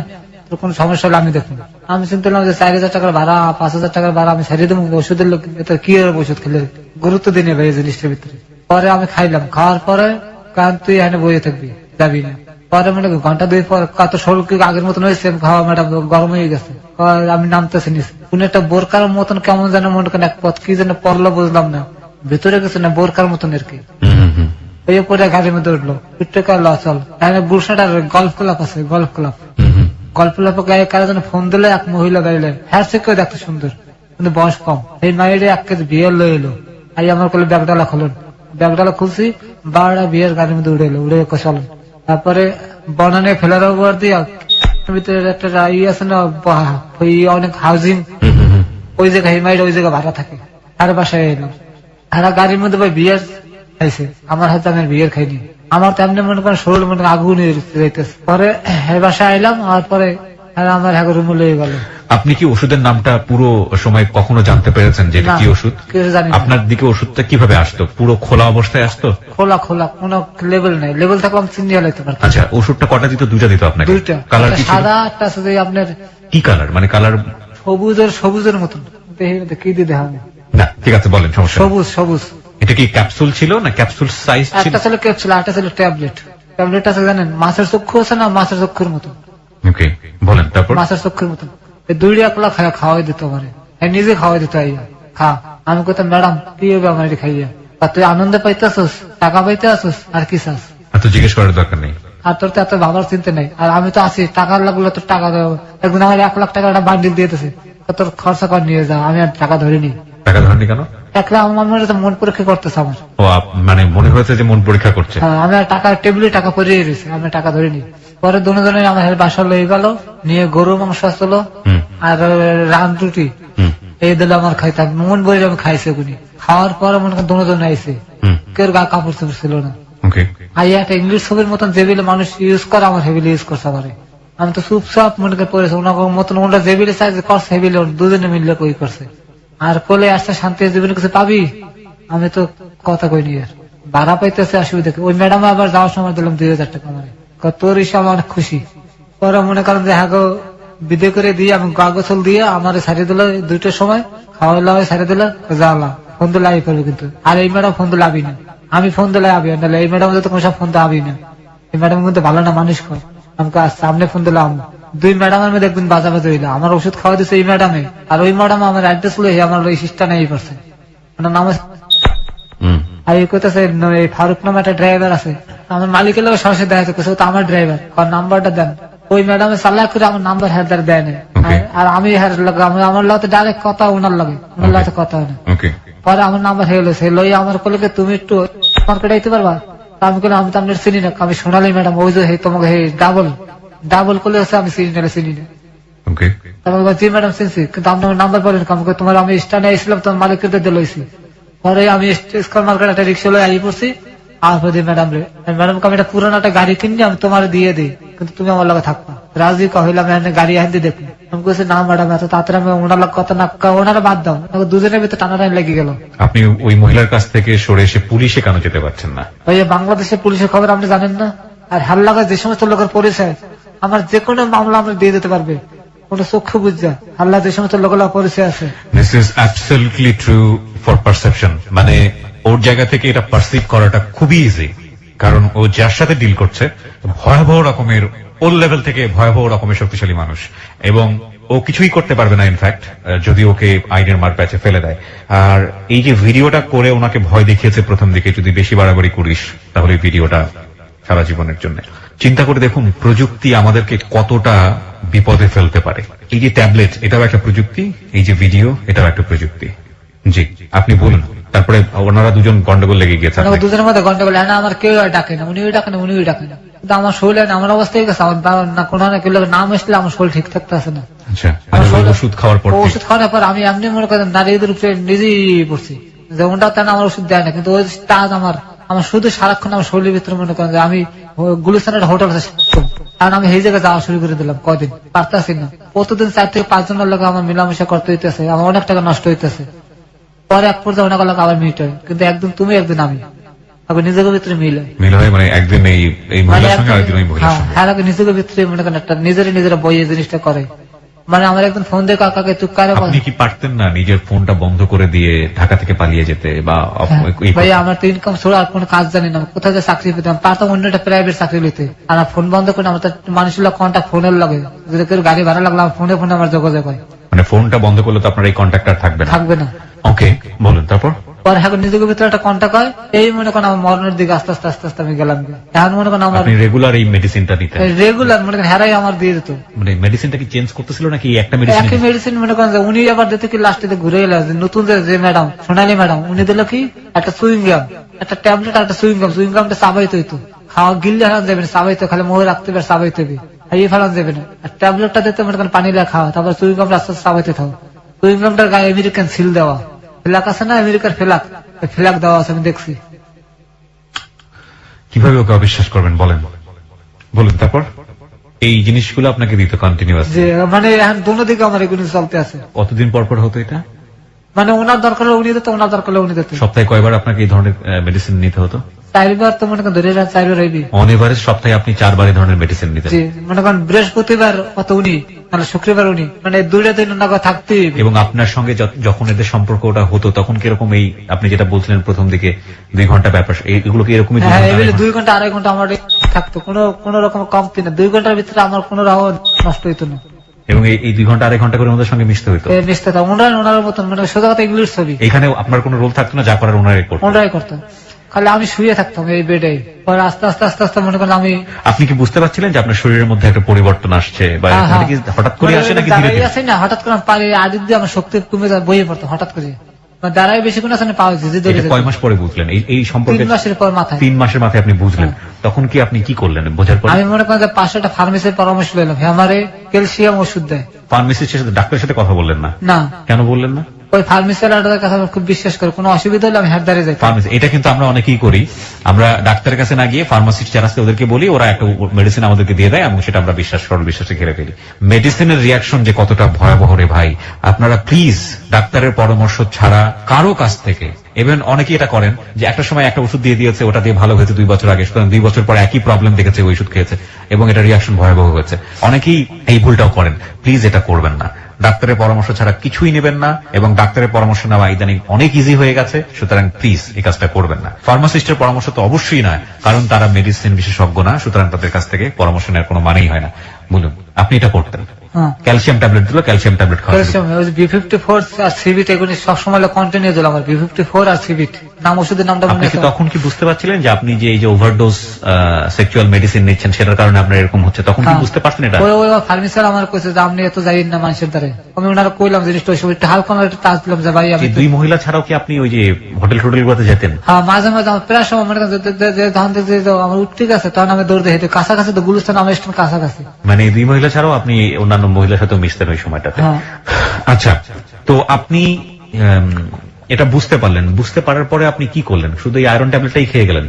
তোর কোন সমস্যা হলে আমি দেখবো। আমি চিন্তা করলাম যে 4,000 টাকার ভাড়া, 5,000 টাকার ভাড়া আমি ছাড়িয়ে দেবো ওষুধের লোক, কি ওষুধ খেলে গুরুত্ব দিনে ভাই এই জিনিসটার ভিতরে। পরে আমি খাইলাম, খাওয়ার পরে কারণ তুই এখানে বইয়ে থাকবি, যাবি না। পরে মনে ঘন্টা 2 পর কত শরীর কি আগের মতন হয়েছে, খাওয়া ম্যাডাম গরম হয়ে গেছে। আমি নামতেছি নিচে, কোন একটা বোরকার মতন কেমন যেন মনে করেন এক পথ কি যেন পড়লো বুঝলাম না, ভিতরে গেছে না বোরকার মতন আর কি। এই পরে গাড়ির মধ্যে উঠলো, চল বুলশাট আর গল্ফ ক্লাব আছে, গল্ফ ক্লাব গায়ে কারো যেন ফোন দিলে এক মহিলা গাড়িলে হ্যাঁ সে কেউ দেখতে সুন্দর কিন্তু বয়স কম। এই মায়ের 1 কেজি বিয়ের লয়ে এলো, আই আমার কোলে ব্যাগডালা খুলুন, ব্যাগডালা খুলছি, 12টা বিয়ের গাড়ির মধ্যে উঠে এলো, উড়ে চলুন। তারপরে বনানে ফেলার উপর দিয়ে ভিতরে একটা ইয়ে আছে না, অনেক হাউজিং, ওই জায়গায় এই মায়ের ওই জায়গায় ভাড়া থাকে। আর বাসায় এলাম, আর গাড়ির মধ্যে ভাই বিয়ের খাইছে, আমার হাতে আমি বিয়ের খাইনি। আমার তেমনি মনে করেন শরীর মনে আগুন যাইতেছে। পরে বাসায় আইলাম, আর পরে আমার রুমে লয়ে গেল। আপনি কি ওষুধের নামটা পুরো সময় কখনো জানতে পেরেছেন যে এটা কি ওষুধ? আপনার দিকে ওষুধটা কিভাবে আসতো? পুরো খোলা অবস্থায় আসতো? খোলা কোনো লেবেল নাই, লেবেল থাকলে আমি চিনিয়ে লাইতে পারতাম। আচ্ছা, ওষুধটা কটা দিত? 2টা দিত আপনাকে? 2টা। কালার কি? সাদা একটা আছে যে আপনার কি কালার, মানে কালার সবুজের মতন, কি দিয়ে দেখা না। ঠিক আছে বলেন, সমস্যা সবুজ। এটা কি ক্যাপসুল ছিল না ক্যাপসুল সাইজ ছিল? একটা ছিল ক্যাপসুল, একটা ছিল ট্যাবলেট আছে জানেন, মাছের চক্ষু আছে না, মাছের চক্ষুর মতন। ওকে, বলেন তারপর। মাছের চক্ষুর মতন এই 2 খাওয়াই দিতে পারে, নিজে খাওয়াই দিত খা। আমি কইতাম ম্যাডাম কি হবে আমার খাইয়া? তুই আনন্দ পাইতে আসস, টাকা পাইতে আসস, আর কি চাস? তো জিজ্ঞেস করার দরকার নেই। আর তোর তো এত ভাবার চিন্তা নেই, আর আমি তো আছি, টাকা লাগলো তোর টাকা দেবো। একদিন আমার 1 লাখ টাকা একটা বান্ডিল দিয়েছে, তোর খরচা কর নিয়ে যা। আমি আর টাকা ধরিনি। টাকা ধরেনি কেন? 1 লাখ আমার মন পরীক্ষা করতেছে আমার। ও, মানে মনে হয়েছে যে মন পরীক্ষা করছে। আমি আর টাকা টেবিলে টাকা পরিয়ে রয়েছে, আমি টাকা ধরিনি। পরে দুজনে আমার বাসা লয়ে গেল, নিয়ে গরু মাংস আসলো আর রান রুটি এই দিল আমার খাইতাম, মন বলে আমি খাইছে গুনি। খাওয়ার পরে মনে করেন দুজনে আইসে, কেউ গা কাপড় চোপড় ছিল না। একটা ইংলিশ ছবির মতন যেগুলো মানুষ ইউজ করে আমার সেগুলো ইউজ করতে পারে। আমি তো চুপচাপ মনে করে পড়েছি, ওনার মতন ওনারা যে বিলে চাইছে করছে সেই বিলে দুজনে মিললে কই করছে। আর কোলে আসছে শান্তি জীবনে কিছু পাবি, আমি তো কথা কইনি। আর ভাড়া পাইতেছে অসুবিধা কি? ওই ম্যাডাম আবার যাওয়ার সময় দিলাম 2000 টাকা আমার, তোর হিসাব আমার অনেক খুশি। পরে মনে করেন যে হ্যাঁ বিদে করে দিয়ে আমি গা গোসল দিয়ে আমার ছাড়িয়ে দিল 2টার সময়, খাওয়া দাওয়া ছাড়িয়ে দিল, জ্বালা ফোন দিলে আই করবে কিন্তু। আর এই ম্যাডাম ফোন দিলে আবি না, আমি ফোন দিলে আবি না, এই ম্যাডাম তো কোনো সব ফোন তো আবি না। এই ম্যাডাম কিন্তু ভালো না মানুষ কর, আমাকে সামনে ফোন দিলাম। 2 ম্যাডামের মধ্যে একদিন বাজাবাজি হইলো, আমার ওষুধ খাওয়া দিচ্ছে এই ম্যাডামে, আর ওই ম্যাডাম আমার অ্যাড্রেস লই আমার ওই সিস্টা নেই পারছে। ওনার নাম আর এই কইতেছে ফারুক নামে একটা ড্রাইভার আছে, আমার মালিকের লোক সরাসরি দেখা যাচ্ছে তো আমার ড্রাইভার, নাম্বারটা দেন। ওই ম্যাডামে চাল্লা করে আমার নাম্বার হেদার দেয় না। আর আমি আমার লোকে ডাইরেক্ট কথা ওনার লাগে, ওনার লোকে কথা হয় না। পরে আমার নাম্বার হয়ে গেলো, সে লই আমার কলে তুমি একটু মার্কেটে আইতে পারবা? আমি বললাম আমি তো আপনার চিনি না, আমি সোনালী ম্যাডাম, ওই যে তোমাকে ডাবল করলে হচ্ছে আমি চিনি না। তারপর জি ম্যাডাম চিনছি, কিন্তু আপনার নাম্বার বলেন আমাকে, তোমার আমি স্ট্যান্ডে এসেছিলাম তোমার মালিকের দিলছি। পরে আমি স্কয়ার মার্কেট একটা রিক্সা লয়ে আই পড়ছি, আর ম্যাডাম রে ম্যাডামকে আমি একটা পুরানো একটা গাড়ি কিনি আমি তোমার দিয়ে দিই, কিন্তু তুমি আমার লগে থাকবা। রাজি কহিলাম গাড়ি হাতে দেখুন, আমি বলছি না ম্যাডাম এত তাড়াতাড়ি আমি ওনার লোক কথা না, ওনারা বাদ দাও, দুজনের ভিতরে টানা টাইম লেগে গেল। আপনি ওই মহিলার কাছ থেকে সরে এসে পুলিশে কেন যেতে পারছেন না? ভাই বাংলাদেশের পুলিশের খবর আপনি জানেন না? আর হাল্লাগা যে সমস্ত লোকের পরিচয়, আমার যে কোনো মামলা আমরা দিয়ে দিতে পারবে, কোন চক্ষু বুঝা হাল্লা যে সমস্ত লোকের পরিচয় আছে। This is absolutely true for perception, মানে ওর জায়গা থেকে এটা পারসিভ করাটা খুবই ইজি, কারণ ও যার সাথে ডিল করছে ভয়াবহ রকমের, ওর লেভেল থেকে ভয়াবহ রকমের শক্তিশালী মানুষ, এবং ও কিছুই করতে পারবে না ইনফ্যাক্ট যদি ওকে আইনের মার প্যাচে ফেলে দেয়। আর এই যে ভিডিওটা করে ওনাকে ভয় দেখিয়েছে প্রথম দিকে, যদি বেশি বাড়াবাড়ি করিস তাহলে ভিডিওটা সারা জীবনের জন্য। চিন্তা করে দেখুন প্রযুক্তি আমাদেরকে কতটা বিপদে ফেলতে পারে। এই যে ট্যাবলেট, এটাও একটা প্রযুক্তি, এই যে ভিডিও, এটাও একটা প্রযুক্তি। জি আপনি বলুন। তারপরে ওনারা দুজন গন্ডগোল লেগে গেছে, দুজনের মধ্যে গন্ডগোল, না আমার কেউ ডাকে না, উনিও ডাকে না উনিও ডাকে না, কিন্তু আমার শরীরে আমার অবস্থা হয়ে গেছে, আমার না কোনো কেউ নাম আসলে আমার শরীর ঠিক থাকতেছে না। আচ্ছা, ওষুধ খাওয়ার পর, ওষুধ খাওয়ার পর আমি এমনি মনে করেন নারীদের উপরে নিজেই পড়ছি, যেমনটা তেন আমার ওষুধ দেয় না, কিন্তু ওই টাচ আমার শুধু সারাক্ষণ আমার শরীরের ভিতরে মনে করেন যে আমি গুলিস্তানের হোটেল আছে, কারণ আমি এই জায়গায় যাওয়া শুরু করে দিলাম, কদিন পারতেছি না, প্রতিদিন 4 থেকে 5 জনের লোক আমার মেলামেশা করতে হইতেছে, আমার অনেক টাকা নষ্ট হইতেছে। পরে এক পর্যায়ে অনেক লোক আবার মিট হয়, কিন্তু একদিন তুমি একদিন আমি, আবার নিজেদের ভিতরে মিল হয়, মানে একদিন এই মহিলার সঙ্গে আরেকদিন ওই মহিলার সঙ্গে, হ্যাঁ নিজেদের ভিতরে মনে করেন একটা নিজেরা বই এই জিনিসটা করে। মানে আমার একদম ফোন দিয়ে কাকাকে চুপকারে, আপনি কি পারতেন না নিজের ফোনটা বন্ধ করে দিয়ে ঢাকা থেকে পালিয়ে যেতে? বা ভাই আমার তো ইনকাম ছাড়া আর কোনো কাজ জানি না, কোথায় যে চাকরি পেতাম, পারতাম অন্য একটা প্রাইভেট চাকরি লইতে। আর ফোন বন্ধ করে আমার তো মানুষের কন্ট্যাক্ট ফোনের লাগে, যদি কেউ গাড়ি ভাড়া লাগলো ফোনে আমার যোগাযোগ হয়। মানে ফোনটা বন্ধ করলে তো আপনার এই কন্ট্যাক্ট আর থাকবে না। ওকে বলুন তারপর। পরে এখন নিজের ভিতরে একটা কন্ট্যাক্ট হয়, এই মনে করেন আমার মরণের দিকে আস্তে আস্তে আস্তে আস্তে আমি গেলাম। এখন মনে করেন আমার রেগুলার এই মেডিসিনটা নিতেন? রেগুলার মনে করেন হেরাই আমার দিয়ে দিত। মানে মেডিসিনটা কি চেঞ্জ করতেছিল নাকি একটা মেডিসিন মনে করেন উনি আবার দিতে কি লাস্টে ঘুরে এলো, নতুন যে ম্যাডাম সোনালী ম্যাডাম, উনি দিল কি একটা সুইংগাম, একটা ট্যাবলেট, একটা সুইংগামটা চাবাইতে হইতো, খাওয়া গিল্লে হারান যাবে না, চাবাইতে খালি মোহে রাখতে পারে, চাবাইতে হবে, এই ফেলান যাবে না। আর ট্যাবলেটটা দিতে মনে করেন পানি লাগে খাওয়া, তারপর সুইংগামটা আস্তে আস্তে চাবাইতে থাকো। সুইংগামটার গায়ে আমেরিকান সিল দেওয়া, ফ্ল্যাগ আছে না আমেরিকার ফ্ল্যাগ দেওয়া আছে, আমি দেখছি। কিভাবে ওকে অবিশ্বাস করবেন বলুন তারপর। এই জিনিসগুলো আপনাকে দিত কন্টিনিউয়াস, মানে এখন দোনো দিকে আমার এগুলো চলতে আছে। কতদিন পর হতো এটা? মানে ওনার দরকার হলে উনি দিত, ওনার দরকার হলে উনি দিত। সপ্তাহে কয়বার আপনাকে এই ধরনের মেডিসিন নিতে হতো? 4বার তো মনে করেন ধরে 4বার হইবি। অন এভারেজ সপ্তাহে আপনি 4বার এই ধরনের মেডিসিন নিতেন? মনে করেন বৃহস্পতিবার অত উনি, মানে শুক্রবার উনি, মানে 2টা দিন ওনাকে থাকতেই। এবং আপনার সঙ্গে যখন এদের সম্পর্ক ওটা হতো তখন কিরকম, এই আপনি যেটা বলছিলেন প্রথম দিকে 2 ঘন্টা ব্যাপার, এগুলো কি এরকমই? 2 ঘন্টা 2.5 ঘন্টা আমার থাকতো, কোনো রকম কমতি না। 2 ঘন্টার ভিতরে আমার কোনো রকম নষ্ট হইতো না। এবং এই 2 ঘন্টা 2.5 ঘন্টা করে ওনাদের সঙ্গে মিশতে হইতো? মিশতে থাকতো ওনার মতন, মানে সোজা কথা ইংলিশ ছবি। এখানে আপনার কোনো রোল থাকতো না, যা করার ওনারাই করতেন, খালি আমি শুয়ে থাকতাম এই বেডে। পরে আস্তে আস্তে মনে করেন আমি। আপনি কি বুঝতে পারছিলেন যে আপনার শরীরের মধ্যে একটা পরিবর্তন আসছে, বা হঠাৎ করে আসে নাকি ধীরে ধীরে আসে? না, হঠাৎ করে পারে আদিত দিয়ে আমার শক্তি কমে যায়, বইয়ে পড়তো হঠাৎ করে, দাঁড়ায় বেশিক্ষণ আসলে পাওয়া যায়। কয় মাস পরে বুঝলেন এই সম্পর্কে? 3 মাসের পর মাথায়। 3 মাসের মাথায় আপনি বুঝলেন, তখন কি আপনি কি করলেন বোঝার পর? আমি মনে করেন যে 500টা ফার্মেসির পরামর্শ নিলাম, আমারে ক্যালসিয়াম ওষুধ দেয়। ফার্মেসিস্টের সাথে, ডাক্তারের সাথে কথা বললেন না? না। কেন বললেন না? ওই ফার্মেসিওয়ালাদের কাছে আমি খুব বিশ্বাস করি, কোনো অসুবিধা হলে আমি হেরদারে যাই। ফার্মেসি, এটা কিন্তু আমরা অনেকেই করি। আমরা ডাক্তারের কাছে না গিয়ে ফার্মাসিস্ট যারা আছে ওদেরকে বলি, ওরা একটা মেডিসিন আমাদেরকে দিয়ে দেয় এবং সেটা আমরা বিশ্বাসে ঘিরে ফেলি। মেডিসিনের রিয়াকশন যে কতটা ভয়াবহ রে ভাই, আপনারা প্লিজ ডাক্তারের পরামর্শ ছাড়া কারো কাছ থেকে, ইভেন অনেকেই এটা করেন যে একটা সময় একটা ওষুধ দিয়ে দিয়েছে, ওটা দিয়ে ভালো হয়েছে 2 বছর আগে, সুতরাং 2 বছর পর একই প্রবলেম দেখেছে, ওই ওষুধ খেয়েছে এবং এটা রিয়াকশন ভয়াবহ হয়েছে। অনেকেই এই ভুলটাও করেন, প্লিজ এটা করবেন না। ডাক্তারের পরামর্শ ছাড়া কিছুই নেবেন না, এবং ডাক্তারের পরামর্শ নেওয়া ইদানিং অনেক ইজি হয়ে গেছে, সুতরাং প্লিজ এই কাজটা করবেন না। ফার্মাসিস্টের পরামর্শ তো অবশ্যই নয়, কারণ তারা মেডিসিন বিশেষজ্ঞ না, সুতরাং তাদের কাছ থেকে পরামর্শ নেওয়ার কোনো মানেই হয় না। বলুন, আপনি এটা করতেন? ক্যালসিয়াম ট্যাবলেট দিল, ক্যালসিয়াম ট্যাবলেট খাওয়া, B54 আর সিবিট এগুলি সবসময় কন্টিনিউ দিল আমার, B54 আর সিবিট নাম, ওষুধের নামটা মনে আপনি কি আছে। তখন কি বুঝতে পারছিলেন যে আপনি যে এই যে ওভারডোজ সেক্সুয়াল মেডিসিন নিচ্ছেন সেটার কারণে আপনার এরকম হচ্ছে? তখন কি বুঝতে পারছেন এটা? ওই ফার্মেসিয়াল আমার কইছে যে আপনি এত যাইন না মানুষের দ্বারে। আমি ওনারা কইলাম জিনিসটা ওই সময় একটু হালকা একটা টাচ দিলাম যে ভাই আমি। এই 2 মহিলা ছাড়াও কি আপনি ওই যে হোটেল গুলোতে যেতেন? হ্যাঁ, মাঝে মাঝে আমার প্রায় সময় মনে করেন যখন দেখছি যে আমার উঠতে গেছে তখন আমি দৌড় দেখি কাছাকাছি, তো গুলিস্তান আমার স্টেশন কাছাকাছি। মানে এই 2 মহিলা ছাড়াও আপনি অন্যান্য মহিলার সাথে মিশতেন ওই সময়টাতে? হ্যাঁ। আচ্ছা, তো আপনি এটা বুঝতে পারলেন, বুঝতে পারার পরে আপনি কি করলেন? শুধু এই আয়রন ট্যাবলেটটাই খেয়ে গেলেন?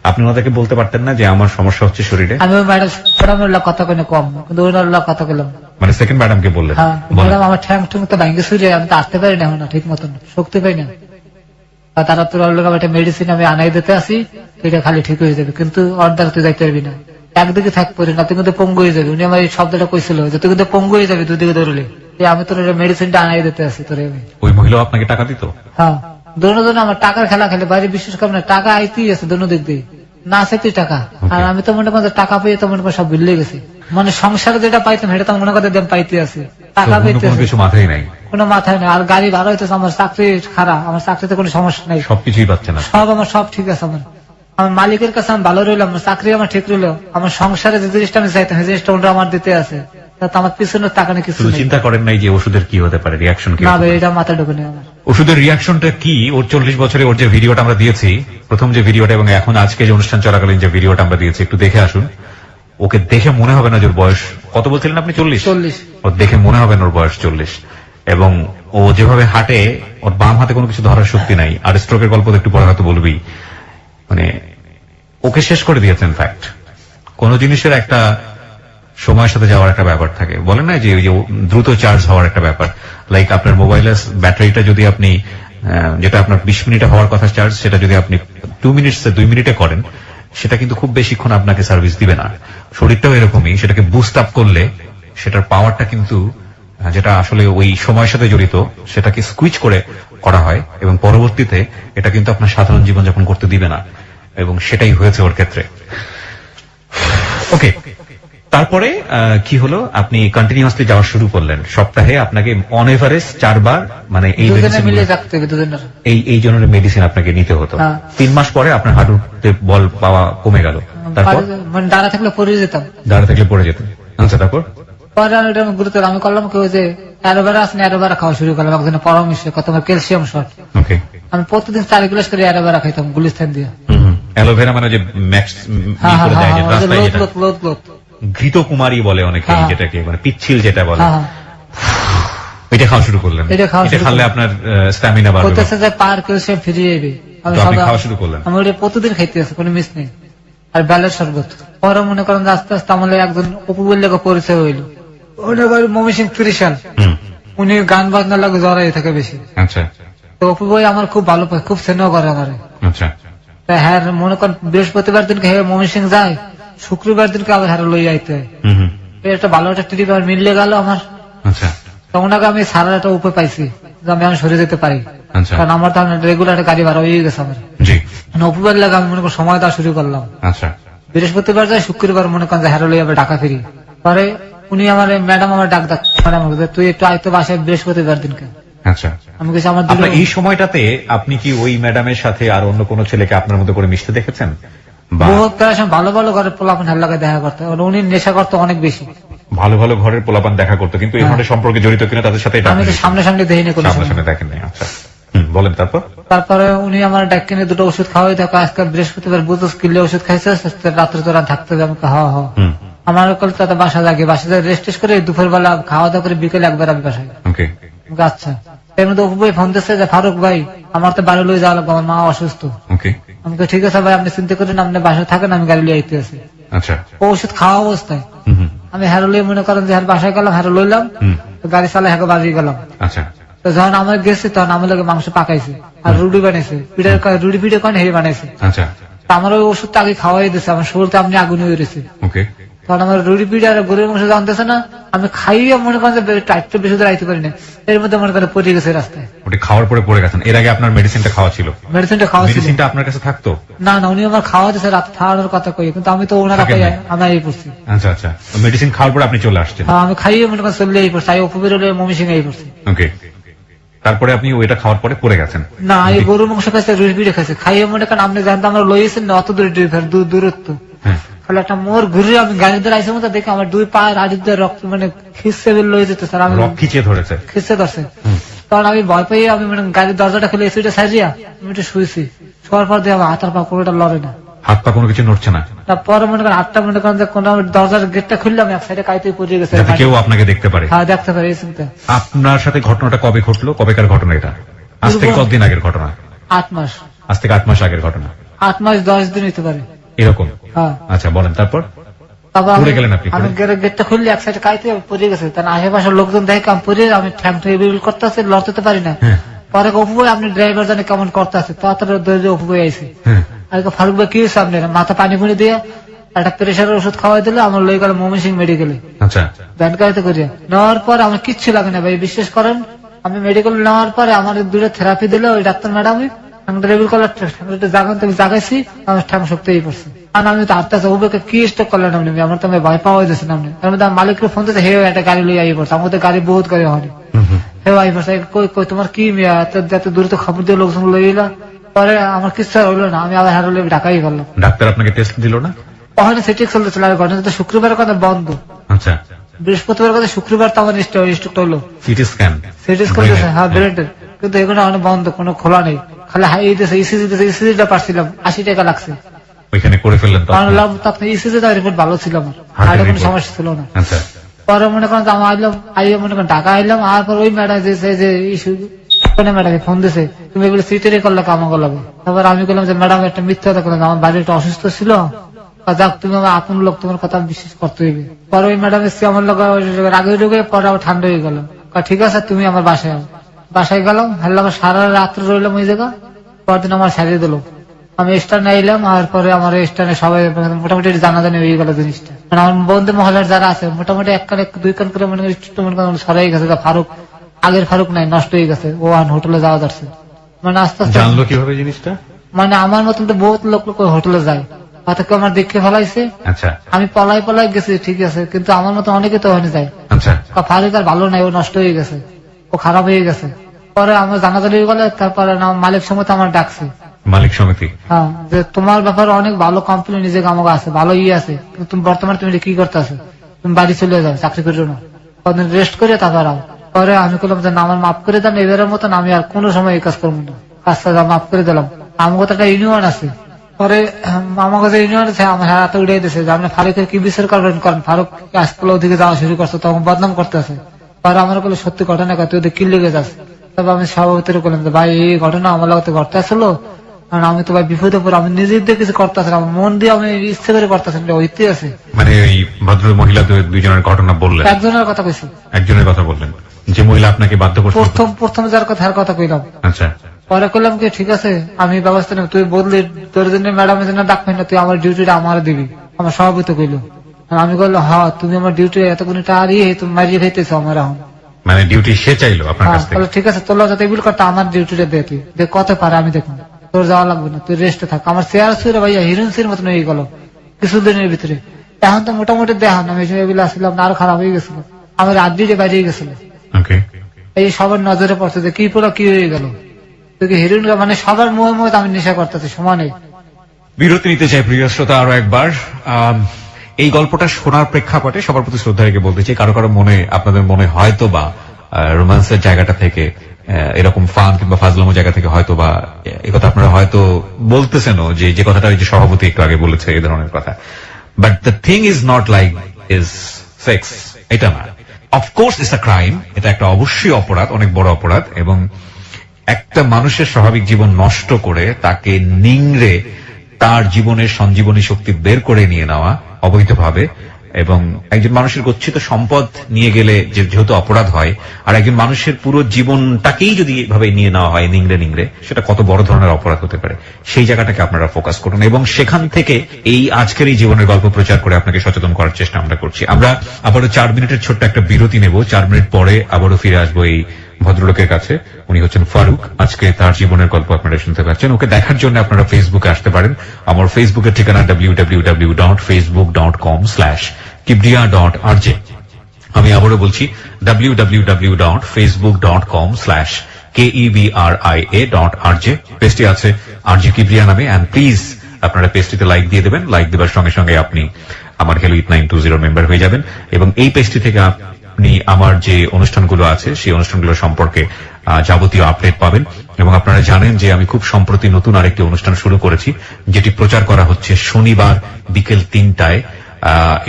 আপনি ওনাদেরকে বলতে পারতেন না যে আমার সমস্যা হচ্ছে শরীরে? আমি ওই ম্যাডামের কথা কেন কম, কিন্তু ওনার কথা বললাম। মানে সেকেন্ড ম্যাডামকে বললেন? হ্যাঁ, ম্যাডাম আমার ঠ্যাং ঠুং তো ভাঙ্গে শুয়ে, আমি তো আসতে পারি না এখন, ঠিক মতন শক্তি পাই না। তারা তো একটা মেডিসিন আমি আনাই দিতে আসি, এটা খালি ঠিক হয়ে যাবে, কিন্তু অর্ধেক তুই যাইতে পারবি না, একদিকে থাক পারি না, তুই কিন্তু পঙ্গু হয়ে যাবে। উনি আমার এই শব্দটা কইছিল যে তুই কিন্তু পঙ্গু হয়ে যাবে দুদিকে ধরলে, আমি তোর মেডিসিনটা আনাই দিতে আসি তোর। ওই মহিলা আপনাকে টাকা দিত? হ্যাঁ, দোনো আমার টাকার খেলা খেলে, বাইরে বিশেষ করে না, টাকা আইতেই আছে দোনো দিক দিয়ে, না আছে তুই টাকা। আর আমি তো মনে করেন টাকা পেয়ে তো মনে করেন সব বিল্লে গেছি, মানে সংসারে যেটা পাইতাম সেটা তো মনে করতে পাইতে আছে, টাকা পেতে কিছু মাথায় নাই, কোনো মাথায় নেই। আর গাড়ি ভাড়া হইতেছে, আমার চাকরি খারাপ, আমার চাকরিতে কোনো সমস্যা নাই, সবকিছুই পাচ্ছে না, সব আমার সব ঠিক আছে। আমার মালিকের কাছে আমি ভালো রইলাম, আমার চাকরি আমার ঠিক রইলো, আমার সংসারে যে জিনিসটা আমি চাইতাম সেই জিনিসটা ওটা আমার দিতে আছে, আমার পিছনে টাকা নেই, কিছু চিন্তা করেন নাই যে ওষুধের কি হতে পারে, রিয়াকশন কি? না ভাই, এটা মাথা ঢুকে নেই আমার। ওষুধের রিয়াকশনটা কি? ওর 40 বছরে ওর যে ভিডিওটা আমরা দিয়েছি, প্রথম যে ভিডিওটা এবং এখন আজকে যে অনুষ্ঠান চলাকালীন যে ভিডিওটা আমরা দিয়েছি, একটু দেখে আসুন। ওকে দেখে মনে হবে না যে ওর বয়স কত বলছিলেন আপনি? 40। ওর দেখে মনে হবে না ওর বয়স 40, এবং ও যেভাবে হাঁটে, ওর বাম হাতে কোনো কিছু ধরার শক্তি নাই। আর স্ট্রোকের গল্প একটু পরে হয়তো বলবি। মানে ওকে শেষ করে দিয়েছে। ইনফ্যাক্ট কোন জিনিসের একটা সময়ের সাথে যাওয়ার একটা ব্যাপার থাকে, বলে না যে ওই যে দ্রুত চার্জ হওয়ার একটা ব্যাপার। লাইক আপনার মোবাইলের ব্যাটারিটা যদি আপনি, যেটা আপনার 20 মিনিটে হওয়ার কথা চার্জ, সেটা যদি আপনি 2 মিনিটে করেন, সেটা কিন্তু খুব বেশিক্ষণ আপনাকে সার্ভিস দিবে না। শরীরটাও এরকমই, সেটাকে বুস্ট আপ করলে সেটার পাওয়ারটা কিন্তু, যেটা আসলে ওই সময়ের সাথে জড়িত, সেটাকে সুইচ করে করা হয়, এবং পরবর্তীতে এটা কিন্তু আপনার সাধারণ জীবনযাপন করতে দিবে না, এবং সেটাই হয়েছে ওর ক্ষেত্রে। ওকে, তারপরে কি হলো? আপনি কন্টিনিউয়াসলি যাওয়া শুরু করলেন। সপ্তাহে আপনাকে অন এভারেজ 4 বার, মানে এই জন্য মেডিসিন আপনাকে নিতে হতো। 3 মাস পরে আপনার হাঁটুতে বল পাওয়া কমে গেল। তারপর দাঁড়া থাকলে পড়ে যেতাম। আচ্ছা, তারপর পরে গুরুতর আমি করলাম কি, ওই যে অ্যালোভেরা আছে, অ্যালোভেরা খাওয়া শুরু করলাম একজনের পরামর্শ, কত ক্যালসিয়াম শর্ট। ওকে, আমি প্রতিদিন 4 গ্লাস করে অ্যালোভেরা খাইতাম গুলিস্তান দিয়ে। অ্যালোভেরা মানে যে ম্যাক্স ঘৃত কুমারী বলে অনেকে, যেটাকে মানে পিচ্ছিল যেটা বলে, এটা খাওয়া শুরু করলেন। এটা খাওয়ালে আপনার স্ট্যামিনা বাড়বে, পার ক্যালসিয়াম ফিরে যাবে। আমি খাওয়া শুরু করলেন। আমি ওটা প্রতিদিন খাইতে আছে, কোনো মিস নেই। আর বেলের শরবত। পরে মনে করেন আস্তে আস্তে আমার একজন অপু বললে পরিচয় হইল, মমিসিং ত্রিশাল, উনি গান বাজনা লাগে জড়াই থাকে বেশি। আচ্ছা, তো অপু ভাই আমার খুব ভালো পায়, খুব স্নেহ করে আমার। আচ্ছা, হ্যাঁ, মনে করেন বৃহস্পতিবার দিনকে মমিসিং যায়, শুক্রবার দিনকে আবার হ্যাঁ লই আইতে হয়। একটা ভালো একটা ট্রিপ আমার মিললে গেল আমার। আচ্ছা, তখন আগে আমি সারা একটা উপায় পাইছি যে আমি সরে যেতে পারি, কারণ আমার তো রেগুলার গাড়ি ভাড়া হয়ে গেছে আমার। অপুবার লাগে আমি মনে করেন সময় দেওয়া শুরু করলাম। আচ্ছা, বৃহস্পতিবার যাই, শুক্রবার মনে করেন হ্যারো লই আবার ঢাকা ফিরি। পরে উনি আমার ম্যাডাম আমার ডাক তুই একটু আইতো বাসায় বৃহস্পতিবার দিনকে। আচ্ছা, আমি কিছু আমার এই সময়টাতে আপনি কি ওই ম্যাডামের সাথে আর অন্য কোন ছেলেকে আপনার মতো করে মিশতে দেখেছেন? বহুত প্রায় ভালো ভালো ঘরের পোলাপান হার লাগে দেখা করতে, উনি নেশা করতে অনেক বেশি। ভালো ভালো ঘরের পোলাপান দেখা করতো, কিন্তু এই ধরনের সম্পর্কে জড়িত কিনা তাদের সাথে আমি তো সামনে সামনে দেখিনি, কোনো সামনে দেখেন নাই। আচ্ছা, বলেন। তারপরে উনি আমার ডাক কিনে 2টো ওষুধ খাওয়াই থাকো, আজকাল বৃহস্পতিবার বুঝোস কিনলে ওষুধ খাইছে, রাত্রে তোরা থাকতে হবে। আমাকে হওয়া আমার কলকাতা বাসা লাগে, বাসায় রেস্ট করে দুপুর বেলা খাওয়া দাওয়া করে বিকেলে একবার আমি বাসায়। ওকে, আচ্ছা, এর মধ্যে অপু ভাই ফোন দিচ্ছে যে ফারুক ভাই আমার তো বাড়ি লয়ে যাওয়া লাগবে, আমার মা অসুস্থ। ওকে, আমি তো ঠিক আছে ভাই, আপনি চিন্তা করেন, আপনি বাসায় থাকেন, আমি গাড়ি লিয়ে আইতে আছি। আচ্ছা, ও ওষুধ খাওয়া অবস্থায় হুম হুম, আমি হ্যারো লিয়ে মনে করেন যে বাসায় গেলাম, হ্যারো লইলাম, হুম, তো গাড়ি চালাই হ্যাঁ বাজিয়ে গেলাম। আচ্ছা, তো যখন আমরা গেছি তখন আমার লাগে মাংস পাকাইছে আর রুটি বানাইছে, রুটি পিঠে কন হেরে বানাইছে। আচ্ছা, তো আমার ওই ওষুধটা আগে খাওয়াই দিচ্ছে, আমার শরীরতে আপনি আগুন হয়ে রয়েছে। ওকে, তখন আমার রুটি পিঠে আর গরুর মাংস জানতেছে না, আমি খাইয়ে মনে করেন যে টাইটটা বেশি দূর আইতে পারি না, এর মধ্যে মনে করেন পড়ে গেছে রাস্তায়। ওটা খাওয়ার পরে পড়ে গেছেন। এর আগে আপনার মেডিসিনটা খাওয়া ছিল? মেডিসিনটা খাওয়া ছিল মেডিসিনটা আপনার কাছে থাকতো? না না, উনি আমার খাওয়া দিচ্ছে, রাত খাওয়ানোর কথা কই, কিন্তু আমি তো ওনারা থাকেন কই নাই? আমরা এই পড়ছি। আচ্ছা আচ্ছা, মেডিসিন খাওয়ার পরে আপনি চলে আসছেন? আমি খাইয়ে মনে করেন চলে এই পড়ছি, আমি অপুবের মমি সিং এই পড়ছি। ওকে, তারপরে আপনি ওইটা খাওয়ার পরে পড়ে গেছেন? না, এই গরুর মাংস খাইছে, রুটি পিঠে খাইছে, খাইয়ে মনে করেন আপনি জানতে আমরা লইয়েছেন না অত দূরত্ব, হ্যাঁ, খালি একটা মোর ঘুরে আমি গাড়ি ধরে আইসে মতো দেখে আমার দুই পায়ের আড়ির দিয়ে রক্ত মানে খিসে বের লয়ে যেতে স্যার, আমি রক খিচিয়ে ধরেছে? খিসে ধরছে। তখন আমি ভয় পেয়ে আমি মানে গাড়ির দরজাটা খুলে এসিটা সাজিয়া আমি একটু শুয়েছি, শোয়ার পর দিয়ে আমার হাতার পা কোনোটা লড়ে না, হাত পা কোনো কিছু নড়ছে না? তারপরে মনে করেন হাতটা মনে করেন যে কোন দরজার গেটটা খুললাম, এক সাইডে কাইতে পড়ে গেছে, যাতে কেউ আপনাকে দেখতে পারে? হ্যাঁ দেখতে পারে এই চিন্তা। আপনার সাথে ঘটনাটা কবে ঘটলো? কবেকার ঘটনা এটা? আজ থেকে কতদিন আগের ঘটনা? 8 মাস। আজ থেকে 8 মাস আগের ঘটনা? 8 মাস 10 দিন হইতে পারে এরকম? হ্যাঁ। আচ্ছা, বলেন তারপর। তারপর পড়ে গেলেন আপনি? আমি গেটটা খুললে এক সাইডে কাইতে পড়ে গেছে, তার আশেপাশের লোকজন দেখে আমি পড়ে আমি ঠ্যাং ঠেয়ে বিল করতেছে, লড়তে পারি না। হ্যাঁ, পরে অপু ভাই আপনি ড্রাইভার জানে কেমন করতে আছে, তাড়াতাড়ি দৌড়ে অপু ভাই আইসি। হ্যাঁ, আর ফারুক ভাই কি হয়েছে আপনার, মাথা পানি পুনি দিয়ে একটা প্রেশারের ওষুধ খাওয়াই দিলে আমার লই গেল মমি সিং মেডিকেলে, আচ্ছা, ব্যান গাড়িতে করিয়া নেওয়ার পরে আমার কিচ্ছু লাগে না ভাই, বিশ্বাস করেন। আমি মেডিকেল নেওয়ার পরে আমার দুটো থেরাপি দিলে ওই ডাক্তার ম্যাডামই টেবিল কলার জাগান থেকে জাগাইছি, আমার ঠ্যাং শক্তি পড়ছে। আর আমি তো আটটা ওকে কি স্টক করলেন আপনি, আমার তো আমি ভয় পাওয়া যাচ্ছে না। আপনি তার মধ্যে মালিককে ফোন দিতে, হে একটা গাড়ি লই আই পড়ছে, আমাদের গাড়ি বহুত গাড়ি হয়নি, হে আই পড়ছে, কই কই তোমার কি মেয়ে এত দূরে তো খবর দিয়ে লোকজন লই এলা। পরে আমার কিচ্ছু আর হইলো না, আমি আবার হারলে ঢাকাই গেলাম। ডাক্তার আপনাকে টেস্ট দিল না? ওখানে সেটি চলতেছিল, আর ঘটনা তো শুক্রবার কথা বন্ধ, আচ্ছা, বৃহস্পতিবার কথা শুক্রবার তো আমার স্টক হলো সিটি স্ক্যান? সিটি স্ক্যান হ্যাঁ ব্রেডের, কিন্তু এগুলো অনেক বন্ধ, কোনো খোলা নেই, খালি হাই দিতেছে। ইসিজিটা পারছিলাম 80 টাকা লাগছে, ওইখানে করে ফেললেন তো? তখন ইসিজিটা রিপোর্ট ভালো ছিল আমার, আর কোনো সমস্যা ছিল না। আচ্ছা, পরে মনে করেন আমি আইলাম, আইয়ে মনে করেন ঢাকা আইলাম, আর পর ওই ম্যাডাম যে ইস্যু ম্যাডাম ফোন দিছে, তুমি এগুলো সিটেরই করলে কামা করলাম। তারপর আমি বললাম যে ম্যাডাম একটা মিথ্যা কথা করলাম, আমার বাড়ি একটা অসুস্থ ছিল, যাক তুমি আমার আপন লোক, তোমার কথা বিশ্বাস করতে হইবে। পরে ওই ম্যাডাম এসে আমার লোক আগে ঢুকে, পরে আবার ঠান্ডা হয়ে গেল, ঠিক আছে তুমি আমার বাসায় আও। বাসায় গেলাম, হারলাম, সারা রাত্রে রইলাম ওই জায়গা। পরদিন আমার ছাড়িয়ে দিল, আমি স্টানে এলাম, আর পরে আমার স্টানে সবাই মোটামুটি জানাজানি হয়ে গেল জিনিসটা। মানে আমার বন্ধু মহলার যারা আছে মোটামুটি এক কান দুই কান করে মনে করি সরাই গেছে, ফারুক আগের ফারুক নাই, নষ্ট হয়ে গেছে, ও আর হোটেলে যাওয়া যাচ্ছে। মানে আস্তে আস্তে জানলো কিভাবে জিনিসটা? মানে আমার মতন তো বহুত লোক হোটেলে যায়, হয়তো কেউ আমার দেখে ফেলাইছে, আচ্ছা, আমি পলাই গেছি ঠিক আছে, কিন্তু আমার মতো অনেকে তো ওখানে যায়। আচ্ছা, ফারুক আর ভালো নাই, ও নষ্ট হয়ে গেছে, ও খারাপ হয়ে গেছে। পরে আমার জানাজানি হয়ে গেলে, তারপরে মালিক সমিতি আমার ডাকছে, মালিক সমিতি? হ্যাঁ, যে তোমার ব্যাপারে অনেক ভালো কোম্পানি নিজেকে আমাকে আছে, ভালো আছে, কিন্তু তুমি বর্তমানে তুমি কি করতে আছো, তুমি বাড়ি চলে যাও, চাকরি করিও না, কদিন রেস্ট করে তারপর আও। পরে আমি বললাম যে না, আমার মাফ করে দেন, এবারের মতন আমি আর কোনো সময় এই কাজ করবো না, কাজটা মাফ করে দিলাম। আমাকে তো একটা ইউনিয়ন আছে, পরে আমাকে যে ইউনিয়ন আছে আমার হাতে উড়িয়ে দিয়েছে যে আপনি ফারুকের কি বিচার করবেন করেন, ফারুক আজকাল ওদিকে যাওয়া শুরু করছে, তখন বদনাম করতে আছে। পরে আমার বলে সত্যি ঘটনা তুই ওদের কি লেগে যাস। তবে আমি সভাপতির বললাম যে ভাই এই ঘটনা আমার লাগতে ঘটতে আসলো, কারণ আমি তো ভাই বিপদে পড়ে, আমি নিজের দিয়ে কিছু করতে আসলাম, মন দিয়ে আমি ইচ্ছে করে করতে আসলাম, হইতে আছে। মানে ওই ভদ্র মহিলা দুইজনের ঘটনা বললেন? একজনের কথা কইছি। একজনের কথা বললেন, যে মহিলা আপনাকে বাধ্য করছে? প্রথম যার কথা কইলাম। আচ্ছা, পরে করলাম কি ঠিক আছে আমি ব্যবস্থা নেব, তুই বদলি তোর জন্য ম্যাডামের জন্য ডাকবেন না, তুই আমার ডিউটিটা আমার দিবি, আমার সভাপতি কইলো। আমি বললাম হ্যাঁ তুমি আমার ডিউটি এতগুলো টাড়িয়ে তুমি মারিয়ে খাইতেছো আমার এখন। মানে ডিউটি সে চাইলো আপনার কাছ থেকে? ঠিক আছে তোর যাতে এগুলো করতে আমার ডিউটিটা দে, তুই দেখ কত পারে আমি দেখুন, তোর যাওয়া লাগবে না, তুই রেস্টে থাক। আমার চেয়ার সুরে ভাইয়া হিরোইন মতন হয়ে গেল কিছুদিনের ভিতরে। এখন তো মোটামুটি দেখান আমি এগুলো আসলাম না, আরো খারাপ হয়ে গেছিল, আমার আড্ডিতে বাইরে গেছিল। এই সবার নজরে পড়ছে যে কি পুরো কি হয়ে গেল, হিরোইন মানে সবার মোহে মোহে আমি নেশা করতেছি সমানে। বিরতি নিতে চাই প্রিয় শ্রোতা আরো একবার। এই গল্পটা শোনার প্রেক্ষাপটে সবার প্রতি শ্রদ্ধা রেখে বলতে চাই, কারো কারো মনে আপনাদের মনে হয়তো বা রোমান্সের জায়গাটা থেকে এরকম ফান কিংবা ফাজলামো জায়গা থেকে হয়তো বা এই কথা আপনারা হয়তো বলতেছেনও, যে কথাটা ওই যে সভাপতি একটু আগে বলেছে এই ধরনের কথা। But the thing is not like is sex, এটা না। অফকোর্স ইটস আ ক্রাইম, এটা একটা অবশ্যই অপরাধ, অনেক বড় অপরাধ, এবং একটা মানুষের স্বাভাবিক জীবন নষ্ট করে তাকে নিংড়ে তার জীবনের সঞ্জীবনী শক্তি বের করে নিয়ে নেওয়া অবৈধভাবে, এবং একজন মানুষের গচ্ছিত সম্পদ নিয়ে গেলে যেহেতু অপরাধ হয়, আর একজন মানুষের পুরো জীবনটাকেই যদি এভাবে নিয়ে নেওয়া হয় নিংড়ে নিংড়ে, সেটা কত বড় ধরনের অপরাধ হতে পারে, সেই জায়গাটাকে আপনারা ফোকাস করুন, এবং সেখান থেকে এই আজকের এই জীবনের গল্প প্রচার করে আপনাকে সচেতন করার চেষ্টা আমরা করছি। আমরা আবারও 4 মিনিটের ছোট্ট একটা বিরতি নেব, 4 মিনিট পরে আবারও ফিরে আসবো এই ভদ্রলোকের কাছে। উনি হচ্ছেন ফারুক। আজকে তার জীবনের গল্প আপনারা শুনতে পাচ্ছেন। ওকে দেখার জন্য আপনারা ফেসবুকে আসতে পারেন। আমার ফেসবুকের ঠিকানা www.facebook.com/kibria.rj। আমি আবারও বলছি www.facebook.com/kebria.rj। পেজটি আছে আরজে কিবরিয়া নামে, এন্ড প্লিজ আপনারা পেজটিতে লাইক দিয়ে দেবেন। লাইক দেওয়ার সঙ্গে সঙ্গে আপনি আমার হেলো 8920 মেম্বার হয়ে যাবেন, এবং এই পেজটি থেকে আপনি আমার যে অনুষ্ঠানগুলো আছে সেই অনুষ্ঠানগুলো সম্পর্কে যাবতীয় আপডেট পাবেন। এবং আপনারা জানেন যে আমি খুব সম্প্রতি নতুন আরেকটি অনুষ্ঠান শুরু করেছি, যেটি প্রচার করা হচ্ছে শনিবার বিকেল 3টায়।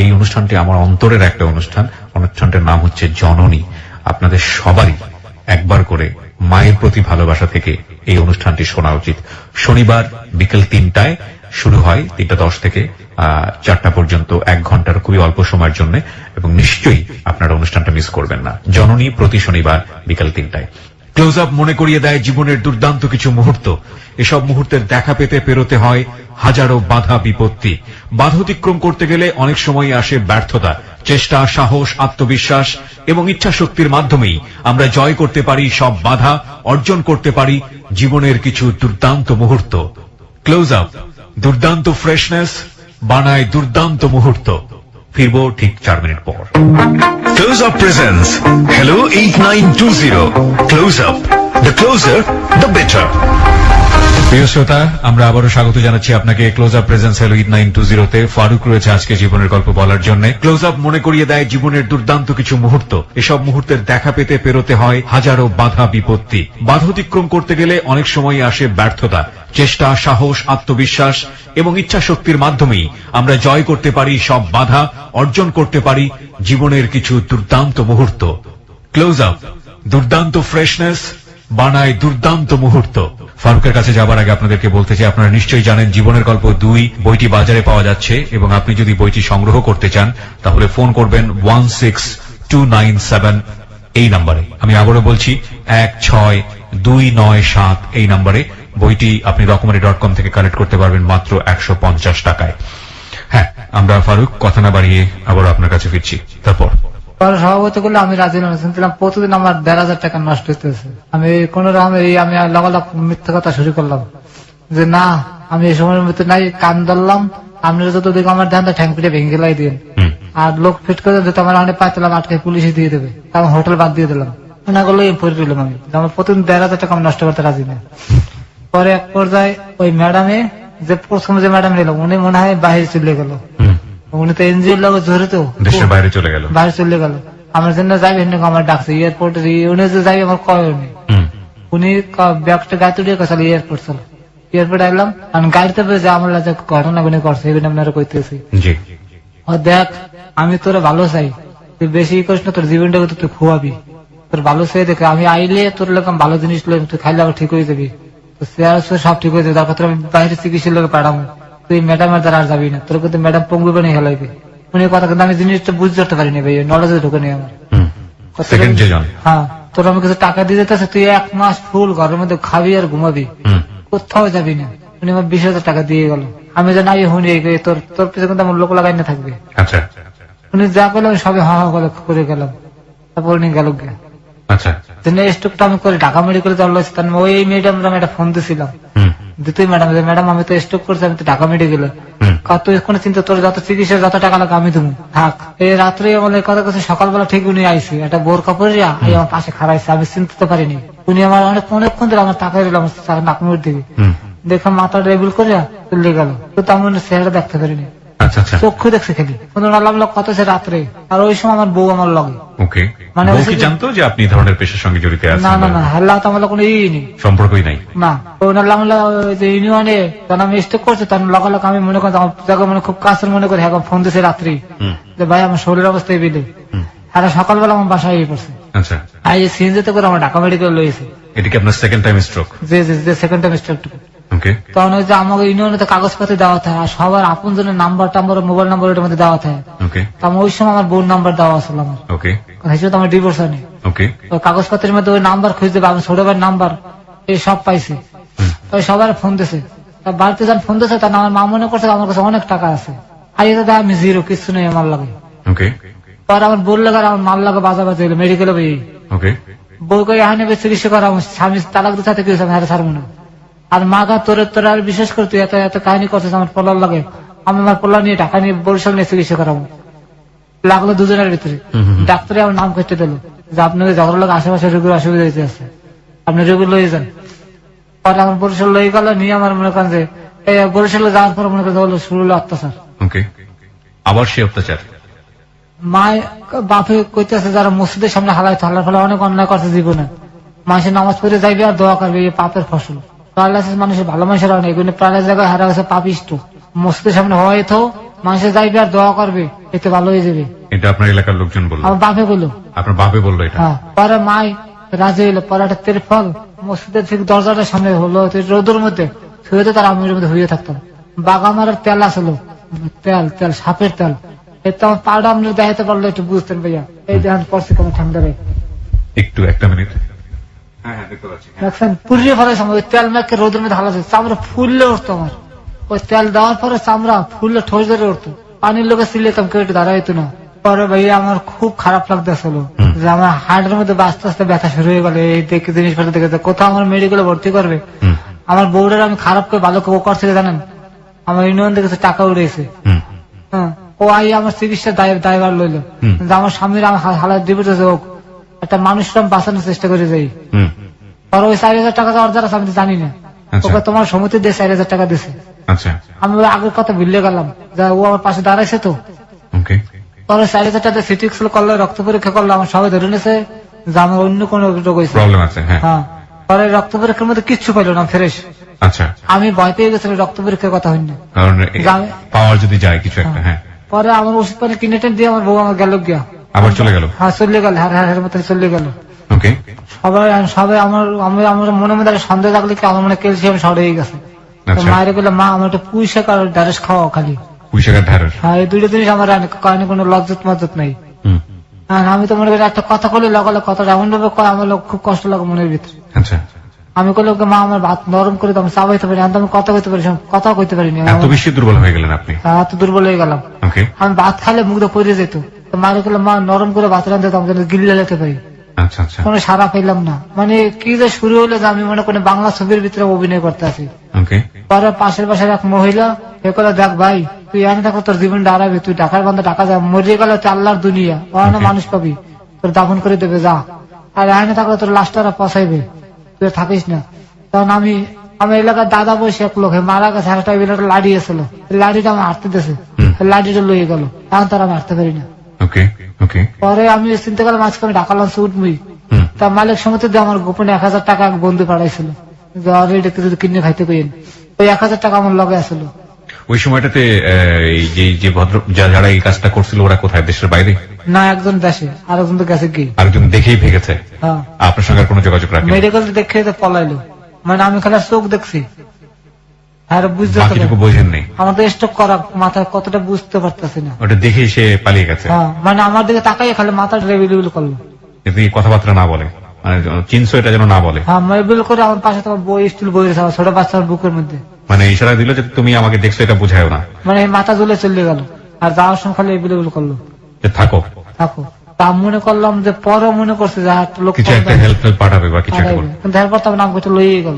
এই অনুষ্ঠানটি আমার অন্তরের একটা অনুষ্ঠান। অনুষ্ঠানটির নাম হচ্ছে জননী। আপনাদের সবারই একবার করে মায়ের প্রতি ভালোবাসা থেকে এই অনুষ্ঠানটি শোনা উচিত। শনিবার বিকেল 3টায় শুরু হয়, 3টা 10 থেকে 4টা পর্যন্ত, 1 ঘন্টার খুবই অল্প সময়ের জন্য, এবং নিশ্চয়ই আপনারা অনুষ্ঠানটা মিস করবেন না। জননী প্রতি শনিবার বিকেল 3টায়। ক্লোজ আপ মনে করিয়ে দেয় জীবনের দুর্দান্ত কিছু মুহূর্ত। এসব মুহূর্তের দেখা পেতে পেরোতে হয় হাজারো বাধা বিপত্তি। বাধা অতিক্রম করতে গেলে অনেক সময় আসে ব্যর্থতা। চেষ্টা, সাহস, আত্মবিশ্বাস এবং ইচ্ছা শক্তির মাধ্যমেই আমরা জয় করতে পারি সব বাধা, অর্জন করতে পারি জীবনের কিছু দুর্দান্ত মুহূর্ত। ক্লোজ আপ দুর্দান্ত ফ্রেশনেস বানায় দুর্দান্ত মুহূর্ত। ফিরবো ঠিক 4 মিনিট পর। Close Up presents Hello 8920. Close Up. The closer, the better. প্রিয় শ্রোতা, আমরা আবারও স্বাগত জানাচ্ছি আপনাকে ক্লোজ আপ প্রেজেন্স হেলো 8920-তে। ফারুক রয়েছে আজকে জীবনের গল্প বলার জন্য। ক্লোজ আপ মনে করিয়ে দেয় জীবনের দুর্দান্ত কিছু মুহূর্ত। এসব মুহূর্তের দেখা পেতে পেরোতে হয় হাজারো বাধা বিপত্তি। বাধা অতিক্রম করতে গেলে অনেক সময় আসে ব্যর্থতা। চেষ্টা, সাহস, আত্মবিশ্বাস এবং ইচ্ছা শক্তির মাধ্যমেই আমরা জয় করতে পারি সব বাধা, অর্জন করতে পারি জীবনের কিছু দুর্দান্ত মুহূর্ত। ক্লোজ আপ দুর্দান্ত ফ্রেশনেস বানায় দুর্দান্ত মুহূর্ত। ফারুকের কাছে যাবার আগে আপনাদেরকে বলতে চাই, আপনারা নিশ্চয়ই জানেন জীবনের গল্প 2 বইটি বাজারে পাওয়া যাচ্ছে, এবং আপনি যদি বইটি সংগ্রহ করতে চান তাহলে ফোন করবেন 16297 এই নাম্বারে। আমি আবারও বলছি 16297 এই নাম্বারে। বইটি আপনি রকমারি.com থেকে কালেক্ট করতে পারবেন মাত্র 150 টাকায়। হ্যাঁ, আমরা ফারুক কথা না বাড়িয়ে আবার আপনার কাছে ফিরছি। তারপর সভাপতি করলে আমি রাজি নয়, শুনছিলাম প্রতিদিন আমার 1,500 টাকা নষ্ট হইতেছে। আমি কোন রকম আমি লাগালাগ মিথ্যা কথা শুরু করলাম যে না, আমি এই সময়ের মধ্যে নাই, কান ধরলাম। আপনারা যত দেখো আমার ধানটা ঠ্যাং পিঠে ভেঙে গেলাই দিন, আর লোক ফিট করে দিতে আমার অনেক পাইতাম, আটকে পুলিশে দিয়ে দেবে, আমি হোটেল বাদ দিয়ে দিলাম। না করলে পড়ে দিলাম আমি, আমার প্রতিদিন 1,500 টাকা আমি নষ্ট করতে রাজি না। পরে এক পর্যায়ে ওই ম্যাডামে যে প্রথম যে ম্যাডাম নিল, উনি মনে হয় বাইরে চলে গেল। উনি তো এনজিওর লোক জড়িত, দেশের বাইরে চলে গেল। বাইরে চলে গেল। আমার জন্য যাইবে, আমার ডাকছে এয়ারপোর্টে, উনি যে যাইবে আমার কয় উনি। উনি ব্যাগটা গায়ে তুলিয়ে চলে এয়ারপোর্ট, চলো এয়ারপোর্ট আইলাম। আমি গাড়িতে যে আমার যে ঘটনা গুলি করছে এগুলো আপনারা কইতেছি। দেখ, আমি তোরা ভালো চাই, তুই বেশি করিস না, তোর জীবনটাকে তুই খুয়াবি, তোর ভালো চাই দেখে আমি আইলে তোর লোক ভালো জিনিস তুই খাইলে আবার ঠিক হয়ে যাবি, সব ঠিক হয়ে যাবে। তারপর তোর আমি বাইরে চিকিৎসার লোকে পাঠাবো, তুই ম্যাডামের দ্বারা আর যাবি না, তোর কিন্তু ম্যাডাম পঙ্গু বানিয়ে হেলাইবে। উনি কথা কিন্তু আমি জিনিসটা বুঝতে ধরতে পারিনি ভাই, নলেজে ঢুকে নেই আমার। হ্যাঁ, তোর আমি কিছু টাকা দিয়ে যেতেছে, তুই 1 মাস ফুল ঘরের মধ্যে খাবি আর ঘুমাবি, কোথাও যাবি না। উনি আমার 20,000 টাকা দিয়ে গেল। আমি যে নাই হুনি তোর তোর পিছনে কিন্তু আমার লোক লাগাই না থাকবে। উনি যা করলো আমি সবে হা হা করে গেলাম। তারপর উনি গেল গিয়া। স্টকটা আমি করে ঢাকা মেডিকেলে যাওয়া, ওই ম্যাডাম আমি একটা ফোন দিয়েছিলাম, দ্বিতীয় ম্যাডাম, ম্যাডাম আমি তো স্টক করছি, আমি তো ঢাকা মেডিকেলে, তুই কোনো চিন্তা, তোর যত চিকিৎসা যত টাকা লাগে আমি দেবো, থাক। এই রাত্রে আমাদের কথা কথা সকালবেলা ঠিক উনি আইসি, একটা বোরকা পরিয়া আমার পাশে খারাইছে, আমি চিনতে পারিনি। উনি আমার অনেকক্ষণ ধরে আমার টাকা দিল, আমার নাকমুর দিকে দেখে মাথা রেবিল করিয়া চলে গেল, কিন্তু আমি চেহারা দেখতে পারিনি, চক্ষু দেখছে খালি। কত সে রাত্রে, আর ওই সময় আমার বউ আমার লগে, মানে জানতো যে আপনি ধরনের পেশার সঙ্গে জড়িত আছেন? না না না, হাল্লা তো আমার কোনো সম্পর্কই নাই না। ওনার ইউনিয়নে তখন আমি স্টেক করছি, তখন লগালগ আমি মনে করি আমার জায়গা মানে খুব কাছের মনে করি, এখন ফোন দিয়েছে রাত্রি যে ভাই আমার শরীরের অবস্থা বিলে, আর সকালবেলা আমার বাসায় এসে পড়ছে আচ্ছা, আর এই সিএনজিতে করে আমার ঢাকা মেডিকেল লইছে। এটা কি আপনার সেকেন্ড টাইম স্ট্রোক? যে সেকেন্ড টাইম স্ট্রোক। ওকে, তখন ওই যে আমাকে ইউনিয়নে কাগজপাতি দেওয়া থাকে আর সবার আপন জনের নাম্বার টাম্বার মোবাইল নাম্বার এটার মধ্যে দেওয়া থাকে। ওকে, তো আমার ওই সময় আমার বোন নাম্বার দেওয়া আসল আমার, ওকে, হিসেবে আমার ডিভোর্স হয়নি। ওকে, ওই কাগজপত্রের মধ্যে ওই নাম্বার খুঁজতে পারবে, ছোট ভাইয়ের নাম্বার এই সব পাইছে। ওই সবার ফোন দিছে, বাড়িতে যখন ফোন দিছে তখন আমার মা মনে করছে আমার কাছে অনেক টাকা আছে, আর এটা দেয় আমি জিরো, কিছু নেই আমার লাগে। ওকে, পরে আমার বোন লাগে আর আমার মাল লাগে বাজাবাজি হলো মেডিকেলে বই। ওকে, বই করে এখানে চিকিৎসা করা আমার স্বামী তালাক দিতে কি হয়েছে আমি হারে ছাড়বো না। আর মা গা তোর আর বিশেষ করে তুই এত এত কাহিনী করছিস আমার পোলার লাগে, আমি আমার পোলা নিয়ে ঢাকা নিয়ে বরিশাল নিয়ে চিকিৎসা করাবো, লাগলো দুজনের ভিতরে। ডাক্তারে আমার নাম কেটে দিল যে আপনাদের ঝগড়া লাগে আশেপাশে রোগীর অসুবিধা হয়েছে আছে, আপনি রোগী লয়ে যান। পরে আমার বরিশাল লয়ে গেল, নিয়ে আমার মনে করেন যে এই বরিশালে যাওয়ার পর মনে করেন শুরু হলো অত্যাচার। ওকে, আবার সে অত্যাচার। মায় বাপে কইতেছে যারা মসজিদের সামনে হালাইতে, হালার ফলে অনেক অন্যায় করছে জীবনে, মানুষের নামাজ পড়ে যাইবে আর দোয়া করবে, এই পাপের ফসল। প্যারালাইসিস মানুষের ভালো মানুষের হয় না, এগুলো প্রায় জায়গায় হারা গেছে পাপিষ্ট। মসজিদের সামনে হয়তো মানুষের যাইবে আর দোয়া করবে, এতে ভালো হয়ে যাবে। এটা আপনার এলাকার লোকজন বললো? আমার বাপে বললো। আপনার বাপে বললো এটা? হ্যাঁ। পরে মাই রাজি হইলো, পরে একটা তেরফল মসজিদের ঠিক দরজাটার সামনে হলো, রোদের মধ্যে শুয়ে তার আমির মধ্যে হইয়ে থাকতাম। বাগামারের তেল আসলো, তেল তেল সাপের তেল, এটা আমার পাউডার আপনি দেখাতে পারলে একটু বুঝতেন ভাইয়া। এই দেখেন পড়ছে কেমন ঠান্ডা রে, একটু একটা মিনিট। হ্যাঁ হ্যাঁ, দেখতে পাচ্ছি। দেখছেন পুড়িয়ে ফেলে সময় ওই তেল মেখে রোদের মধ্যে হালাছে, চামড়া ফুললে উঠতো আমার। ওই তেল দেওয়ার পরে চামড়া ফুললে ঠোঁস ধরে উঠতো, পানির লোকে সিলেতাম কেউ একটু দাঁড়া হইতো না। পরে ভাইয়া আমার খুব খারাপ লাগতেছিল যে আমার হার্টের মধ্যে আস্তে আস্তে ব্যথা শুরু হয়ে গেল। এই দেখে জিনিসপত্র দেখে কোথাও আমার মেডিকেলে ভর্তি করবে। আমার বউরের আমি খারাপ করে ভালো করে করছে জানেন, আমার ইউনিয়ন থেকে টাকা উড়েছে। হ্যাঁ, ও আই আমার চিকিৎসার দায়ভার লইলো যে আমার স্বামীর আমার হালাত দিবে হোক, একটা মানুষকে আমি বাঁচানোর চেষ্টা করে যাই। আর ওই 4,000 টাকা অর্ডার আছে আমি তো জানি না, ওকে তোমার সমিতি দিয়ে 4,000 টাকা দিছে। আচ্ছা, আমি ওই আগের কথা ভুলে গেলাম, যা ও আমার পাশে দাঁড়াইছে তো। ওকে, পরে 4,000 টাকা সিটি স্ক্যান করলো, রক্ত পরীক্ষা করলো, আমার সবাই ধরে নিয়েছে যে আমার অন্য কোনো রোগ হয়েছে, প্রবলেম আছে। হ্যাঁ, হ্যাঁ। পরে রক্ত পরীক্ষার মধ্যে কিচ্ছু পাইলো না, ফ্রেশ। আচ্ছা, আমি ভয় পেয়ে গেছিলাম রক্ত পরীক্ষার কথা হইনি, কারণ পাওয়ার যদি যায় কিছু একটা। হ্যাঁ, পরে আমার ওষুধ পানি কিনে টেনে দিয়ে আমার বউ আমার গেল গিয়া, আবার চলে গেল। হ্যাঁ চলে গেল, হ্যাঁ মতো চলে গেল। ওকে, সবাই সবাই আমার মনে মধ্যে একটা সন্দেহ থাকলে কি আমার মনে ক্যালসিয়াম শর্ট হয়ে গেছে। আচ্ছা। মায়ের বলে মা আমার একটা পুঁই শাক আর ঢ্যাঁড়স খাওয়া খালি। পুঁই শাকের ঢ্যাঁড়স? হ্যাঁ, এই দুটো জিনিস আমার কারণে কোনো লজ্জত মজ্জত নাই। হ্যাঁ, আমি তো মনে করি একটা কথা বলে লাগালে কথাটা এমন ভাবে কয় আমার খুব কষ্ট লাগে মনের ভিতরে। আচ্ছা, আমি কইলে ওকে মা আমার ভাত নরম করে আমি চাবাইতে পারি, আমি কথা কইতে পারি, কথা কইতে পারিনি। এত বেশি দুর্বল হয়ে গেলেন আপনি? এত দুর্বল হয়ে গেলাম। ওকে, আমি ভাত খাইলে মুখ দিয়ে পড়ে যেত, মারে কইলে মা নরম করে ভাত রান্ধতে আমি যেন গিল্লে লেতে পারি। আচ্ছা আচ্ছা, কোনো সারা পেলাম না, মানে কি যে শুরু হলো যে আমি মনে করি বাংলা ছবির ভিতরে অভিনয় করতে আছি। ওকে, পরে পাশের বাসার এক মহিলা এ করে, দেখ ভাই তুই এনে থাকো, তোর জীবন দাঁড়াবে, তুই ঢাকার বান্ধব ঢাকা যা, মরিয়ে গেলে তো আল্লাহর দুনিয়া, ওখানে মানুষ পাবি, তোর দাফন করে দেবে যা, আর এনে থাকলে তোর লাশটারা পচাইবে, তুই থাকিস না। তখন আমি আমার এলাকার দাদা বসে এক লোক মারা গেছে, একটা লাড়ি এসেছিল, লাড়িটা আমি হাঁটতে দিয়েছে, লাড়িটা লইয়ে গেল, এখন তারা আমি হাঁটতে পারি না। ওকে, ওকে, পরে আমি চিন্তা করলাম আজকে আমি ঢাকা লঞ্চে উঠবই, তা মালিক সমিতি দিয়ে আমার গোপনে 1,000 টাকা এক বন্ধু পাঠাইছিল, যদি কিনে খাইতে কইন, ওই 1,000 টাকা আমার লগে আসলো। ওই সময়টাতে এই যে ভদ্র যারা এই কাজটা করছিল ওরা কোথায়, দেশের বাইরে? না, একজন দেশে, আরেকজন তো গেছে কি, আরেকজন দেখেই ভেগেছে। হ্যাঁ, আপনার সঙ্গে আর কোনো যোগাযোগ রাখেন? মেডিকেল দেখে তো পলাইলো, মানে আমি খালি চোখ দেখছি, আর বুঝতে বাকিটুকু বোঝেন নেই? আমার তো স্ট্রোক করা মাথায় কতটা বুঝতে পারতেছি না। ওটা দেখেই সে পালিয়ে গেছে? হ্যাঁ, মানে আমার দিকে তাকাই খালি মাথাটা রেবিল করলো, যদি কথাবার্তা না বলে, মানে চিনছো এটা যেন না বলে? হ্যাঁ, রেবিল করে আমার পাশে তোমার বই স্টিল বই রয়েছে, আমার ছোট বাচ্চার বুকের মধ্যে, মানে ইশারা দিল যে তুমি আমাকে দেখছো, এটা বুঝায়ও না, মানে মাথা ঝুলে চলে গেল, আর যাওয়ার সময় খালি রেবিল করলো যে থাকো থাকো। তা মনে করলাম যে পরে মনে করছে যে একটা লোক কিছু একটা হেল্প পাঠাবে বা কিছু একটা বলবে, কিন্তু এরপর তো নাম করতে লইয়ে গেল,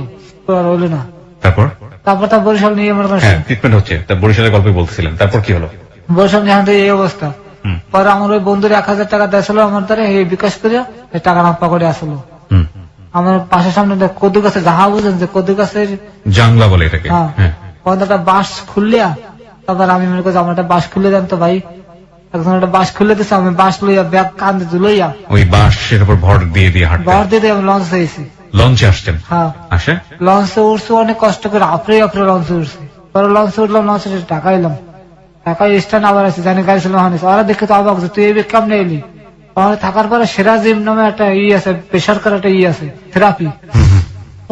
হইলো না। তারপর? তারপর তার বরিশাল নিয়ে মনে করেন হ্যাঁ, ট্রিটমেন্ট হচ্ছে, তা বরিশালের গল্পে বলতেছিলেন, তারপর কি হলো? বরিশাল এখান থেকে এই অবস্থা। পরে আমার ওই বন্ধুর 1,000 টাকা দিয়েছিল আমার দ্বারা, এই বিকাশ করে এই টাকা না পকেটে আসলো। আমার পাশের সামনে কদু গাছের যাহা বুঝেন যে কদু গাছের জাংলা বলে এটাকে? হ্যাঁ, একটা বাঁশ খুললিয়া, তারপর আমি মনে করছি আমার একটা বাঁশ খুলে দেন তো ভাই, একজন একটা বাঁশ খুলে দিচ্ছে, আমি বাঁশ লইয়া ব্যাগ কান্দে ঝুলইয়া ওই বাঁশের উপর ভর দিয়ে হাঁটতে? ভর দিয়ে আমি লঞ্চ হয়েছি। লঞ্চে আসছেন? হ্যাঁ, আসে লঞ্চে উঠছি অনেক কষ্ট করে, আপরে লঞ্চে উঠছি। পরে লঞ্চে উঠলাম, লঞ্চে টাকা এলাম, টাকা স্ট্যান্ড আবার আছে, জানি গাড়ি ছিল ওরা দেখে তো অবাক যে তুই এই কেমনে এলি, ওখানে থাকার পরে সেরাজিম নামে একটা আছে, বেসরকারি একটা আছে থেরাপি,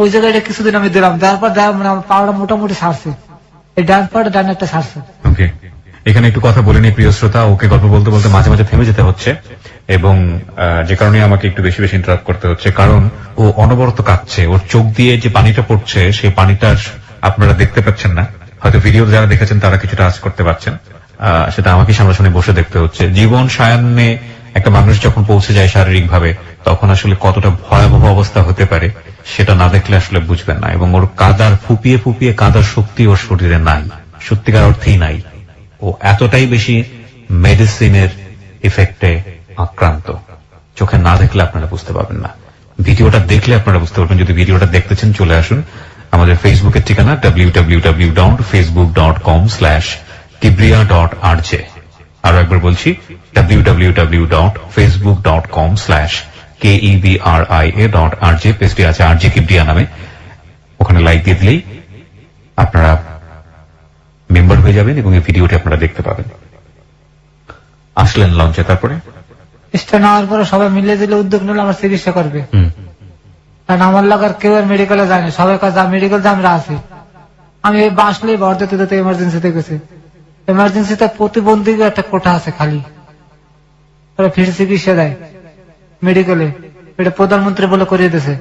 ওই জায়গায় কিছুদিন আমি দিলাম, দেওয়ার পর মানে আমার পাওয়াটা মোটামুটি সারছে, এই ডান পাটা ডান একটা সারছে। ওকে, এখানে একটু কথা বলে নিই প্রিয় শ্রোতা, ওকে গল্প বলতে বলতে মাঝে মাঝে থেমে যেতে হচ্ছে, এবং যে কারণে আমাকে একটু বেশি বেশি ইন্টারাপ্ট করতে হচ্ছে, কারণ ও অনবরত কাঁদছে। ওর চোখ দিয়ে যে পানিটা পড়ছে সেই পানিটার আপনারা দেখতে পাচ্ছেন না, হয়তো ভিডিও যারা দেখেছেন তারা কিছুটা আজ করতে পারছেন, সেটা আমাকে সামনাসামনি বসে দেখতে হচ্ছে। জীবন সায়ান্নে একটা মানুষ যখন পৌঁছে যায় শারীরিক ভাবে, তখন আসলে কতটা ভয়াবহ অবস্থা হতে পারে সেটা না দেখলে আসলে বুঝবেন না। এবং ওর কাদার ফুপিয়ে ফুপিয়ে কাদার শক্তি ওর শরীরে নাই, সত্যিকার অর্থেই নাই। ও এতটাই বেশি মেডিসিনের ইফেক্টে আক্রান্ত, চোখে না দেখলে আপনারা বুঝতে পারবেন না, ভিডিওটা দেখলে আপনারা বুঝতে পারবেন। যদি ভিডিওটা দেখতে চান চলে আসুন আমাদের ফেসবুকের ঠিকানা www.facebook.com/kibria.rj। আরো একবার বলছি www.facebook.com/kebria.rj, পেজটি আছে আরজে কিবরিয়া নামে, ওখানে লাইক দিয়ে দিলেই আপনারা মেম্বার হয়ে যাবেন এবং এই ভিডিওটি আপনারা দেখতে পাবেন। আসলেন লঞ্চে, তারপরে স্টে নেওয়ার পরে সবাই মিলে দিলে উদ্যোগ নিলে আমার চিকিৎসা করবে, কারণ আমার লাগার কেউ আর মেডিকেলে যায় না, সবাই কাছে মেডিকেল আমরা আছি। আমি বাসলেই ভর দিতে দিতে এমার্জেন্সিতে গেছে, এমার্জেন্সিতে প্রতিবন্ধী একটা কোঠা আছে খালি, ফির চিকিৎসা দেয় মেডিকেলে, এটা প্রধানমন্ত্রী বলে করিয়ে দিয়েছে।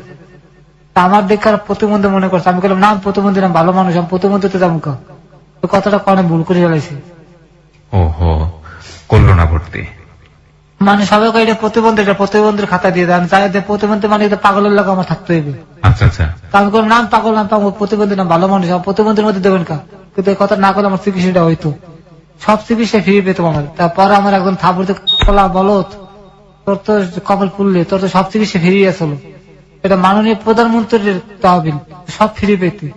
আমার দেখার প্রতিবন্ধী মনে করছে, আমি বললাম না আমি প্রতিবন্ধী না, ভালো মানুষ, আমি প্রতিবন্ধীতে যাবো কথাটা কনে ভুল করে ফেলাইছি। ওহো, করলো না ভর্তি, মানে সবাই এটা প্রতিবন্ধীর খাতা দিয়ে দেয়, আমি চাই প্রতিবন্ধী মানে পাগলের লোক আমার থাকতে হইবে। আচ্ছা আচ্ছা, আমি করলাম নাম পাগল, নাম পাগল, প্রতিবন্ধী না ভালো মানুষ, প্রতিবন্ধীর মধ্যে দেবেন কা, কিন্তু এই কথা না করলে আমার চিকিৎসাটা হইতো, সব চিকিৎসা ফ্রি পেতাম আমার। তারপরে আমার একজন থাপড়তে বলা বলো তোর তো কপাল পুললে, তোর তো সব চিকিৎসা ফ্রি আসলো, এটা মাননীয় প্রধানমন্ত্রীর তহবিল, সব ফ্রি পেতে।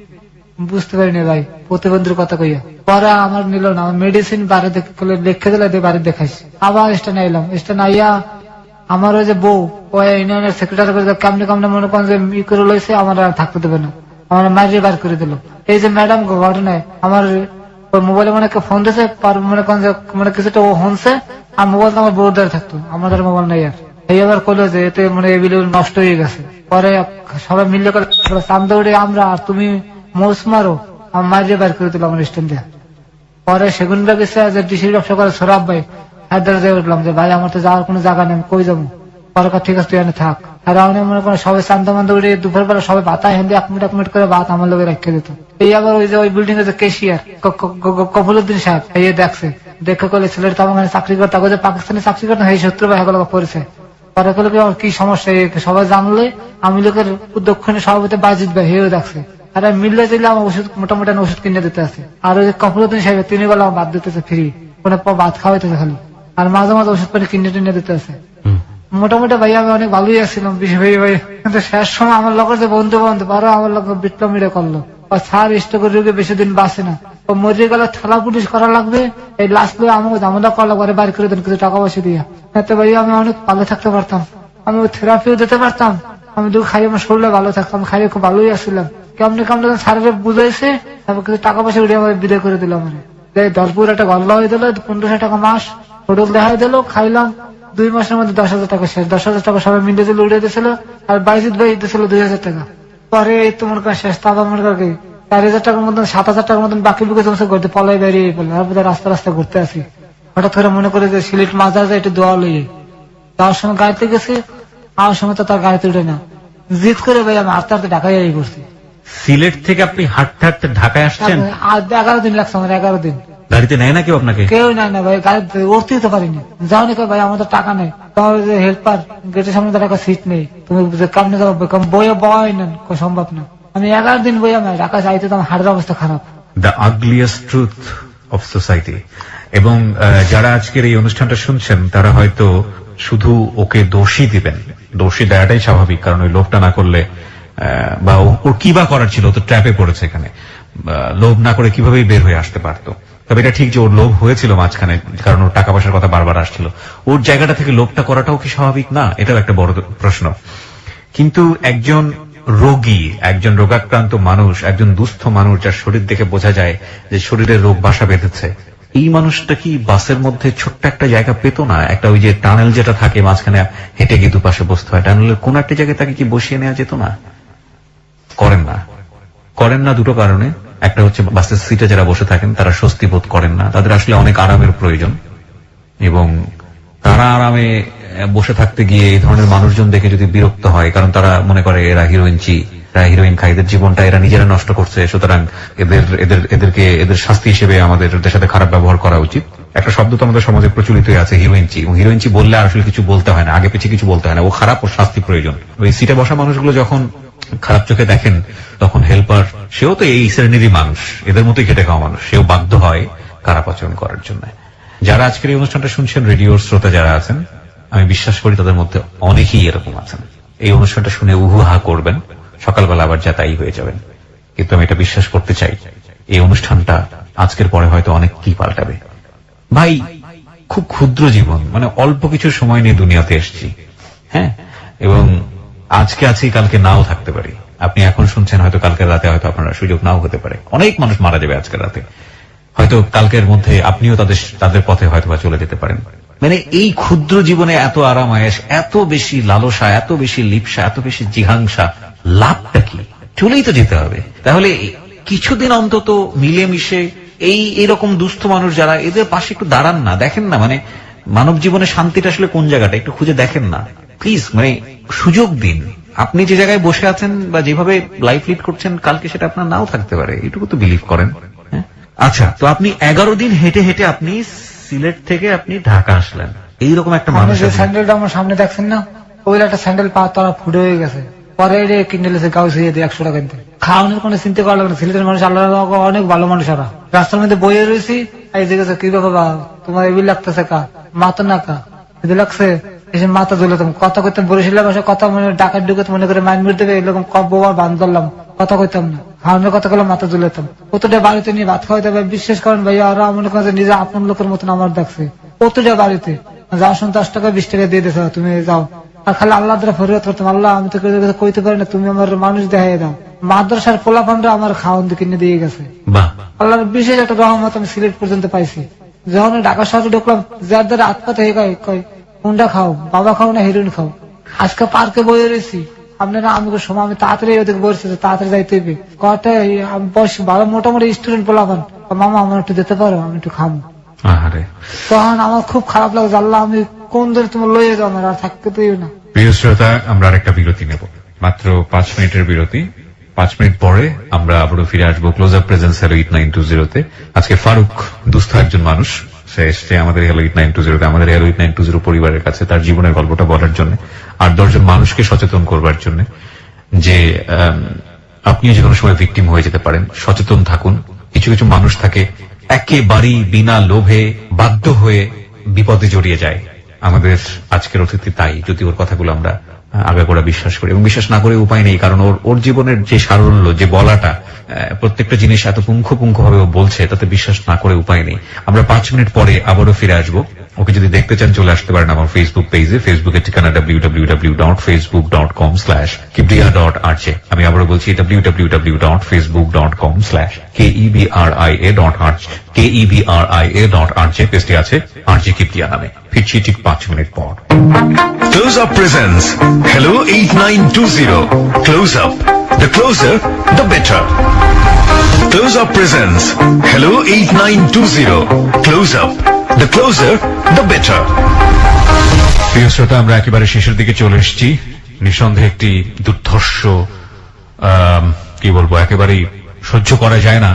বুঝতে পারিনি ভাই প্রতিবন্ধীর কথা কইয়া, পরে আমার নিল না, আমার মেডিসিন বাড়ি লিখে দিলে বাড়ি দেখাইছি, আবার স্টেশনে এলাম, স্টেশনে আইয়া আমার ওই যে বউ ওই ইউনিয়নের সেক্রেটারি করে কেমনে কেমনে মনে করেন যে ই করে লইছে, আমার আর থাকতে দেবে না, আমার মারিয়ে বার করে দিল। এই যে ম্যাডাম ঘটনায় আমার মোবাইলে মনে ফোন দিয়েছে, মনে করেন যে মানে কিছুটা ও হনছে, আর মোবাইলটা আমার বউর দ্বারা থাকতো, আমার দ্বারা মোবাইল নাই আর। এই আবার করলো যে এতে মানে এগুলো নষ্ট হয়ে গেছে, পরে সবাই মিলে চান্দৌড়ে আমরা আর তুমি মৌস মারো, আমার মারিয়ে বার করে দিল আমার স্ট্যান্ড দিয়ে। পরে সেগুন গেছে যে ডিসির ব্যবসা করে সরাব ভাই, উঠলাম যে ভাই আমার তো যাওয়ার কোনো জায়গা নেই, কই যাবো, পরে ঠিক আছে তুই এনে থাক। আর আমি মনে করেন সবাই চান্দা মান্দা উঠে দুপুর বেলা সবাই ভাত হেঁদে 1 মিনিট করে ভাত আমার লোকের রেখে দিত। এই আবার ওই যে ওই বিল্ডিং এর যে কেশিয়ার কফলুদ্দিন সাহেব এই দেখছে, দেখে করলে ছেলেটা তো আমার চাকরি করতে, যে পাকিস্তানি চাকরি করতে এই 70 ভাই পড়েছে। পরে করলে কি সমস্যা সবাই জানলে, আমি লোকের দক্ষিণে সভাপতি বাজিত ভাই হেও দেখছে, আর মিললে দিলে আমার ওষুধ মোটামুটি ওষুধ কিনে দিতে আছে। আর ওই যে কফলুদ্দিন সাহেব তিনি বেলা আমার ভাত দিতেছে ফ্রি, কোনো ভাত খাওয়াইতেছে খালি, আর মাঝে মাঝে ওষুধ পানি কিনে টিনে দিতে আছে। মোটামুটি ভাই আমি অনেক ভালোই আসছিলাম ভাই, কিন্তু শেষ সময় আমার লোকের যে বন্ধু আরো আমার লোক বিপ্লবীরা করলো, স্যার স্টোকের রোগে বেশি দিন বাঁচে না, ও মরে গেলে থালা পুলিশ করা লাগবে, এই লাস্ট বই আমাকে ঝামেলা করা লাগবে, বাড়ি করে দেন কিছু টাকা পয়সা দিয়া, এতে ভাই আমি অনেক ভালো থাকতে পারতাম, আমি থেরাপিও দিতে পারতাম, আমি দুধ খাই আমার শরীরে ভালো থাকতাম, খাইয়ে খুব ভালোই আসছিলাম। কেমন কেমন স্যারের বুঝাইছে, তারপর কিছু টাকা পয়সা উঠে আমার বিদায় করে দিল। আমার দরপুর একটা গল্লা হয়ে দিল, 1500 টাকা মাস হোটেল দেখাই দিল, খাইলাম, 2 মাসের মধ্যে 10,000 টাকা শেষ। 10,000 টাকা সবাই মিলে দিল, উড়ে দিয়েছিল, আর বাইজিৎ ভাই দিয়েছিল 2,000 টাকা। পরে এই তো মনে করেন শেষ, তারপর মনে করি 4,000 টাকার মতন 7,000 টাকার মতন বাকি বুকে জমছে করতে পলাই বেরিয়ে পড়লো। তারপরে রাস্তা রাস্তা ঘুরতে আসি, হঠাৎ করে মনে করে যে সিলেট মাছ আছে একটু দোয়া লইয়ে যাওয়ার সময় গাড়িতে গেছি, আমার সময় তো তার গাড়িতে উঠে না, জিদ করে ভাই আমি হাঁটতে হাঁটতে ঢাকায় পড়ছি। সিলেট থেকে আপনি হাঁটতে হাঁটতে ঢাকায় আসছেন? 11 দিন লাগছে আমার, 11 দিন। গাড়িতে নেয় না কেউ আপনাকে? কেউ নাই না ভাই, গাড়িতে উঠতেই তো পারিনি, যাও না ভাই আমাদের টাকা নেই, তোমার যে হেল্পার গেটের সামনে টাকা সিট নেই, তুমি কামনে যাবো বইয়ে বয় নেন, সম্ভব না। আমি 11 দিন বই আমি ঢাকা যাইতে তো আমার হাড়ের অবস্থা খারাপ। The ugliest truth of society. এবং যারা আজকের এই অনুষ্ঠানটা শুনছেন তারা হয়তো শুধু ওকে দোষী দিবেন, দোষী দেওয়াটাই স্বাভাবিক, কারণ ওই লোভটা না করলে বা ওর কি বা করার ছিল, ও তো ট্র্যাপে পড়েছে এখানে, লোভ না করে কিভাবেই বের হয়ে আসতে পারতো। তবে এটা ঠিক যে ওর লোভ হয়েছিল মাঝখানে, কারণ ওর টাকা পয়সার কথা বারবার আসছিল, ওর জায়গাটা থেকে লোভটা করাটাও কি স্বাভাবিক না? এটাও একটা বড় প্রশ্ন। কিন্তু একজন রোগী, একজন রোগাক্রান্ত মানুষ, একজন দুস্থ মানুষ যার শরীর দেখে বোঝা যায় যে শরীরে রোগ বাসা বেঁধেছে, এই মানুষটা কি বাসের মধ্যে ছোট্ট একটা জায়গা পেত না? একটা ওই যে টানেল যেটা থাকে মাঝখানে হেঁটে গিয়ে দুপাশে বসতে হয়, টানেলের কোন একটা জায়গায় তাকে কি বসিয়ে নেওয়া যেত না? করেন না দুটো কারণে। একটা হচ্ছে বাসের সিটে যারা বসে থাকেন তারা স্বস্তি বোধ করেন না, তাদের আসলে অনেক আরামের প্রয়োজন, এবং তারা আরামে বসে থাকতে গিয়ে এই ধরনের মানুষজন দেখে যদি বিরক্ত হয়, কারণ তারা মনে করে এরা হিরোইন খায়, এদের জীবনটা এরা নিজেরা নষ্ট করছে, সুতরাং এদের শাস্তি হিসেবে আমাদের সাথে খারাপ ব্যবহার করা উচিত। একটা শব্দ তো আমাদের সমাজে প্রচলিত আছে হিরোইনচি, এবং হিরোইনচি বললে আসলে কিছু বলতে হয় না, আগে পিছিয়ে কিছু বলতে হয় না, ও খারাপ, ও শাস্তি প্রয়োজন। ওই সিটে বসা মানুষগুলো যখন খারাপ চোখে দেখেন তখন হেল্পার, সেও তো এই শ্রেণীরই মানুষ, এদের মতোই খেটে খাওয়া মানুষ, সেও বাধ্য হয় খারাপ আচরণ করার জন্য। যারা আজকের এই অনুষ্ঠানটা শুনছেন, রেডিওর শ্রোতা যারা আছেন, আমি বিশ্বাস করি তাদের মধ্যে অনেকেই এরকম আছেন। এই অনুষ্ঠানটা শুনে উহুহা করবেন, সকালবেলা আবার যাতাই হয়ে যাবেন, কিন্তু আমি এটা বিশ্বাস করতে চাই এই অনুষ্ঠানটা আজকের পরে হয়তো অনেক কি পাল্টাবে। ভাই, খুব ক্ষুদ্র জীবন, মানে অল্প কিছু সময় নিয়ে দুনিয়াতে এসেছি, হ্যাঁ, এবং আজকে আছি, কালকে নাও থাকতে পারি। আপনি এখন শুনছেন, হয়তো কালকের রাতে হয়তো আপনার সুযোগ নাও হতে পারে। অনেক মানুষ মারা যাবে আজকের রাতে, হয়তো কালকের মধ্যে আপনিও তাদের পথে হয়তো বা চলে যেতে পারেন। মানে এই ক্ষুদ্র জীবনে এত আরাম আয়েশ, এত বেশি লালসা, এত বেশি লিপ্সা, এত বেশি জিঘাংসা, লাভটা কি? চলেই তো যেতে হবে। তাহলে কিছুদিন অন্তত মিলেমিশে এইরকম দুস্থ মানুষ যারা, এদের পাশে একটু দাঁড়ান না, দেখেন না, মানে মানব জীবনে শান্তিটা আসলে কোন জায়গাটা একটু খুঁজে দেখেন না প্লিজ। মানে সুযোগ দিন। আপনি যে জায়গায় বসে আছেন বা যেভাবে লাইফ লিড করছেন, কালকে সেটা আপনার নাও থাকতে পারে, এটুকু তো বিলিভ করেন। আচ্ছা, তো আপনি 11 দিন হেঁটে হেঁটে আপনি সিলেট থেকে আপনি ঢাকা আসলেন, এইরকম একটা মানুষ। স্যান্ডেলটা আমার সামনে দেখছেন না, ওই একটা স্যান্ডেল পা তারা ফুটে হয়ে গেছে, পরে কিনে লেছে গাউ ছিঁড়ে দিয়ে 100 টাকা দিয়ে। খাওয়ানোর কোনো চিন্তা করা লাগবে না, সিলেটের মানুষ আল্লাহ অনেক ভালো মানুষ। ওরা রাস্তার মধ্যে বইয়ে রয়েছি, এই জিজ্ঞাসা কি বাবা তোমার এবি লাগতেছে কা, মাথা না কা এদের লাগছে, এসে মাথা ধুলাম, কথা কইতাম, বরিশালের ভাষা কথা মনে ডাকাত ঢুকে মনে করে মাইন মেরে দেবে, এরকম কবার বান ধরলাম, কথা কইতাম না, খাওয়ানোর কথা গুলো মাথা ধুলাতাম। কতটা বাড়িতে নিয়ে ভাত খাওয়াইতে হবে, বিশ্বাস করেন ভাইয়া, ওরা মনে করেন নিজে আপন লোকের মতন আমার দেখছে। কতটা বাড়িতে যাও, শুন 10 টাকা 20 টাকা দিয়ে দিয়েছ, তুমি যাও, আর খালি আল্লাহ দ্বারা ফরিয়াদ করতাম, আল্লাহ আমি তো কইতে পারি না, তুমি আমার মানুষ দেখাই দাও। মাদ্রাসার পোলাপানরা আমার খাওয়ান কিনে দিয়ে গেছে। আল্লাহর বিশেষ একটা রহমত আমি সিলেট পর্যন্ত পাইছি। যখন ঢাকা শহরে ঢুকলাম, যার দ্বারা আত্মাতে কয় কোনটা খাও, বাবা খাও না হিরোইন খাও। আজকে পার্কে বয়ে রয়েছি, আপনারা আমি সময় আমি তাড়াতাড়ি ওদিকে বসেছি, তাড়াতাড়ি যাইতে হবে, কটায় বয়স ভালো মোটামুটি স্টুডেন্ট পোলাপান, মামা আমার একটু দিতে পারো, আমি একটু খাবো। তখন আমার খুব খারাপ লাগছে, আল্লাহ আমি কোন ধরে তোমার লইয়ে যাও, আমার আর থাকতে পেও না। প্রিয় শ্রোতা, আমরা আরেকটা বিরতি নেব, মাত্র 5 মিনিটের বিরতি। 5 মিনিট পরে আমরা আবারও ফিরে আসবো ক্লোজ আপ প্রেজেন্স হ্যালো 8920-তে। আজকে ফারুক দুস্থ একজন মানুষ, সে এসছে আমাদের হ্যালো 8920-তে, আমাদের হ্যালো 8920 পরিবারের কাছে তার জীবনের গল্পটা বলার জন্য, আর 10 জন মানুষকে সচেতন করবার জন্য যে আপনিও যে কোনো সময় ভিকটিম হয়ে যেতে পারেন, সচেতন থাকুন। কিছু কিছু মানুষ থাকে একেবারেই বিনা লোভে বাধ্য হয়ে বিপদে জড়িয়ে যায়। আমাদের আজকের অতিথি তাই, যদি ওর কথাগুলো আমরা আগাগোড়া বিশ্বাস করি, এবং বিশ্বাস না করে উপায় নেই, কারণ ওর জীবনের যে সারল্য, যে বলাটা, প্রত্যেকটা জিনিস এত পুঙ্খানুপুঙ্খ ভাবে ও বলছে, তাতে বিশ্বাস না করে উপায় নেই। আমরা 5 মিনিট পরে আবারও ফিরে আসবো। ওকে যদি দেখতে চান চলে আসতে পারেন আমার ফেসবুক পেজে, ফেসবুকের ঠিকানা www.facebook.com/kibria.rj। আমি আবারও বলছি www.facebook.com/kebria.rj পেজটি আছে আরজে কিবরিয়া নামে। ফিরছি ঠিক 5 মিনিট পর। Close Up presents Hello 8920. Close Up. The closer, the better. Close Up presents Hello 8920. Close Up. The closer, the better. প্রিয় শ্রোতা, আমরা একেবারে শেষের দিকে চলে এসেছি। নিঃসন্দেহে একটি দুর্ধর্ষ, কি বলবো, একেবারেই সহ্য করা যায় না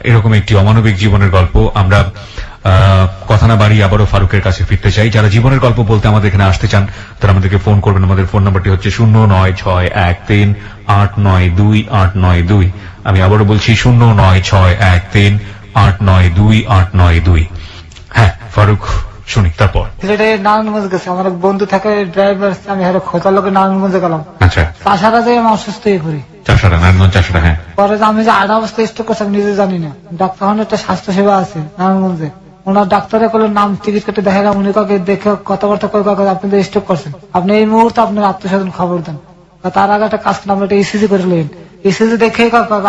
এরকম একটি অমানবিক জীবনের গল্প। আমরা কথা না বাড়িয়ে আবারও ফারুকের কাছে ফিরতে চাই। যারা জীবনের গল্প বলতে আমাদের এখানে আসতে চান তারা আমাদেরকে ফোন করবেন। আমাদের ফোন নাম্বারটি হচ্ছে 09613892892। আমি আবারও বলছি 09613892892। হ্যাঁ ফারুক, শুনি তারপর। নারায়ণগঞ্জ গেছে, আমার এক বন্ধু থাকে ড্রাইভার, আমি হারে খোঁজার লোকে নারায়ণগঞ্জে গেলাম। আচ্ছা, চাষারা যাই আমি অসুস্থ হয়ে পড়ি। চাষারা, নারায়ণগঞ্জ চাষারা। হ্যাঁ, পরে আমি যে আড়া অবস্থায় স্ট্রোক করছি আমি নিজে জানি না। ডাক্তার একটা স্বাস্থ্য সেবা আছে নারায়ণগঞ্জে, ওনার ডাক্তারে করলে নাম টিকিট কেটে দেখা গেল, উনি কাউকে দেখে কথাবার্তা করে কাউকে আপনি তো স্ট্রোক করছেন, আপনি এই মুহূর্তে আপনার আত্মীয়স্বজন খবর দেন। তার আগে একটা কাজ করলাম, একটা ইসিজি করে নিলেন। ইসিজি দেখে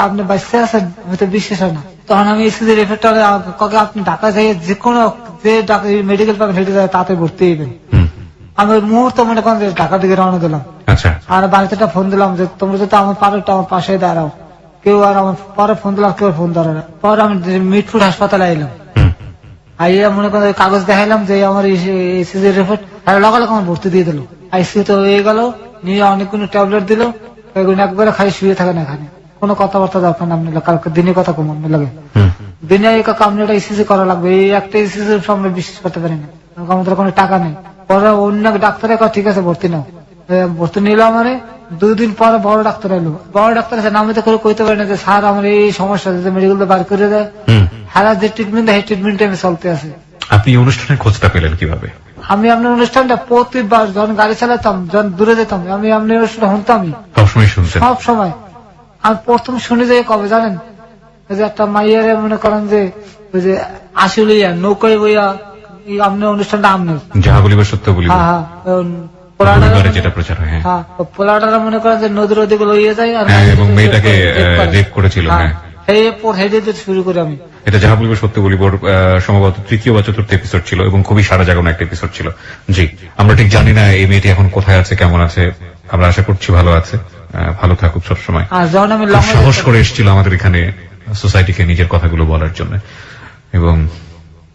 আপনি বাঁচতে আছেন, হয়তো বিশ্বাস হয় না। তখন আমি ইসিজির রেফারেটরে কাকে আপনি ঢাকা যাই যে কোনো যে মেডিকেল পাবেন হেঁটে যায় তাতে ভর্তি হইবেন। আমি ওই মুহূর্তে মনে করেন যে ঢাকা দিকে রওনা দিলাম। আচ্ছা, আর বাড়িতে একটা ফোন দিলাম যে তোমরা যদি আমার পারো একটু আমার পাশে দাঁড়াও। কেউ আর আমার পরে ফোন দিলাম, কেউ ফোন ধরে না। পরে আমি মিটফুট হাসপাতালে এলাম। আইয়া মনে করেন ওই কাগজ দেখাইলাম যে আমার ইসিজি রিপোর্ট, আর লগালগ আমার ভর্তি দিয়ে দিল। আইসিইউতে হয়ে গেল, নিয়ে অনেকগুলো ট্যাবলেট দিল, ওইগুলো একবারে খাই শুয়ে থাকেন এখানে, কোনো কথাবার্তা দরকার না। আপনি কালকে দিনে কথা কম আপনি লাগে দিনে আপনি একটা ইসিজি করা লাগবে, এই একটা ইসিজির সামনে বিশ্বাস করতে পারি না, আমাদের কোনো টাকা নেই। পরে অন্য ডাক্তারের কথা ঠিক আছে ভর্তি নাও, ভর্তি নিল। আমার 2 দিন পরে বড় ডাক্তার এলো। বড় ডাক্তার আছে নামে তো করে কইতে পারি না যে স্যার আমার এই সমস্যা আছে, মেডিকেল বার করে দেয়। হারা যে ট্রিটমেন্ট দেয় ট্রিটমেন্ট আমি চলতে আছে। আপনি অনুষ্ঠানের খোঁজটা পেলেন কিভাবে? আমি আপনার অনুষ্ঠানটা প্রতিবার যখন গাড়ি চালাতাম, যখন দূরে যেতাম, আমি আপনার অনুষ্ঠানটা শুনতামই সবসময় শুনছেন? সব সময়। আমি প্রথম শুনে যাই কবে জানেন, ওই যে একটা মাইয়ারে মনে করেন যে ওই যে আসলে নৌকায় বইয়া আপনার অনুষ্ঠানটা আপনার যাহা বলিবার সত্য বলিব, হ্যাঁ হ্যাঁ রবিবারে যেটা প্রচার হয়। হ্যাঁ, পোলাটারা মনে করেন যে নদীর ওদিকে লইয়ে যায় আর এবং মেয়েটাকে রেপ করেছিল। হ্যাঁ, শুরু করে আমি এটা যাহা বলিব সত্য বলিবর সম্ভবত 3য় বা 4র্থ এপিসোড ছিল এবং খুবই সারা জাগানো একটা এপিসোড ছিল। জি, আমরা ঠিক জানি না এই মেয়েটি এখন কোথায় আছে, কেমন আছে। আমরা আশা করছি ভালো আছে, ভালো থাকুক সবসময়। যখন আমি সাহস করে এসেছিল আমাদের এখানে সোসাইটিকে নিজের কথাগুলো বলার জন্য, এবং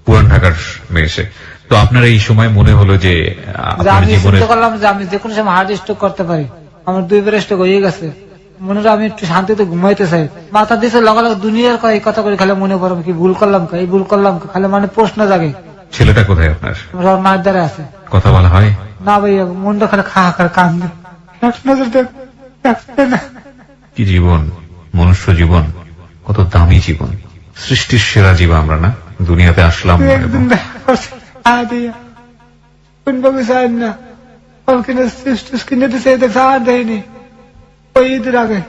পুরান ঢাকার মেয়ে সে। তো আপনার এই সময় মনে হলো যে আমি চিন্তা করলাম যে আমি যে কোনো সময় হার্ট স্ট্রোক করতে পারি। আমার 2বার স্ট্রোক হয়ে গেছে। মনে হয় আমি একটু শান্তিতে ঘুমাইতে চাই। মাথা দিয়েছে লগালগ দুনিয়ার এই কথা করে খালি মনে পড়ে কি ভুল করলাম, এই ভুল করলাম, খালি মানে প্রশ্ন জাগে। ছেলেটা কোথায় আপনার? আমার মায়ের দ্বারা আছে। কথা বলা হয় না ভাই, মনটা খালি খা খার কান্দে। কি জীবন, মনুষ্য জীবন, কত দামি জীবন, সৃষ্টির সেরা জীব আমরা না, দুনিয়াতে আসলাম দেয়নি ওই ঈদের আগে।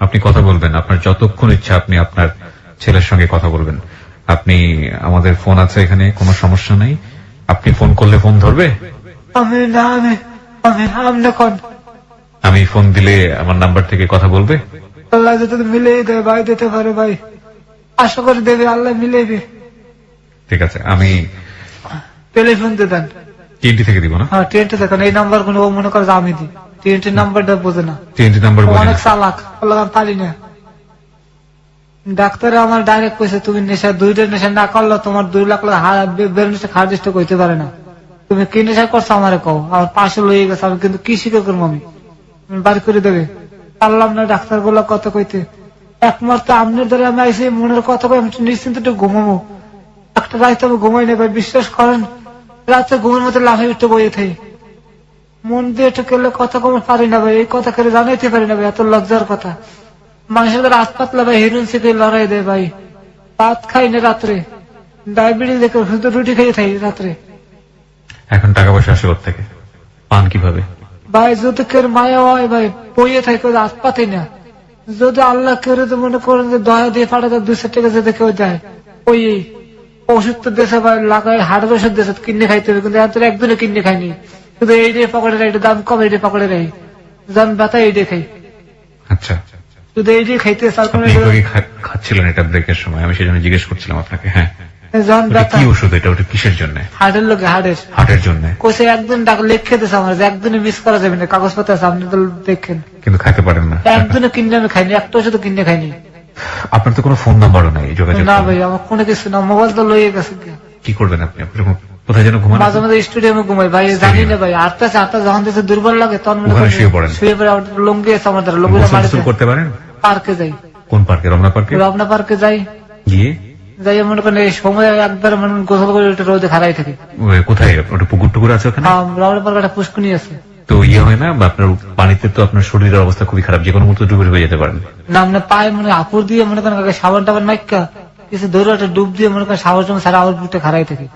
আপনি কথা বলবেন, আপনার যতক্ষণ ইচ্ছা আপনি আপনার ছেলের সঙ্গে কথা বলবেন। আপনি আমাদের ফোন আছে এখানে, কোনো সমস্যা নাই। আপনি ফোন করলে ফোন ধরবে? আমি ফোন দিলে আমার নাম্বার থেকে কথা বলবে? আল্লাহ যদি মিলিয়ে দেয় ভাই, দিতে পারে ভাই, আশা করে দেবে, আল্লাহ মিলেবে। ঠিক আছে, আমি টেলিফোন দেন। TNT থেকে দিব না? হ্যাঁ, TNT দেখেন, এই নাম্বার গুলো ও মনে করে আমি দিই। TNT নাম্বারটা বোঝে না, TNT নাম্বার অনেক চালাক, পারি না। ডাক্তার আমার ডাইরেক্ট কইছে তুমি নেশা 2টা নেশা না করলে তোমার 2 লাখ হার্ট স্ট্রোক হইতে পারে না। তুমি কি নেশা করছো আমারে কও। আমার পাশে লইয়ে গেছে, আমি কিন্তু কি শিকার করবো, আমি বাড়ি করে দেবে পারলাম না। ডাক্তার গুলো কত কইতে, একমাত্র আপনার দ্বারা আমি আইসি মনের কথা কই, আমি নিশ্চিন্ত একটু ঘুমাবো। একটা রাত আমি ঘুমাই না ভাই, বিশ্বাস করেন। রাতে ঘুমের মতো লাফে উঠতে বইয়ে থাই, মন দিয়ে একটু কেলে কথা কম পারি না ভাই, এই কথা কেলে জানাইতে পারি না ভাই, এত লজ্জার কথা। মানুষের রাত পাতলা ভাই হিরোইন থেকে লড়াই দেয় ভাই, ভাত খাই না রাত্রে, ডায়াবেটিস দেখে শুধু রুটি খেয়ে থাকি রাত্রে। এখন টাকা পয়সা আসে ওর থেকে, পান কিভাবে ভাই? যদি কেউ মায়া হয় ভাই, বইয়ে থাকে, রাত পাতি না। যদি আল্লাহ কেউ মনে করেন যে দয়া দিয়ে পাঠাতে 200 টাকা যদি কেউ দেয়, ওই ওষুধ তো দেশে ভাই লাগাই, হাটের ওষুধ দেশে কিনে খাইতে হবে, কিন্তু এত একদিনে কিনে খাইনি। শুধু এই দিয়ে পকেটে রাখি, দাম কম এই দিয়ে পকেটে রাখি, জন ব্যথা এই দিয়ে খাই। আচ্ছা, শুধু এই দিয়ে খাইতে খাচ্ছিলেন এটা ব্রেকের সময়, আমি সেজন্য জিজ্ঞেস করছিলাম আপনাকে। হ্যাঁ, জন ব্যথা কি ওষুধ এটা? ওটা কিসের জন্য? হার্টের লোকে, হার্টের জন্য। কোসে একদিন ডাক লিখে দিয়েছে আমার, একদিনে মিস করা যাবে না, কাগজপত্র আছে, আপনি তো দেখেন। কিন্তু খাইতে পারেন না? একদিনে কিনে আমি খাইনি, একটা ওষুধ কিনে খাইনি। আপনার তো কোনো ফোন নাম্বারও নাই যোগাযোগ? না ভাই, আমার কোনো কিছু না, মোবাইল তো লইয়ে গেছে। কি করবেন আপনি? আপনি কোথায় যেন ঘুমান? মাঝে মাঝে স্টুডিয়ামে ঘুমাই ভাই, জানি না ভাই। আটটা যখন দেশে দুর্বল লাগে তখন শুয়ে পড়েন? শুয়ে পড়ে লুঙ্গি আছে আমার দ্বারা, লুঙ্গি করতে পারেন? পার্কে যাই। কোন পার্কে? রমনা পার্কে? রমনা পার্কে যাই, গিয়ে যাই মনে করেন এই সময় একবার মানে গোসল করে রোদে খাড়াই থাকি। কোথায়? ওটা পুকুর টুকুর আছে ওখানে? রমনা পার্কে একটা পুষ্কুনি আছে। তো হয় না আপনার পানিতে? তো আপনার শরীরের অবস্থা খুবই খারাপ, যে কোনো মুহূর্তে ডুবে হয়ে যেতে পারেন। না মানে পায়ে মানে আপুর দিয়ে মনে করেন সাবান টাবান মাইকা কিছু ধরে একটা ডুব দিয়ে মনে করেন সাবান টাবান সারা আবার বুটে খাড়াই থাকি,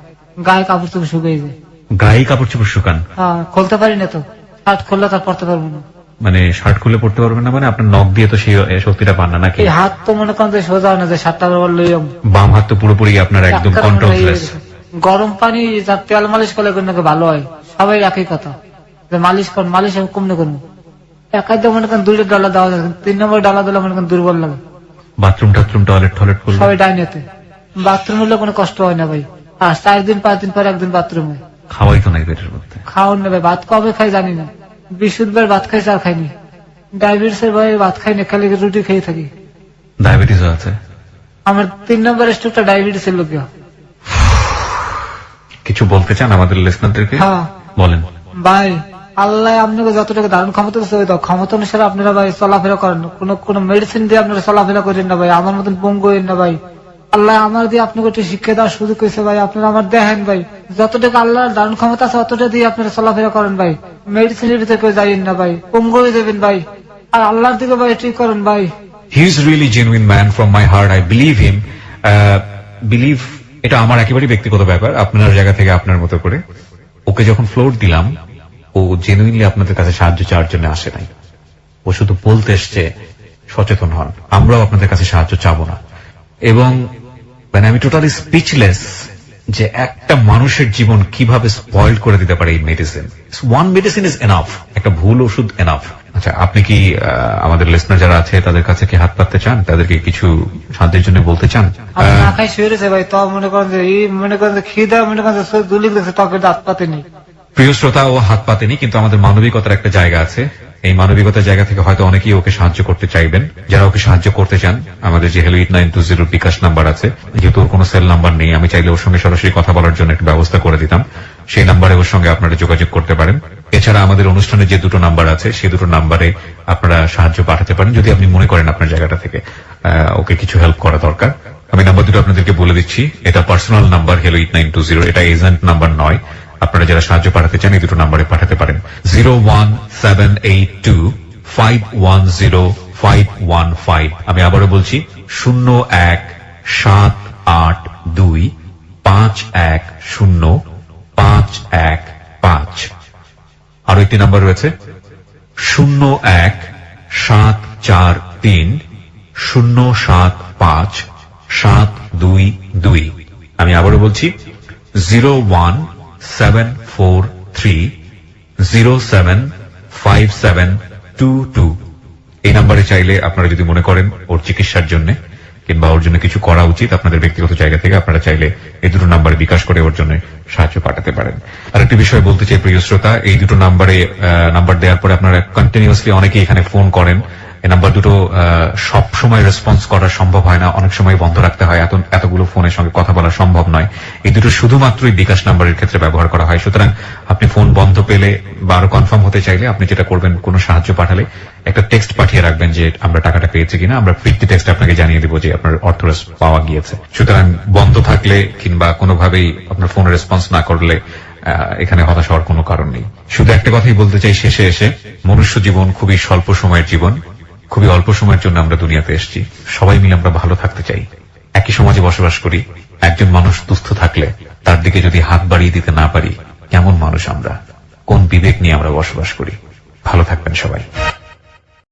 গায়ে কাপড় চোপড় শুকিয়ে যায়। গায়ে কাপড় চোপড় শুকান? হ্যাঁ, খুলতে পারি না তো, শার্ট খুললে তার পড়তে পারবো না। মানে শার্ট খুলে পড়তে পারবেন না? মানে আপনার নখ দিয়ে তো সেই শক্তিটা পান না নাকি? এই হাত তো মনে করেন যে সোজা না, যে শার্টটা লইম। বাম হাত তো পুরোপুরি আপনার একদম কন্ট্রোললেস। গরম পানি যার তেল মালিশ করলে নাকি ভালো হয়, সবাই একই কথা, যে মালিশ করেন। মালিশ আমি কমনে করবো, একাই তো মনে করেন 2টা ডালা দেওয়া যায়, 3 নম্বর ডালা দিলে মনে করেন দুর্বল লাগে। বাথরুম টাথরুম টয়লেট করলে সবাই ডাইনেতে, বাথরুম হলে কোনো কষ্ট হয় না ভাই। আর 4 দিন 5 দিন পর একদিন বাথরুম হয়। খাওয়াই তো নাই পেটের মধ্যে। খাওয়ান না ভাই, ভাত কবে খাই জানি না, বৃহস্পতিবার ভাত খাই, আর খাইনি। ডায়াবেটিসের ভাই ভাত খাই না, খালি রুটি খেয়ে থাকি। ডায়াবেটিস আছে? আমার 3 নম্বর স্ট্রোকটা ডায়াবেটিস এর লোক। কিছু বলতে চান আমাদের লিসনারদেরকে? হ্যাঁ বলেন। ভাই আল্লাহ আপনাকে যতটুকু দারুণ ক্ষমতা দিচ্ছে, ওই ক্ষমতা অনুসারে আপনারা ভাই চলাফেরা করেন, কোন মেডিসিন দিয়ে আপনারা চলাফেরা করেন না ভাই, আমার মতন পঙ্গু হইন না ভাই। আল্লাহ আমার দিয়ে আপনাকে একটু শিক্ষা দেওয়ার সুযোগ হয়েছে ভাই, আপনারা আমার দেখেন ভাই, যতটুকু আল্লাহর দারুণ ক্ষমতা আছে অতটা দিয়ে আপনারা চলাফেরা করেন ভাই। মেডিসিনের ভিতরে কেউ যাইন না ভাই, পঙ্গু হয়ে যাবেন ভাই, আর আল্লাহর দিকে ভাই ঠিক করেন ভাই। He is really genuine man from my heart, I believe him. Believe, এটা আমার একেবারেই ব্যক্তিগত ব্যাপার, আপনার জায়গা থেকে আপনার মতো করে। ওকে যখন ফ্লোর দিলাম, ও জেনুইনলি আপনাদের কাছে সাহায্য চাওয়ার জন্য আসে নাই, ও শুধু বলতে এসছে সচেতন হন, আমরাও আপনাদের কাছে সাহায্য চাবো না। এবং মানে আমি টোটালি স্পিচলেস যে একটা মানুষের জীবন কিভাবে স্পয়েল করে দিতে পারে এই medicine. One medicine is enough, একটা ভুল ওষুধ এনাফ। আচ্ছা, আপনি কি আমাদের লিসনার যারা আছে তাদের কাছে কি হাত পাততে চান, তাদেরকে কিছু সাহায্যের জন্য বলতে চান? আমি না খাই শুয়ে রয়েছে ভাই, তো মনে করেন যে এই মনে করেন যে খিদা মনে করেন যে দুলি গেছে, তবে হাত পাতে নেই। প্রিয় শ্রোতা, ও হাত পাতেনি, কিন্তু আমাদের মানবিকতার একটা জায়গা আছে। এই মানবিকতার জায়গা থেকে হয়তো অনেকেই ওকে সাহায্য করতে চাইবেন। যারা ওকে সাহায্য করতে চান, আমাদের যে হ্যালো 8920 বিকাশ নাম্বার আছে, যেহেতু ওর কোনো সেল নাম্বার নেই, আমি চাইলে ওর সঙ্গে সরাসরি কথা বলার জন্য একটা ব্যবস্থা করে দিতাম। সেই নাম্বারে ওর সঙ্গে আপনারা যোগাযোগ করতে পারেন। এছাড়া আমাদের অনুষ্ঠানে যে 2টো নাম্বার আছে, সেই 2টো নাম্বারে আপনারা সাহায্য পাঠাতে পারেন, যদি আপনি মনে করেন আপনার জায়গাটা থেকে ওকে কিছু হেল্প করা দরকার। আমি নাম্বার 2টো আপনাদেরকে বলে দিচ্ছি। এটা পার্সোনাল নাম্বার হ্যালো 8920, এটা এজেন্ট নাম্বার নয়। আপনারা যারা সাহায্য পাঠাতে চান এই 2টো নাম্বারে পাঠাতে পারেন। 01782510515। আমি আবারও বলছি 01782510515। আরো একটি নাম্বার রয়েছে 01753075722। আমি আবারও বলছি 01743075722। এই নাম্বারে চাইলে আপনারা যদি মনে করেন ওর চিকিৎসার জন্য কিংবা ওর জন্য কিছু করা উচিত, আপনাদের ব্যক্তিগত জায়গা থেকে আপনারা চাইলে এই 2টো নাম্বারে বিকাশ করে ওর জন্য সাহায্য পাঠাতে পারেন। আরেকটি বিষয় বলতে চাই প্রিয় শ্রোতা, এই 2টো নাম্বারে নাম্বার দেওয়ার পরে আপনারা কন্টিনিউয়াসলি অনেকেই এখানে ফোন করেন। এই নাম্বার 2টো সব সময় রেসপন্স করা সম্ভব হয় না, অনেক সময় বন্ধ রাখতে হয়, এতগুলো ফোনের সঙ্গে কথা বলা সম্ভব নয়। এই 2টো শুধুমাত্রই বিকাশ নাম্বারের ক্ষেত্রে ব্যবহার করা হয়। সুতরাং আপনি ফোন বন্ধ পেলে বা আরো কনফার্ম হতে চাইলে আপনি যেটা করবেন, কোনো সাহায্য পাঠালে একটা টেক্সট পাঠিয়ে রাখবেন যে আমরা টাকাটা পেয়েছি কিনা। আমরা ফিরতি টেক্সট আপনাকে জানিয়ে দেবো যে আপনার অর্থ পাওয়া গিয়েছে। সুতরাং বন্ধ থাকলে কিংবা কোনোভাবেই আপনার ফোন রেসপন্স না করলে এখানে হতাশ হওয়ার কোনো কারণ নেই। শুধু একটা কথাই বলতে চাই শেষে এসে, মনুষ্য জীবন খুবই স্বল্প সময়ের জীবন, খুবই অল্প সময়ের জন্য আমরা দুনিয়াতে এসেছি। সবাই মিলে আমরা ভালো থাকতে চাই, একই সমাজে বসবাস করি। একজন মানুষ দুস্থ থাকলে তার দিকে যদি হাত বাড়িয়ে দিতে না পারি, কেমন মানুষ আমরা, কোন বিবেক নিয়ে আমরা বসবাস করি? ভালো থাকবেন সবাই।